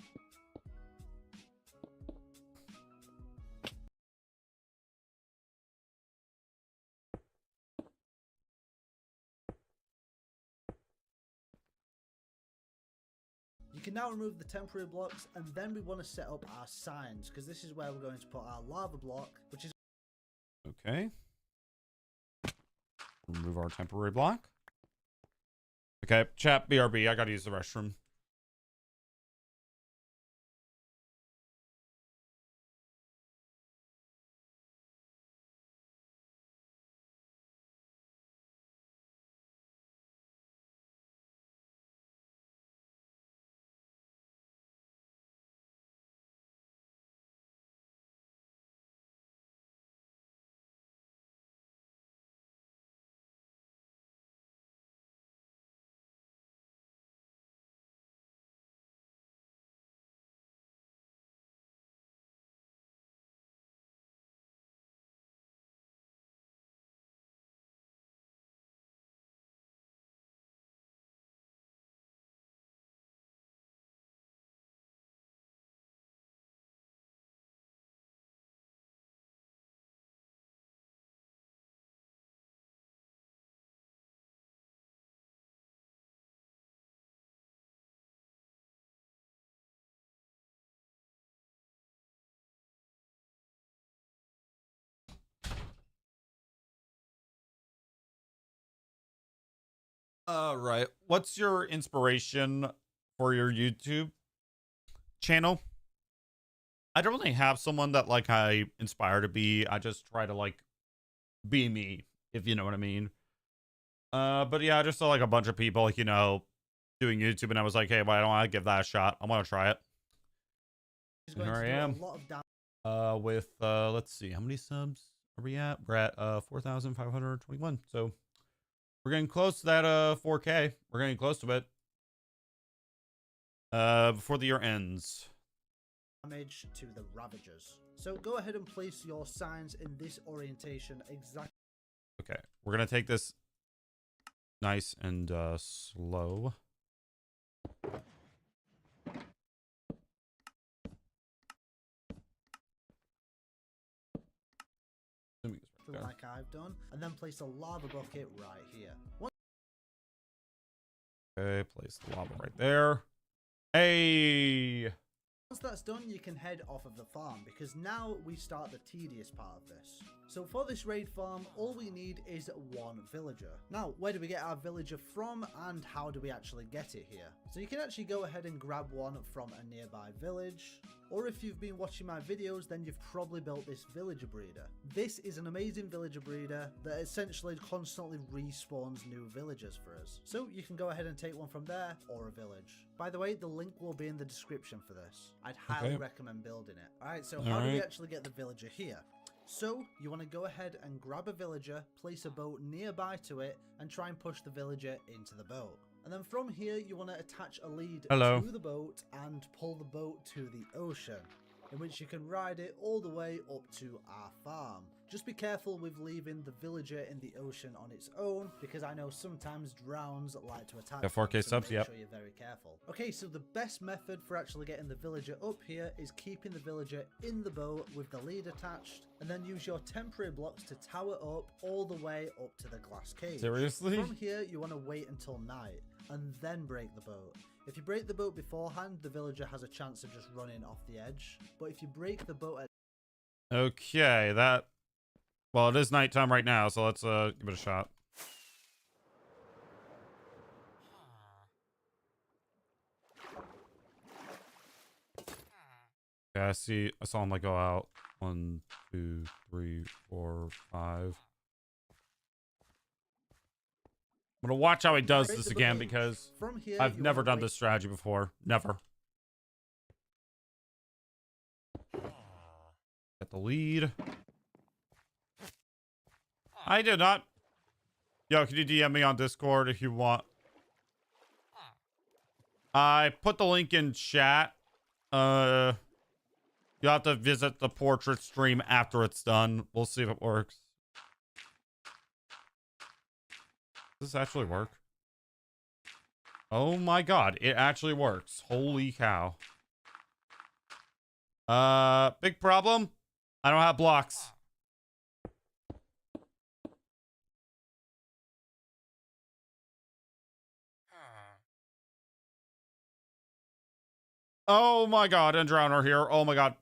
You can now remove the temporary blocks, and then we want to set up our signs, because this is where we're going to put our lava block, which is... Okay. Remove our temporary block. Okay, chat, BRB, I gotta use the restroom. Right. What's your inspiration for your YouTube channel? I don't really have someone that like I inspire to be. I just try to like be me, if you know what I mean. But yeah, I just saw like a bunch of people, like, you know, doing YouTube, and I was like, hey, why don't I give that a shot? I want to try it. And here I am. With let's see, how many subs are we at? We're at 4,521. So we're getting close to that 4K. We're getting close to it. Before the year ends. Damage to the Ravagers. So go ahead and place your signs in this orientation exactly. Okay, we're gonna take this nice and slow. Like I've done, and then place a lava bucket right here. Okay, place the lava right there. Hey! Once that's done, you can head off of the farm, because now we start the tedious part of this. So for this raid farm, all we need is one villager. Now, where do we get our villager from, and how do we actually get it here? So you can actually go ahead and grab one from a nearby village, or if you've been watching my videos, then you've probably built this villager breeder. This is an amazing villager breeder that essentially constantly respawns new villagers for us. So you can go ahead and take one from there, or a village. By the way, the link will be in the description for this. I'd highly recommend building it. Alright, so how do we actually get the villager here? So, you want to go ahead and grab a villager, place a boat nearby to it, and try and push the villager into the boat. And then from here, you want to attach a lead to the boat and pull the boat to the ocean, in which you can ride it all the way up to our farm. Just be careful with leaving the villager in the ocean on its own, because I know sometimes drowns like to attack. 4K subs, make sure you're very careful. Okay, so the best method for actually getting the villager up here is keeping the villager in the boat with the lead attached, and then use your temporary blocks to tower up all the way up to the glass cage. Seriously? From here, you want to wait until night, and then break the boat. If you break the boat beforehand, the villager has a chance of just running off the edge. But if you break the boat at... Okay, that... Well, it is nighttime right now, so let's give it a shot. Yeah, I saw him like go out. 1, 2, 3, 4, 5. I'm gonna watch how he does this again, because I've never done this strategy before. Never. Get the lead. I did not. Yo, can you DM me on Discord if you want? I put the link in chat. You have to visit the portrait stream after it's done. We'll see if it works. Does this actually work? Oh my god, it actually works. Holy cow. Big problem. I don't have blocks. Oh my god, and drowner here. Oh my god.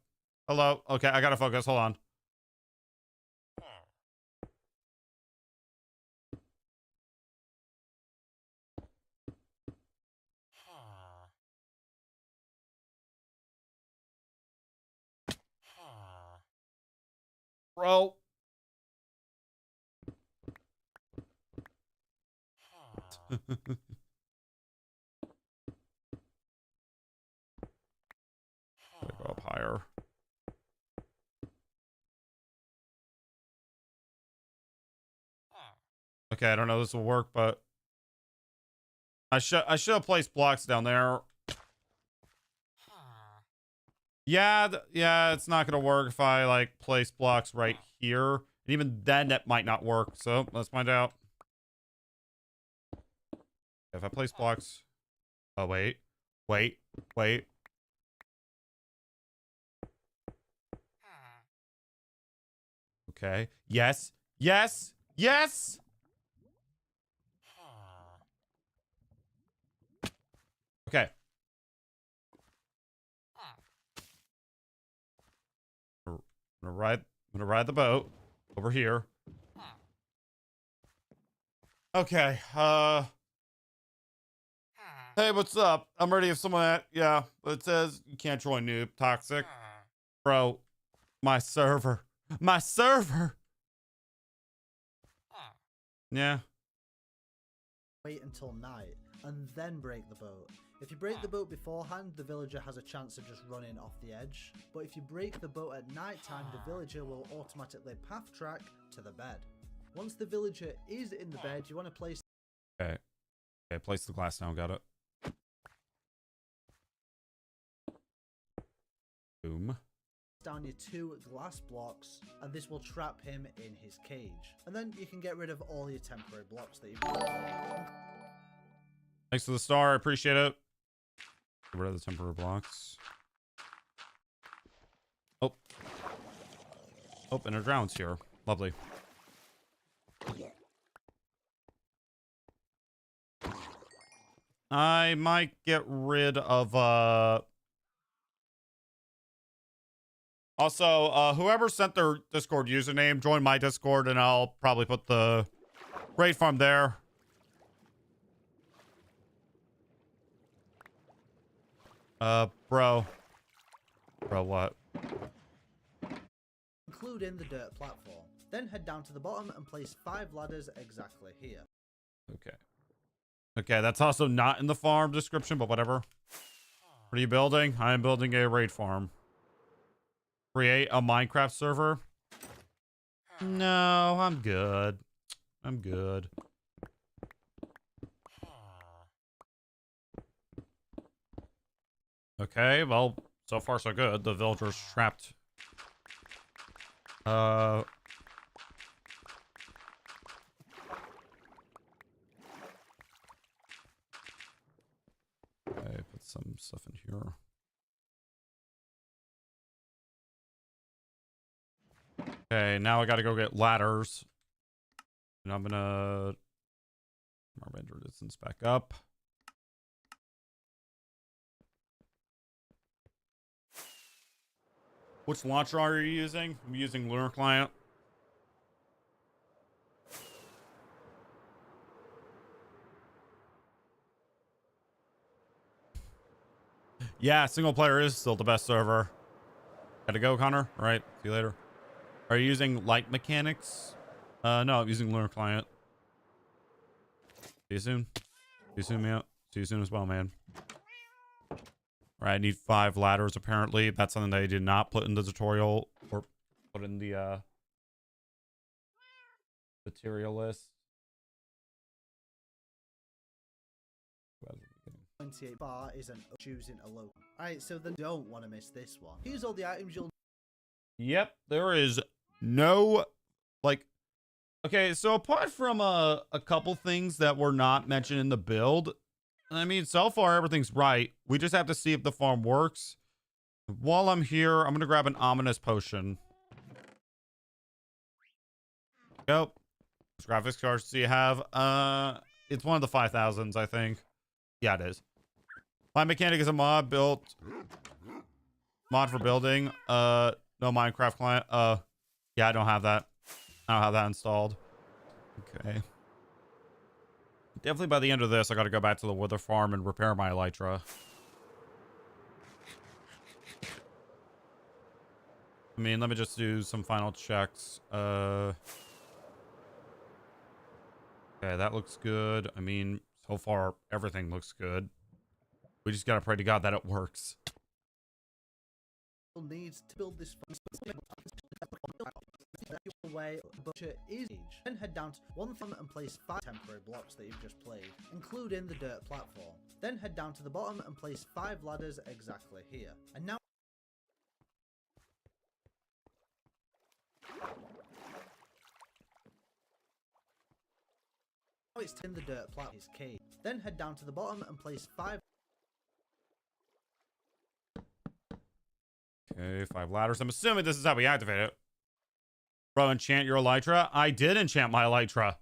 Hello. Okay, I gotta focus. Hold on. Bro. Go up higher. Okay, I don't know if this will work, but I should have placed blocks down there. Yeah, it's not gonna work if I like place blocks right here. And even then, that might not work. So let's find out. If I place blocks, oh wait. Okay. Yes. Okay. I'm gonna ride the boat over here. Okay. Hey, what's up? I'm ready if someone yeah, it says you can't join noob. Toxic. Bro, my server. My server. Yeah. Wait until night and then break the boat. If you break the boat beforehand, the villager has a chance of just running off the edge. But if you break the boat at night time, the villager will automatically path track to the bed. Once the villager is in the bed, you want to place... Okay. Okay, place the glass down. Got it. Boom. down your 2 glass blocks, and this will trap him in his cage. And then you can get rid of all your temporary blocks that you've got. Thanks for the star. I appreciate it. Get rid of the temporary blocks. Oh. Oh, and a drown's here. Lovely. I might get rid of, Also, whoever sent their Discord username, join my Discord, and I'll probably put the raid farm there. Bro, what? Include in the dirt platform. Then head down to the bottom and place 5 ladders exactly here. Okay. Okay, that's also not in the farm description, but whatever. What are you building? I am building a raid farm. Create a Minecraft server? No, I'm good. I'm good. Okay, well, so far so good. The villager's trapped. Okay, put some stuff in here. Okay, now I gotta go get ladders. And I'm gonna my render distance back up. Which launcher are you using? I'm using Lunar Client. Yeah, single player is still the best server. Gotta go, Connor. All right, see you later. Are you using light mechanics? No, I'm using Lunar Client. See you soon. See you soon, man. See you soon as well, man. All right, I need 5 ladders, apparently. That's something that I did not put in the tutorial or put in the material list. 28 bar isn't choosing a local. Alright, so then don't want to miss this one. Here's all the items you'll... Yep, there is no, like... Okay, so apart from a couple things that were not mentioned in the build, I mean, so far everything's right. We just have to see if the farm works. While I'm here, I'm gonna grab an ominous potion. Go. Which graphics cards do you have? It's one of the 5000s, I think. Yeah, it is. My mechanic is a mod built. Mod for building. No Minecraft client. Yeah, I don't have that. I don't have that installed. Okay. Definitely by the end of this, I gotta go back to the wither farm and repair my elytra. I mean, let me just do some final checks. Okay, that looks good. I mean, so far, everything looks good. We just gotta pray to God that it works. Needs to build this way butcher is age. Then head down to one farm and place 5 temporary blocks that you've just played. Include in the dirt platform. Then head down to the bottom and place 5 ladders exactly here. And now it's in the dirt platform his cave. Then head down to the bottom and place 5. Okay, 5 ladders. I'm assuming this is how we activate it. Bro, enchant your elytra? I did enchant my elytra.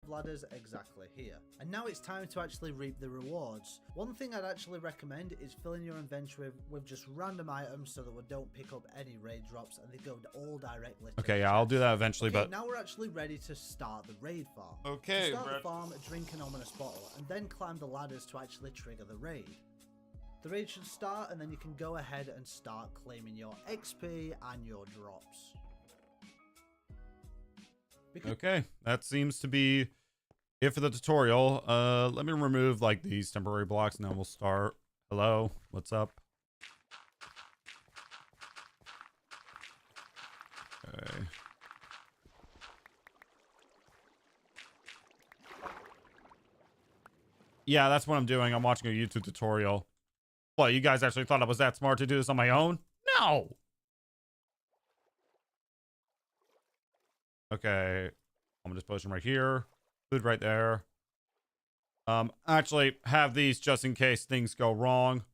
Ladders exactly here. And now it's time to actually reap the rewards. One thing I'd actually recommend is filling your inventory with just random items so that we don't pick up any raid drops and they go all directly to Okay, the yeah, I'll chest. do that eventually, Okay, but... now we're actually ready to start the raid farm. Okay, to start the farm, drink an ominous bottle and then climb the ladders to actually trigger the raid. The raid should start, and then you can go ahead and start claiming your XP and your drops. Okay, that seems to be it for the tutorial. Let me remove like these temporary blocks and then we'll start. Hello, what's up? Okay. Yeah, that's what I'm doing. I'm watching a YouTube tutorial. What, you guys actually thought I was that smart to do this on my own? No! Okay. I'm just potion right here. Food right there. Actually have these just in case things go wrong.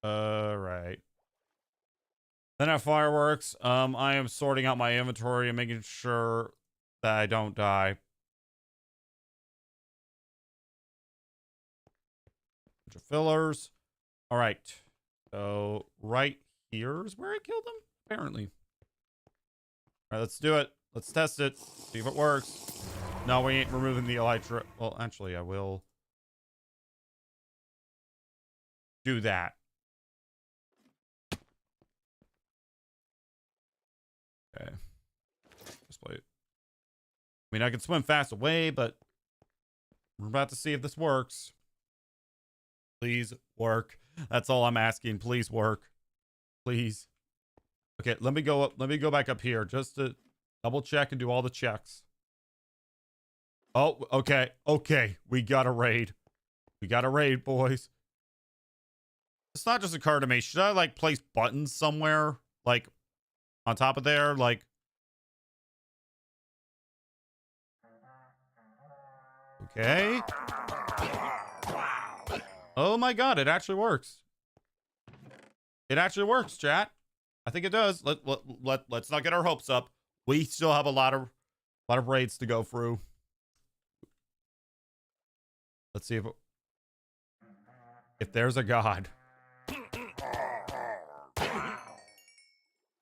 Right. Then at fireworks, I am sorting out my inventory and making sure that I don't die. Bunch of fillers. All right. So right here is where I killed him, apparently. All right, let's do it. Let's test it. See if it works. No, we ain't removing the elytra. Well, actually, I will do that. Okay. Just wait. I mean, I can swim fast away, but we're about to see if this works. Please work. That's all I'm asking. Please work. Please. Okay, let me go up. Let me go back up here just to double check and do all the checks. Oh, okay. Okay. We got a raid. We got a raid, boys. It's not just occurred to me. Should I like place buttons somewhere? Like on top of there? Like. Okay. Oh my god, it actually works. It actually works, chat. I think it does. Let's not get our hopes up. We still have a lot of raids to go through. Let's see if there's a god.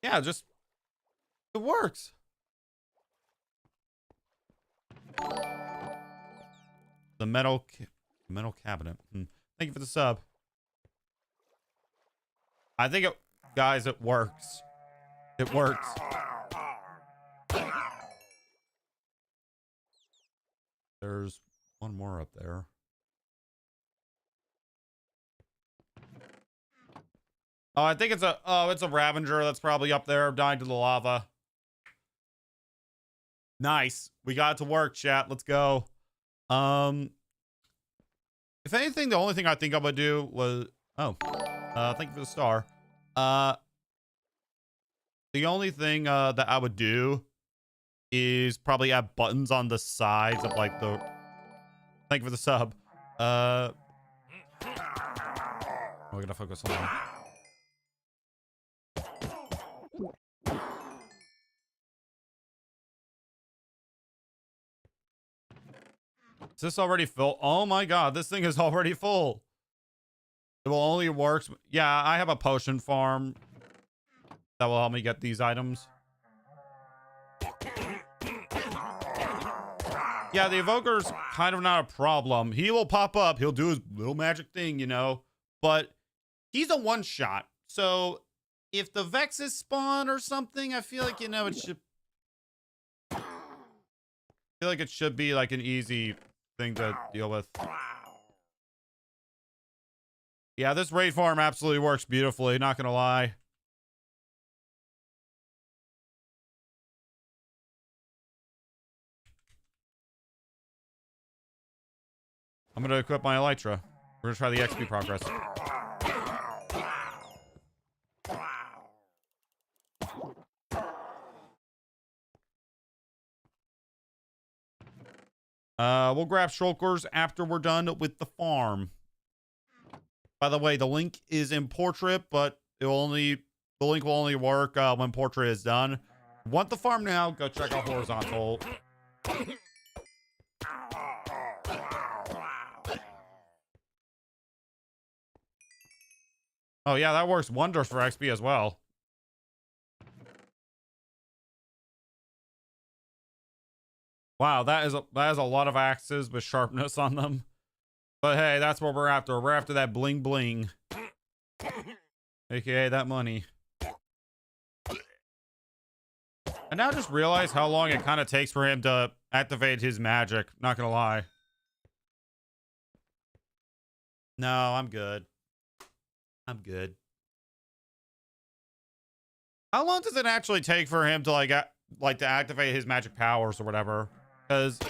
Yeah, just it works. The metal cabinet. Thank you for the sub. I think guys, it works. It works. There's one more up there. Oh, I think it's a Ravager that's probably up there dying to the lava. Nice. We got it to work, chat. Let's go. If anything, the only thing I think I would do was thank you for the star. The only thing that I would do is probably add buttons on the sides of like the thank you for the sub. We're gonna focus on that. Is this already full? Oh my god, this thing is already full. It will only work. Yeah, I have a potion farm that will help me get these items. Yeah, the evoker's kind of not a problem. He will pop up. He'll do his little magic thing, you know. But he's a one-shot. So if the Vexes spawn or something, I feel like, you know, it should... I feel like it should be like an easy thing to deal with. Yeah, this raid farm absolutely works beautifully, not gonna lie. I'm gonna equip my Elytra. We're gonna try the XP progress. We'll grab shulkers after we're done with the farm. By the way, the link is in portrait, but the link will only work when portrait is done. Want the farm now? Go check out horizontal. Oh yeah, that works wonders for XP as well. Wow, that is a lot of axes with sharpness on them. But hey, that's what we're after. We're after that bling bling. AKA that money. I now just realize how long it kind of takes for him to activate his magic. Not gonna lie. No, I'm good. I'm good. How long does it actually take for him to like to activate his magic powers or whatever? Because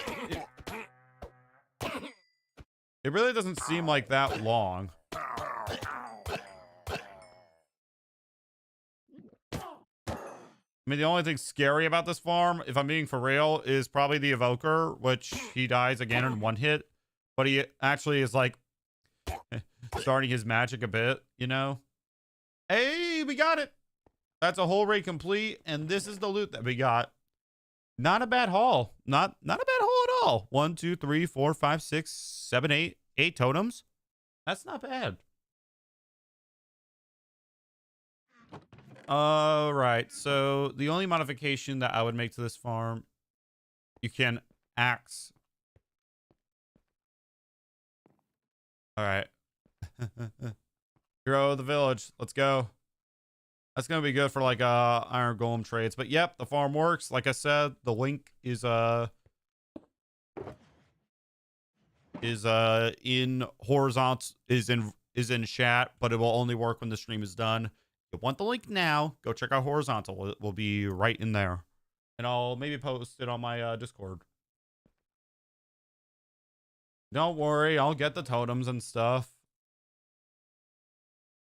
it really doesn't seem like that long. I mean, the only thing scary about this farm, if I'm being for real, is probably the evoker, which he dies again in one hit. But he actually is like starting his magic a bit, you know? Hey, we got it. That's a whole raid complete, and this is the loot that we got. Not a bad haul. Not a bad haul at all. 1, 2, 3, 4, 5, 6, 7, 8. 8 totems. That's not bad. All right. So the only modification that I would make to this farm, you can axe. All right. Hero of the village. Let's go. That's going to be good for like iron golem trades. But yep, the farm works. Like I said, the link is in horizontal, is in chat, but it will only work when the stream is done. If you want the link now, go check out horizontal. It will be right in there. And I'll maybe post it on my Discord. Don't worry, I'll get the totems and stuff.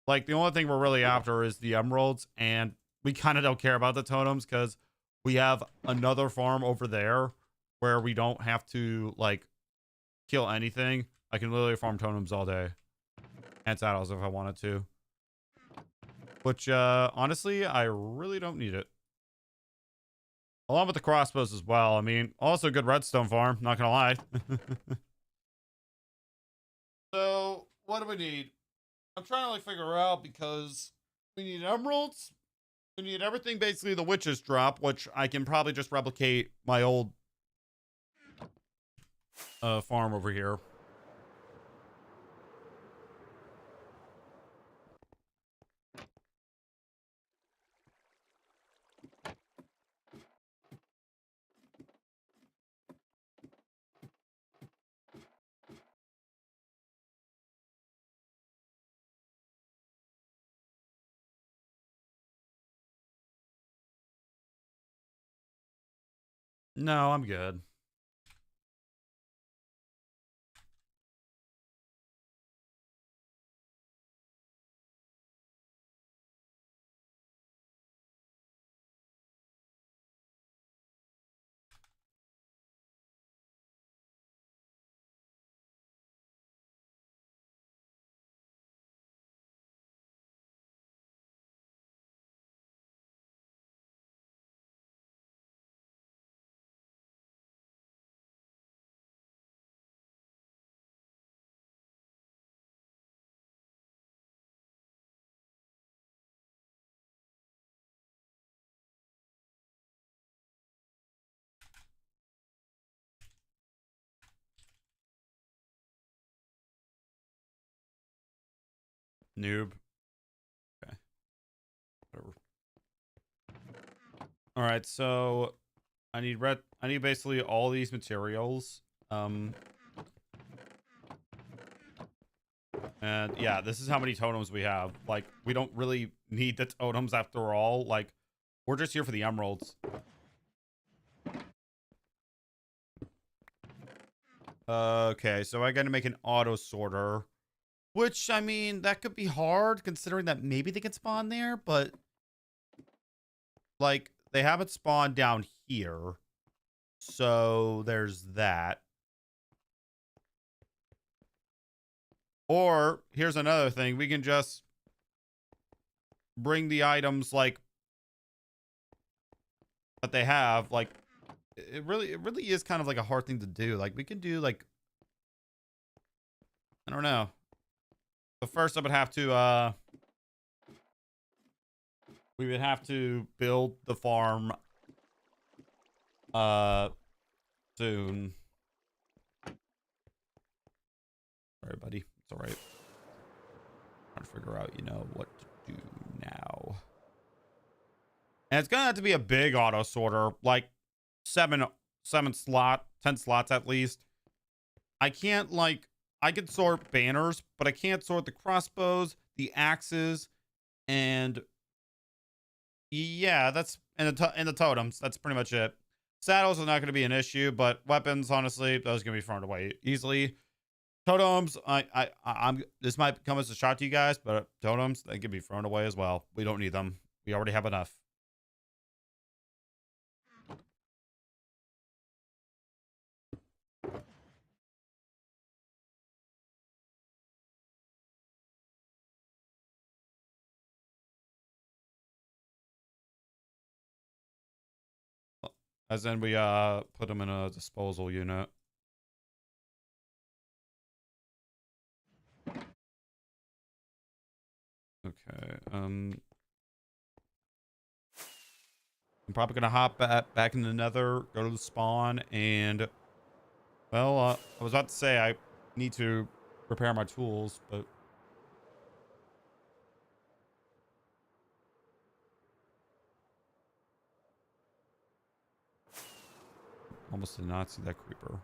Like, the only thing we're really after is the emeralds, and we kind of don't care about the totems because we have another farm over there where we don't have to, like, kill anything. I can literally farm totems all day. And saddles if I wanted to. Which, honestly, I really don't need it. Along with the crossbows as well. I mean, also good redstone farm, not gonna lie. So, what do we need? I'm trying to like figure out because we need emeralds. We need everything basically the witches drop, which I can probably just replicate my old farm over here. No, I'm good. Noob. Okay. Whatever. All right, so I need basically all these materials. And yeah, this is how many totems we have. Like, we don't really need the totems after all. Like, we're just here for the emeralds. Okay, so I gotta make an auto sorter. Which, I mean, that could be hard considering that maybe they can spawn there, but like, they haven't spawned down here. So there's that. Or here's another thing. We can just bring the items like that they have. Like, it really is kind of like a hard thing to do. Like, we can do like, I don't know. But first I would have to we would have to build the farm soon. Sorry, buddy. It's all right. Trying to figure out, you know, what to do now. And it's gonna have to be a big auto sorter, like 10 slots at least. I can't like I could sort banners, but I can't sort the crossbows, the axes, and yeah, that's and the totems. That's pretty much it. Saddles are not going to be an issue, but weapons, honestly, those can be thrown away easily. Totems, I'm this might come as a shock to you guys, but totems, they can be thrown away as well. We don't need them. We already have enough. As in we put them in a disposal unit. Okay. I'm probably gonna hop back in the Nether, go to the spawn, and well, I was about to say I need to prepare my tools, but almost did not see that creeper.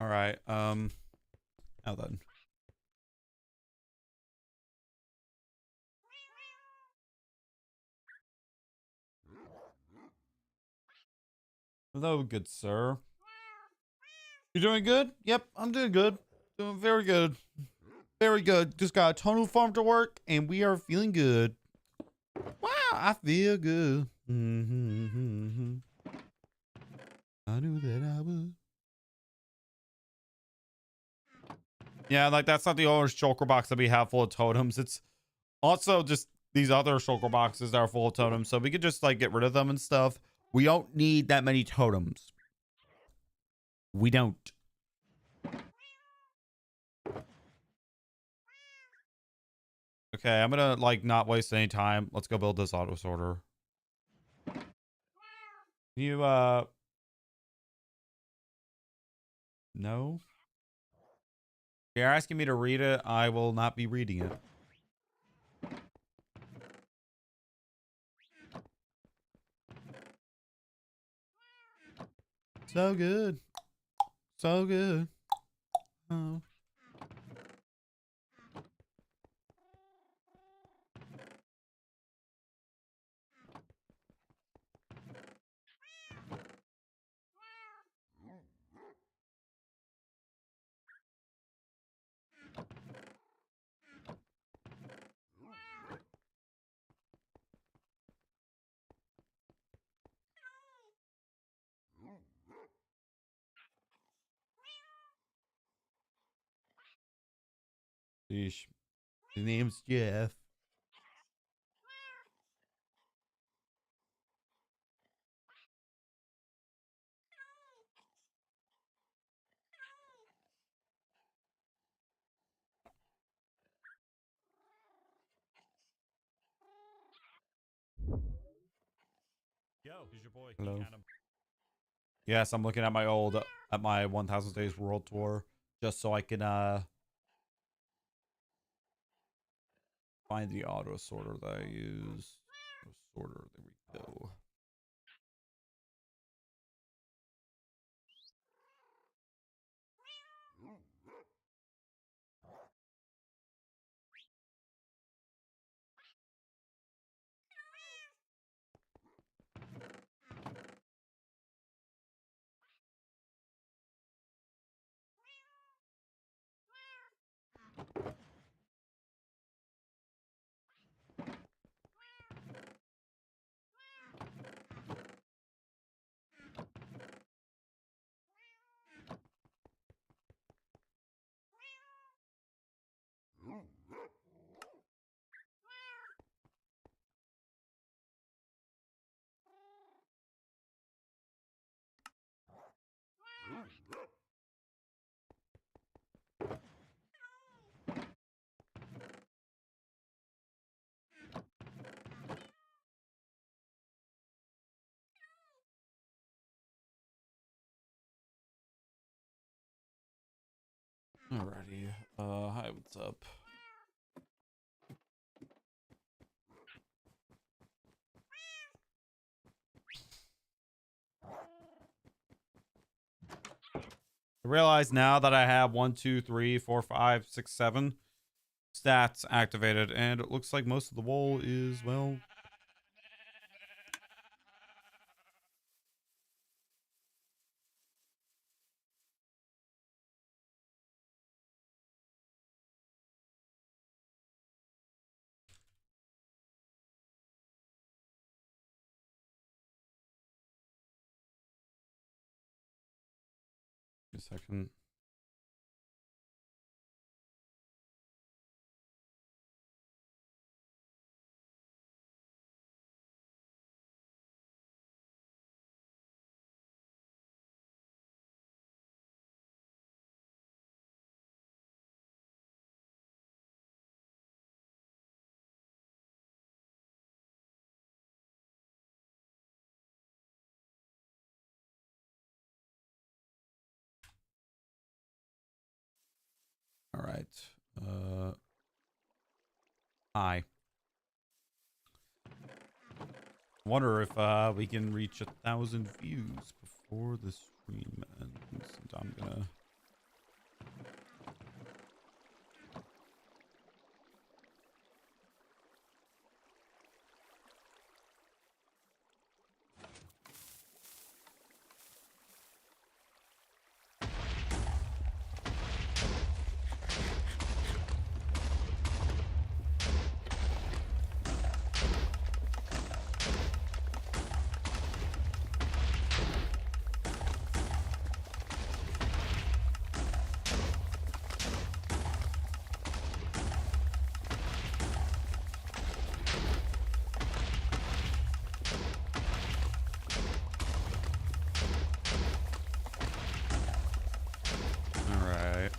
All right. Now then. Hello, good sir. You doing good? Yep, I'm doing good. Doing very good. Very good. Just got a tunnel farm to work, and we are feeling good. Wow, I feel good. I knew that I would. Yeah, like that's not the only shulker box that we have full of totems. It's also just these other shulker boxes that are full of totems, so we could just like get rid of them and stuff. We don't need that many totems. We don't. Okay, I'm gonna like not waste any time. Let's go build this auto sorter. You no? You're asking me to read it. I will not be reading it. So good. So good. Oh. Sheesh. His name's Jeff. Yo, here's your boy. Hello. King Adam. Yes, I'm looking at my 1000 Days World Tour just so I can find the auto sorter that I use. Sorter, there we go. Alrighty. Hi, what's up? I realize now that I have 1, 2, 3, 4, 5, 6, 7 stats activated, and it looks like most of the wool is, well, a second. All right. Hi. Wonder if we can reach 1,000 views before the stream ends. And I'm gonna. All right.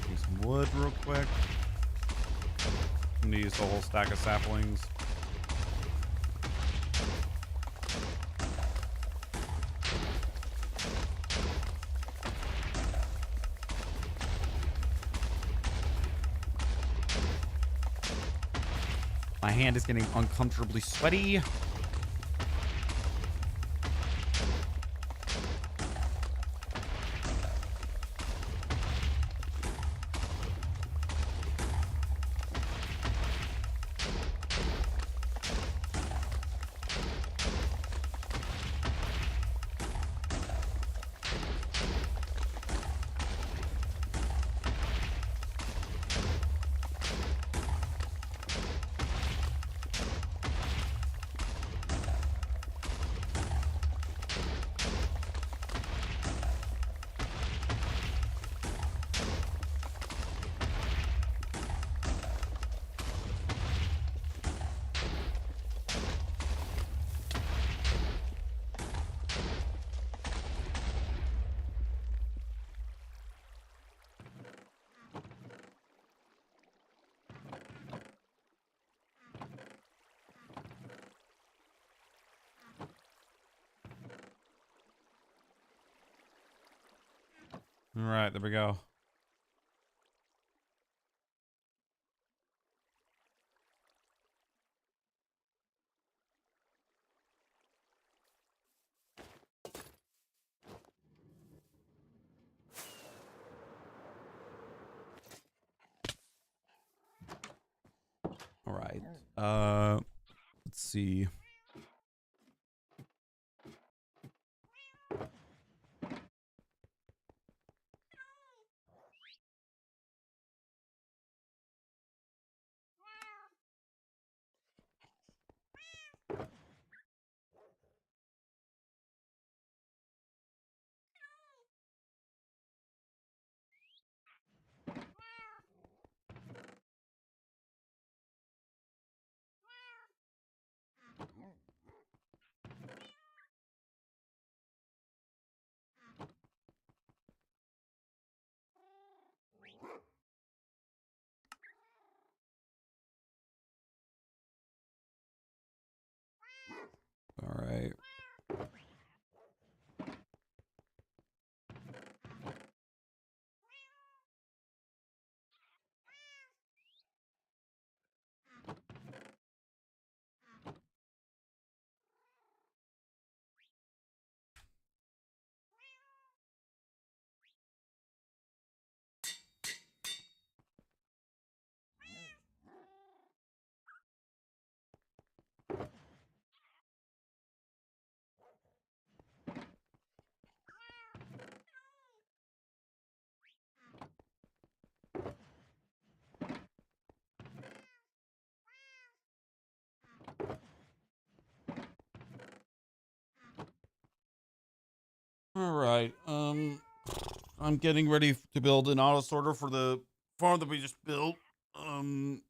Need some wood real quick. I'm gonna use the whole stack of saplings. My hand is getting uncomfortably sweaty. All right, there we go. All right. Let's see. All right. All right. I'm getting ready to build an auto sorter for the farm that we just built. Um,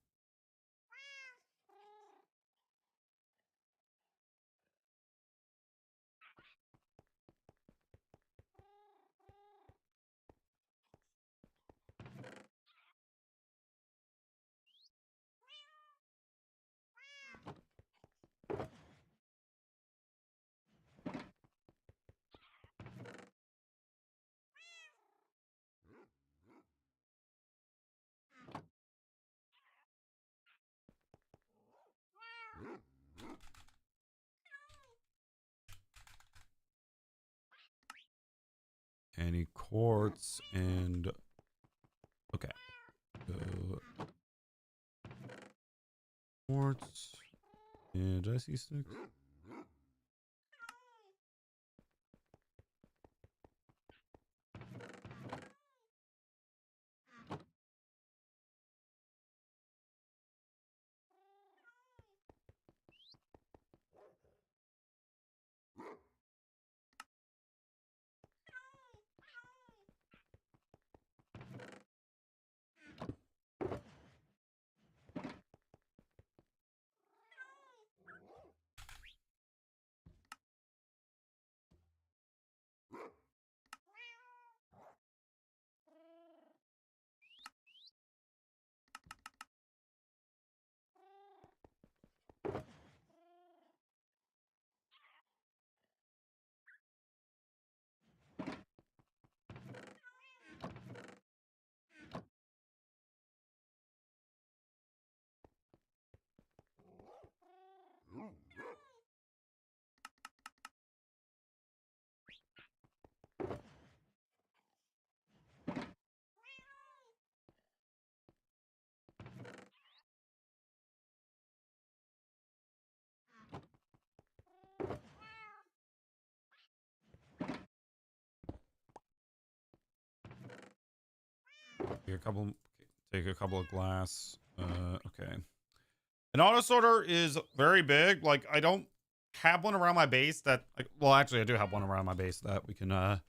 any quartz and okay. So quartz and did I see sticks? Take a couple of glass. Okay. An auto sorter is very big. Like I don't have one around my base that well actually I do have one around my base that we can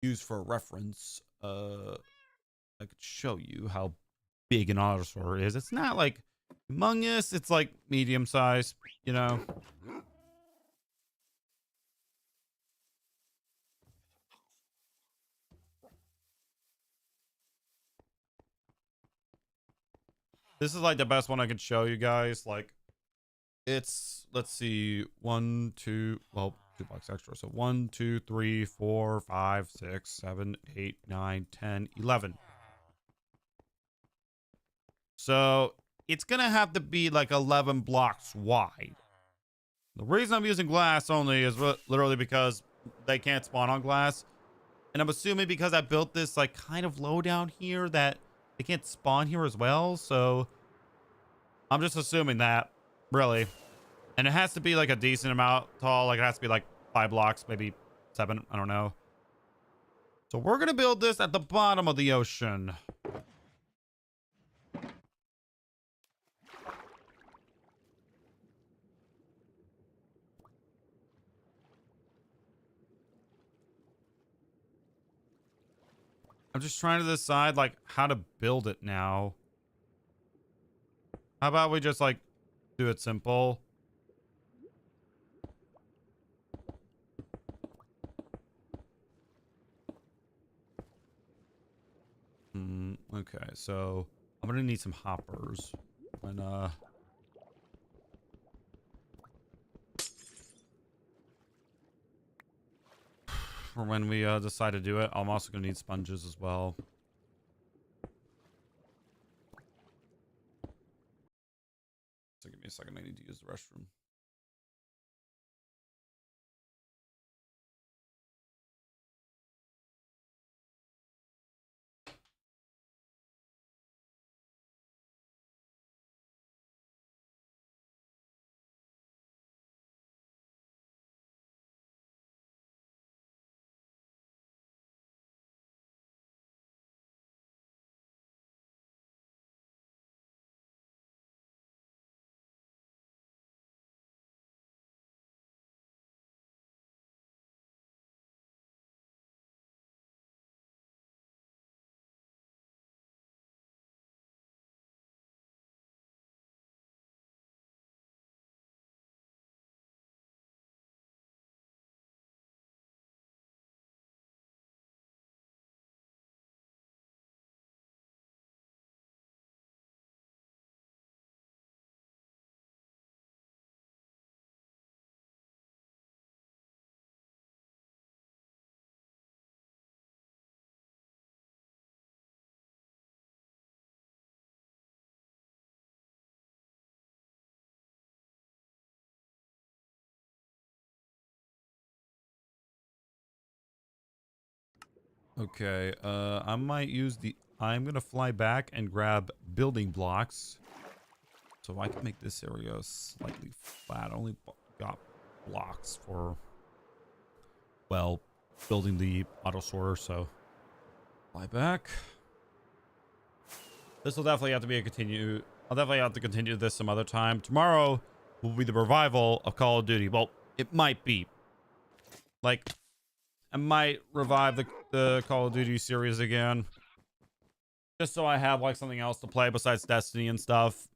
use for reference. I could show you how big an auto sorter is. It's not like humongous, it's like medium size, you know. This is like the best one I could show you guys. Like it's let's see, 1, 2, well, 2 blocks extra. So 1, 2, 3, 4, 5, 6, 7, 8, 9, 10, 11. So it's going to have to be like 11 blocks wide. The reason I'm using glass only is literally because they can't spawn on glass. And I'm assuming because I built this like kind of low down here that they can't spawn here as well. So I'm just assuming that, really. And it has to be like a decent amount tall. Like it has to be like 5 blocks, maybe 7. I don't know. So we're going to build this at the bottom of the ocean. I'm just trying to decide like how to build it now. How about we just like do it simple? Okay, so I'm gonna need some hoppers. And for when we decide to do it, I'm also gonna need sponges as well. So give me a second, I need to use the restroom. Okay, I'm gonna fly back and grab building blocks so I can make this area slightly flat. I only got blocks for, well, building the auto sorter, so fly back. This will definitely have to be I'll definitely have to continue this some other time. Tomorrow will be the revival of Call of Duty. Well, it might be. Like, I might revive the Call of Duty series again. Just so I have like something else to play besides Destiny and stuff.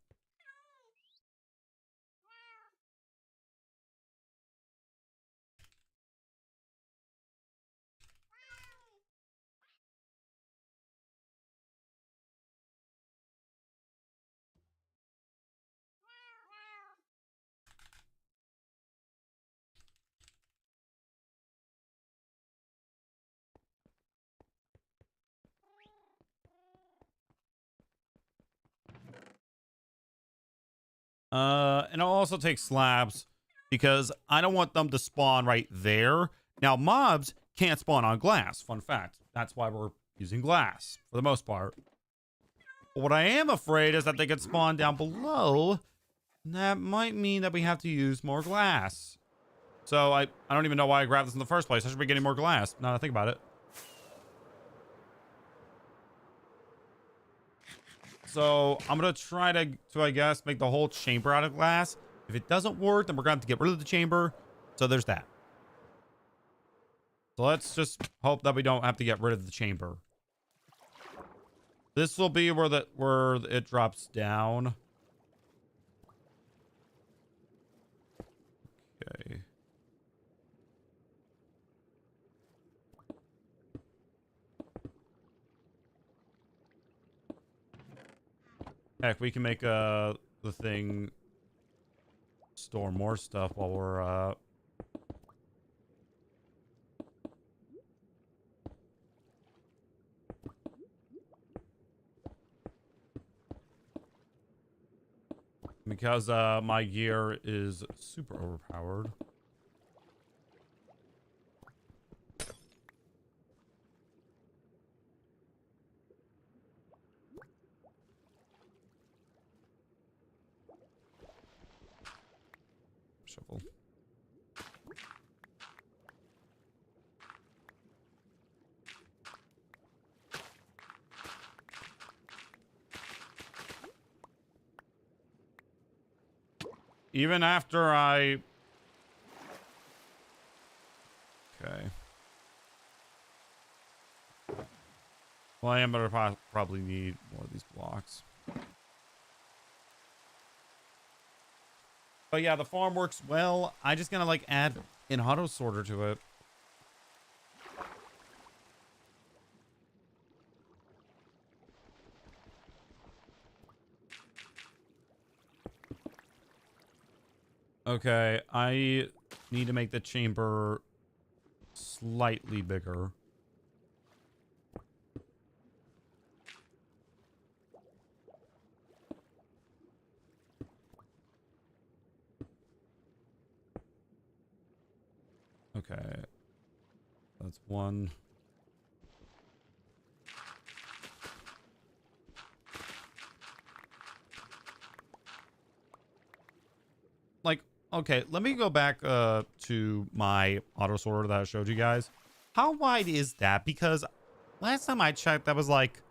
And I'll also take slabs because I don't want them to spawn right there. Now, mobs can't spawn on glass. Fun fact. That's why we're using glass for the most part. But what I am afraid is that they could spawn down below. And that might mean that we have to use more glass. So I don't even know why I grabbed this in the first place. I should be getting more glass now that I think about it. So I'm going to try to, I guess, make the whole chamber out of glass. If it doesn't work, then we're going to have to get rid of the chamber. So there's that. So let's just hope that we don't have to get rid of the chamber. This will be where it drops down. Okay. Heck, we can make the thing store more stuff while we're Because my gear is super overpowered. Shuffle. Even after I... Okay. Well, I am going to probably need more of these blocks. But yeah, the farm works well. I just gonna like add an auto sorter to it. Okay, I need to make the chamber slightly bigger. Okay, that's one. Like, okay, let me go back to my auto sorter that I showed you guys. How wide is that? Because last time I checked, that was like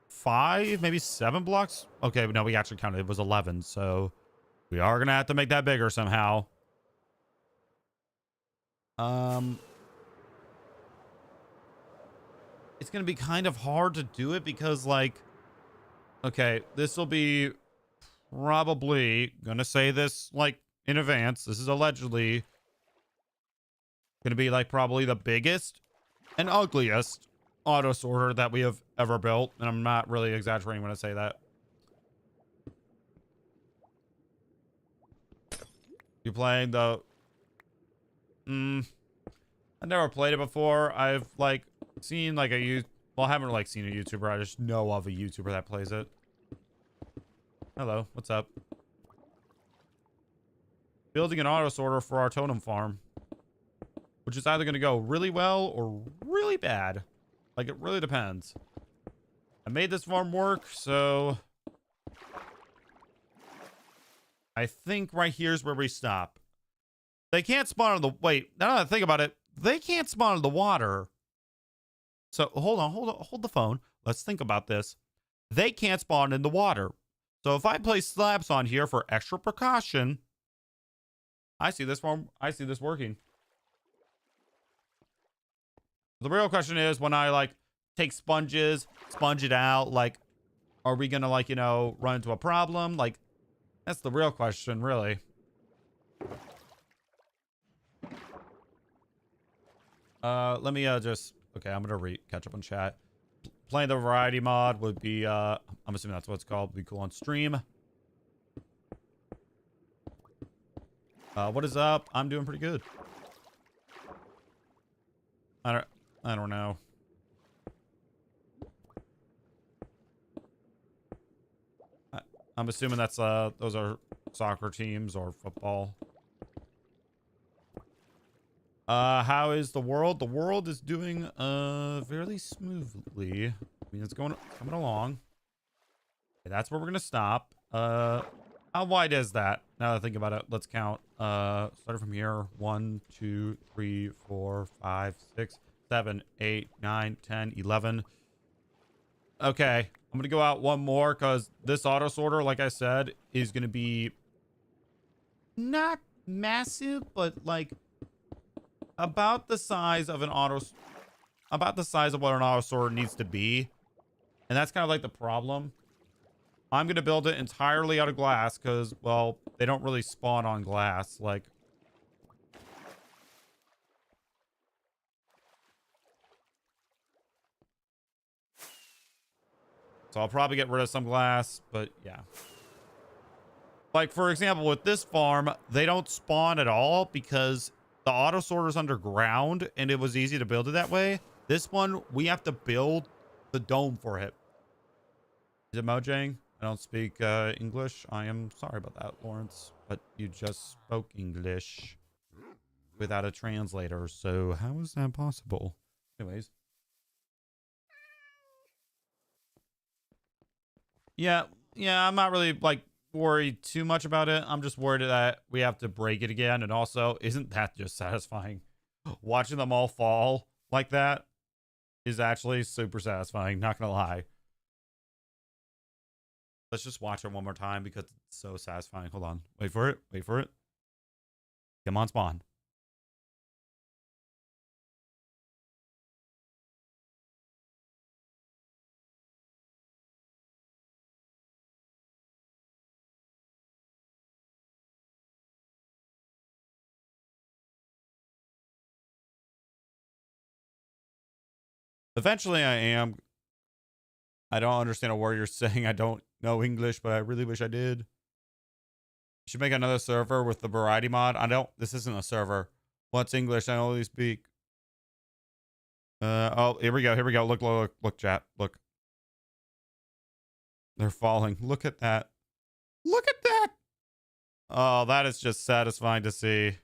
5, maybe 7 blocks. Okay, no, we actually counted. It was 11, so we are gonna have to make that bigger somehow. It's gonna be kind of hard to do it because, like, okay, this will be probably gonna say this like in advance. This is allegedly gonna be like probably the biggest and ugliest auto sorter that we have ever built, and I'm not really exaggerating when I say that. You playing the I never played it before. I've like seen like well, I haven't like seen a YouTuber. I just know of a YouTuber that plays it. Hello, what's up? Building an auto sorter for our totem farm, which is either going to go really well or really bad. Like, it really depends. I made this farm work, so I think right here's where we stop. They can't spawn in the... Wait, now that I think about it, they can't spawn in the water. So, hold the phone. Let's think about this. They can't spawn in the water. So if I place slabs on here for extra precaution, I see this working. The real question is, when I like take sponge it out, like, are we gonna like, you know, run into a problem? Like, that's the real question, really. Let me just, okay, I'm gonna catch up on chat. Playing the variety mod would be, I'm assuming that's what it's called, would be cool on stream. What is up? I'm doing pretty good. I don't know. I'm assuming that's, those are soccer teams or football. How is the world? The world is doing, fairly smoothly. I mean, it's coming along. Okay, that's where we're gonna stop. How wide is that? Now that I think about it, let's count. Starting from here. 1, 2, 3, 4, 5, 6, 7, 8, 9, 10, 11. Okay, I'm gonna go out one more because this auto sorter, like I said, is gonna be not massive, but like about the size of what an auto sorter needs to be. And that's kind of like the problem. I'm going to build it entirely out of glass because, well, they don't really spawn on glass. Like, so I'll probably get rid of some glass, but yeah. Like, for example, with this farm, they don't spawn at all because the auto sorter's underground and it was easy to build it that way. This one, we have to build the dome for it. Is it Mojang? I don't speak English. I am sorry about that, Lawrence. But you just spoke English without a translator. So how is that possible? Anyways. Yeah, I'm not really like worried too much about it. I'm just worried that we have to break it again. And also, isn't that just satisfying? Watching them all fall like that is actually super satisfying, not gonna lie. Let's just watch it one more time because it's so satisfying. Hold on. Wait for it. Wait for it. Come on, spawn. Eventually I am. I don't understand a word you're saying. I don't know English, but I really wish I did. You should make another server with the variety mod. This isn't a server. What's English? I only speak. Oh, here we go. Here we go. Look, chat. Look. They're falling. Look at that. Look at that. Oh, that is just satisfying to see.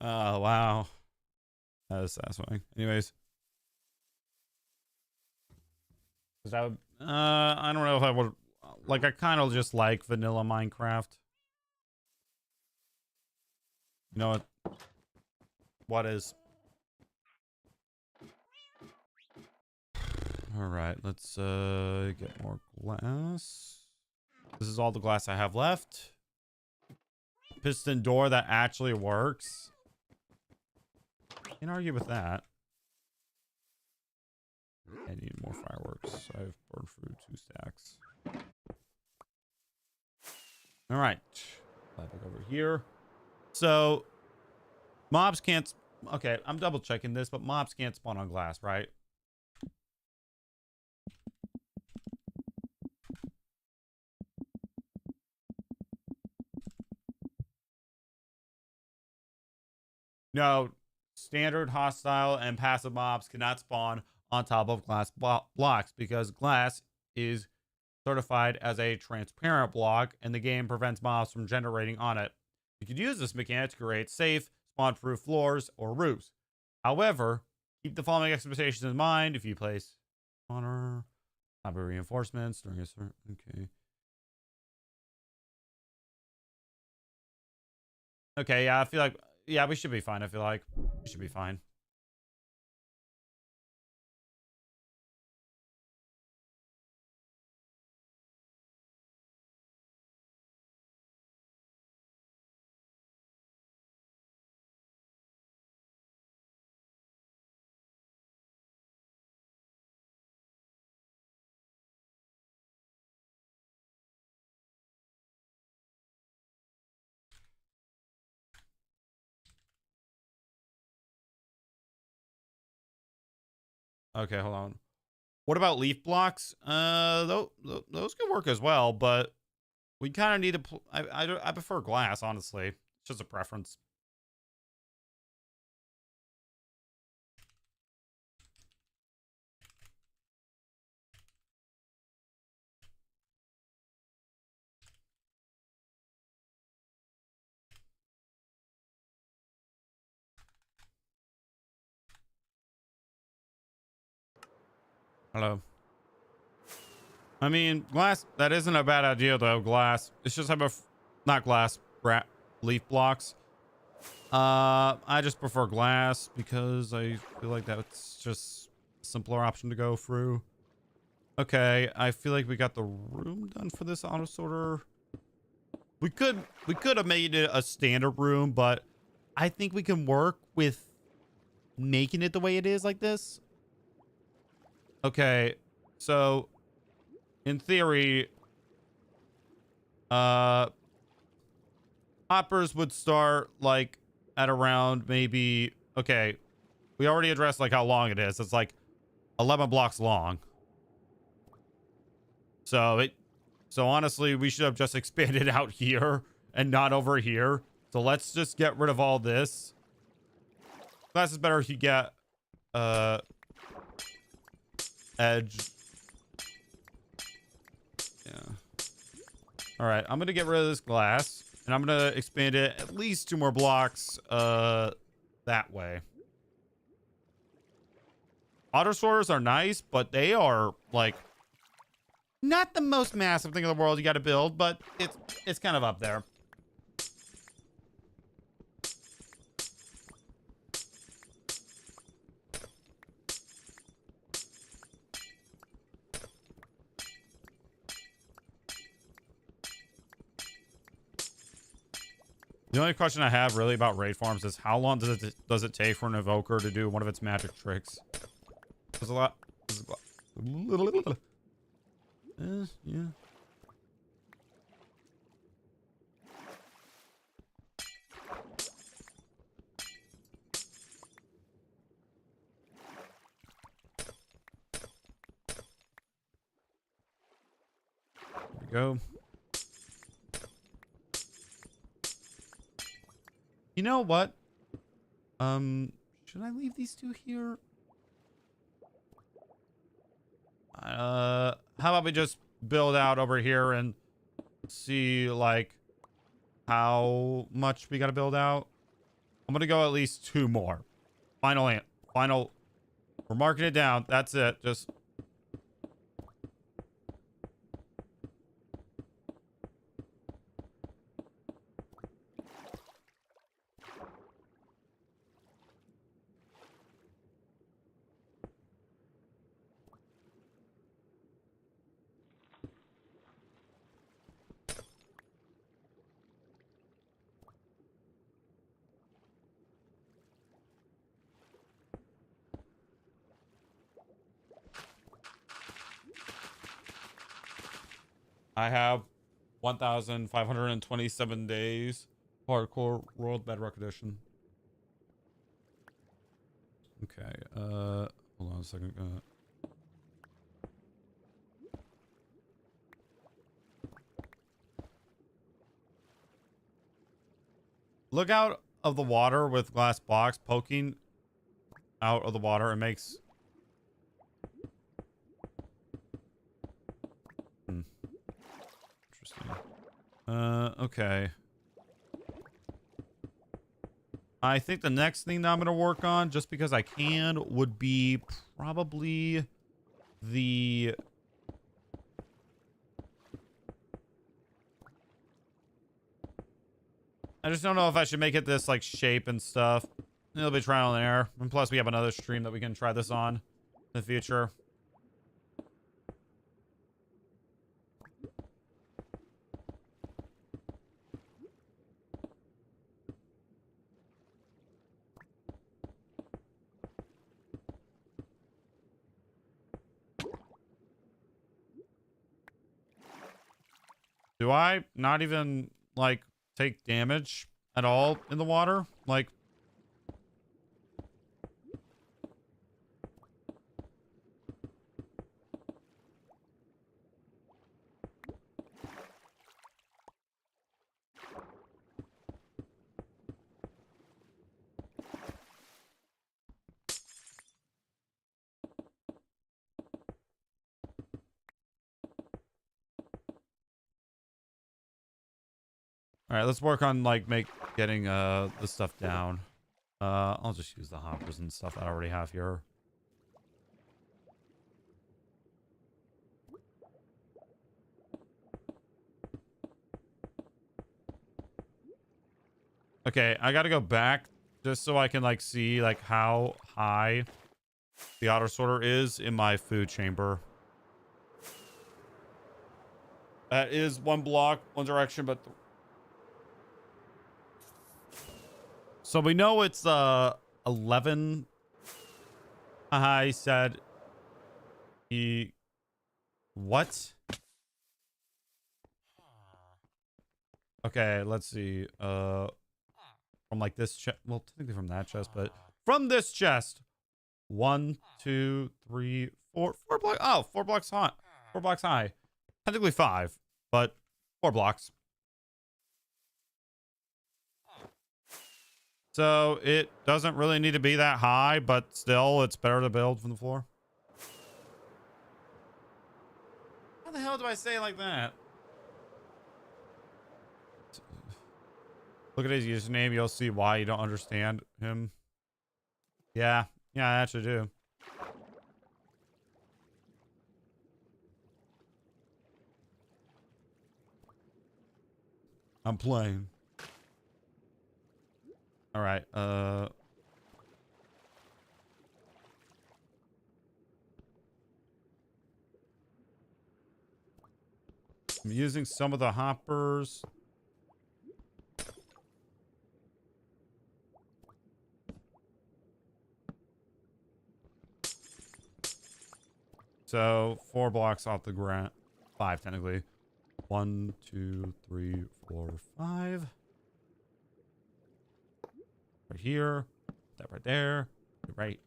Oh, wow. That is satisfying. Anyways. Because I don't know if I would, like, I kind of just like vanilla Minecraft. You know what? What is? All right, let's get more glass. This is all the glass I have left. Piston door that actually works. Can't argue with that. I need more fireworks. I have burned through 2 stacks. All right, back over here. So mobs can't. Okay, I'm double checking this, but mobs can't spawn on glass, right? No, standard, hostile, and passive mobs cannot spawn on top of glass blocks because glass is certified as a transparent block and the game prevents mobs from generating on it. You could use this mechanic to create safe, spawn-proof floors or roofs. However, keep the following expectations in mind if you place honor, library reinforcements during a certain. Okay. Okay, yeah, I feel like. Yeah, we should be fine. I feel like we should be fine. Okay, hold on. What about leaf blocks? Those could work as well, but we kind of need to. I prefer glass, honestly. It's just a preference. Hello. I mean, glass. That isn't a bad idea though. Glass. It's just not glass. Leaf blocks. I just prefer glass because I feel like that's just a simpler option to go through. Okay, I feel like we got the room done for this auto sorter. We could have made it a standard room, but I think we can work with making it the way it is like this. Okay, so in theory, hoppers would start like at around maybe, okay, we already addressed like how long it is. It's like 11 blocks long. So honestly, we should have just expanded out here and not over here. So let's just get rid of all this. Glass is better if you get edge. Yeah. All right, I'm gonna get rid of this glass, and I'm gonna expand it at least 2 more blocks that way. Auto sorters are nice, but they are like not the most massive thing in the world you got to build, but it's kind of up there. The only question I have really about raid farms is how long does it take for an evoker to do one of its magic tricks? There's a lot. Yeah. There we go. You know what? Should I leave these 2 here? How about we just build out over here and see like how much we got to build out? I'm gonna go at least 2 more. Final. We're marking it down. That's it. Just. I have 1,527 days. Hardcore World Bedrock Edition. Okay. Hold on a second. Look out of the water with glass blocks poking out of the water. It makes. Okay. I think the next thing that I'm going to work on, just because I can, would be probably the... I just don't know if I should make it this, like, shape and stuff. It'll be trial and error. And plus, we have another stream that we can try this on in the future. Do I not even, like, take damage at all in the water? Like... All right, let's work on like getting the stuff down. I'll just use the hoppers and stuff that I already have here. Okay, I gotta go back just so I can like see like how high the auto sorter is in my food chamber. That is 1 block, 1 direction, but so we know it's 11. I said he what? Okay, let's see. From like this chest, well, technically from that chest, but from this chest. 1, 2, 3, 4 blocks. Oh, 4 blocks high. 4 blocks high. Technically 5, but 4 blocks. So it doesn't really need to be that high, but still, it's better to build from the floor. How the hell do I say it like that? Look at his username. You'll see why you don't understand him. Yeah. Yeah, I actually do. I'm playing. All right. I'm using some of the hoppers. So 4 blocks off the ground. 5 technically. 1, 2, 3, 4, 5. Right here. That right there. Right.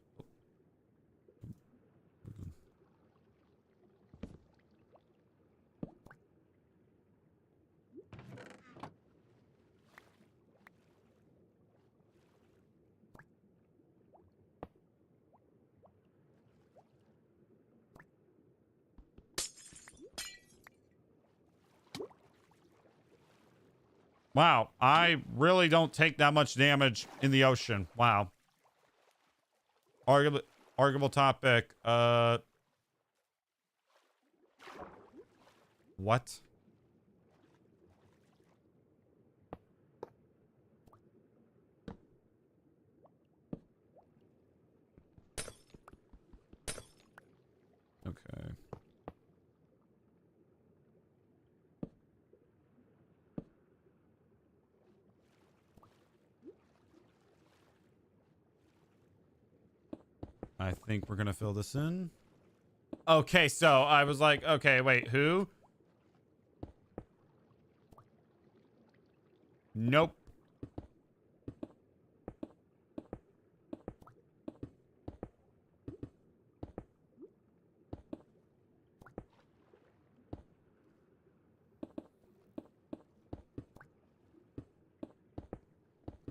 Wow, I really don't take that much damage in the ocean. Wow. Arguable topic. What? Okay. I think we're gonna fill this in. Okay, so I was like, okay, wait, who? Nope.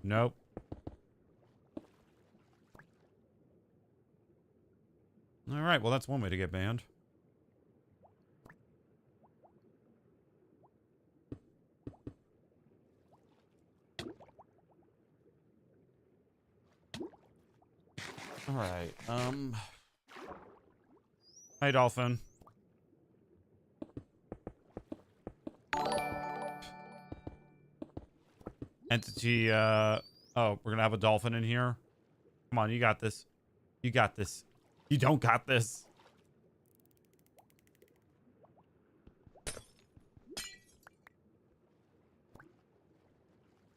Nope. All right, well, that's one way to get banned. All right. Hi, Dolphin. Entity, oh, we're gonna have a dolphin in here. Come on, you got this. You got this. You don't got this.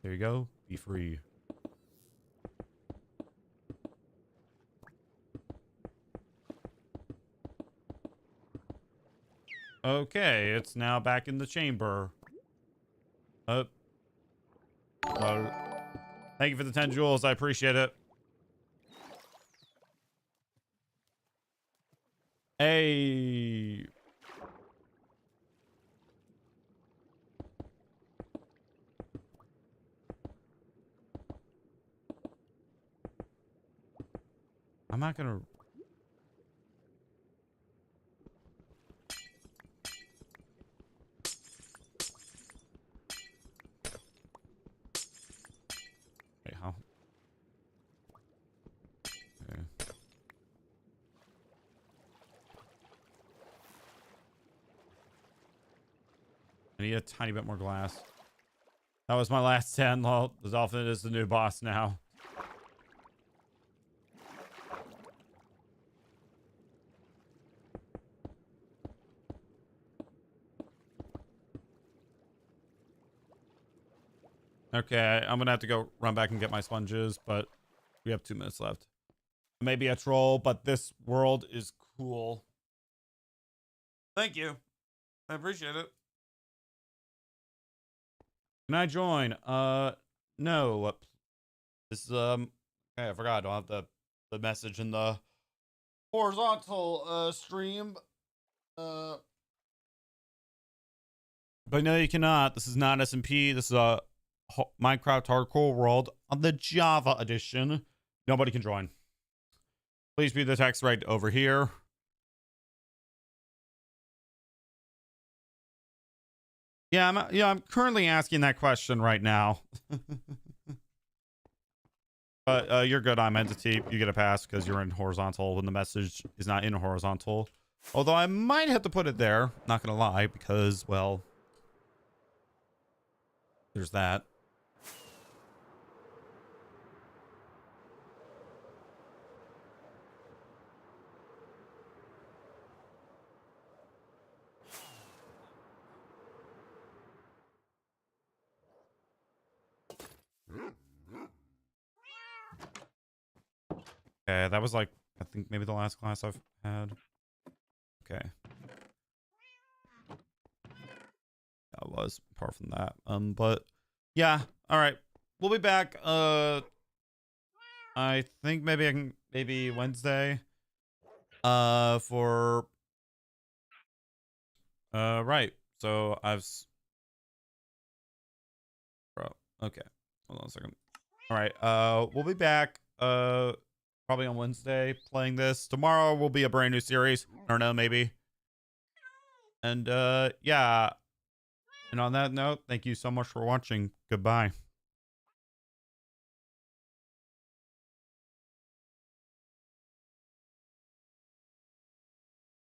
There you go. Be free. Okay, it's now back in the chamber. Thank you for the 10 jewels. I appreciate it. Hey. I'm not gonna... Wait, how? Okay. I need a tiny bit more glass. That was my last 10. Well, the dolphin is the new boss now. Okay, I'm gonna have to go run back and get my sponges, but we have 2 minutes left. Maybe a troll, but this world is cool. Thank you. I appreciate it. Can I join? No. This is, okay, I forgot. I don't have the message in the horizontal, stream. But no, you cannot. This is not SMP. This is a Minecraft Hardcore World on the Java edition. Nobody can join. Please view the text right over here. Yeah, I'm currently asking that question right now. But you're good. I'm entity. You get a pass because you're in horizontal when the message is not in horizontal. Although I might have to put it there. Not gonna lie, because well, there's that. Okay, that was like, I think maybe the last class I've had. Okay. That was apart from that. But yeah, all right. We'll be back. I think maybe Wednesday. For right. So bro. Okay. Hold on a second. All right. We'll be back. Probably on Wednesday playing this. Tomorrow will be a brand new series. I don't know, maybe. And yeah. And on that note, thank you so much for watching. Goodbye.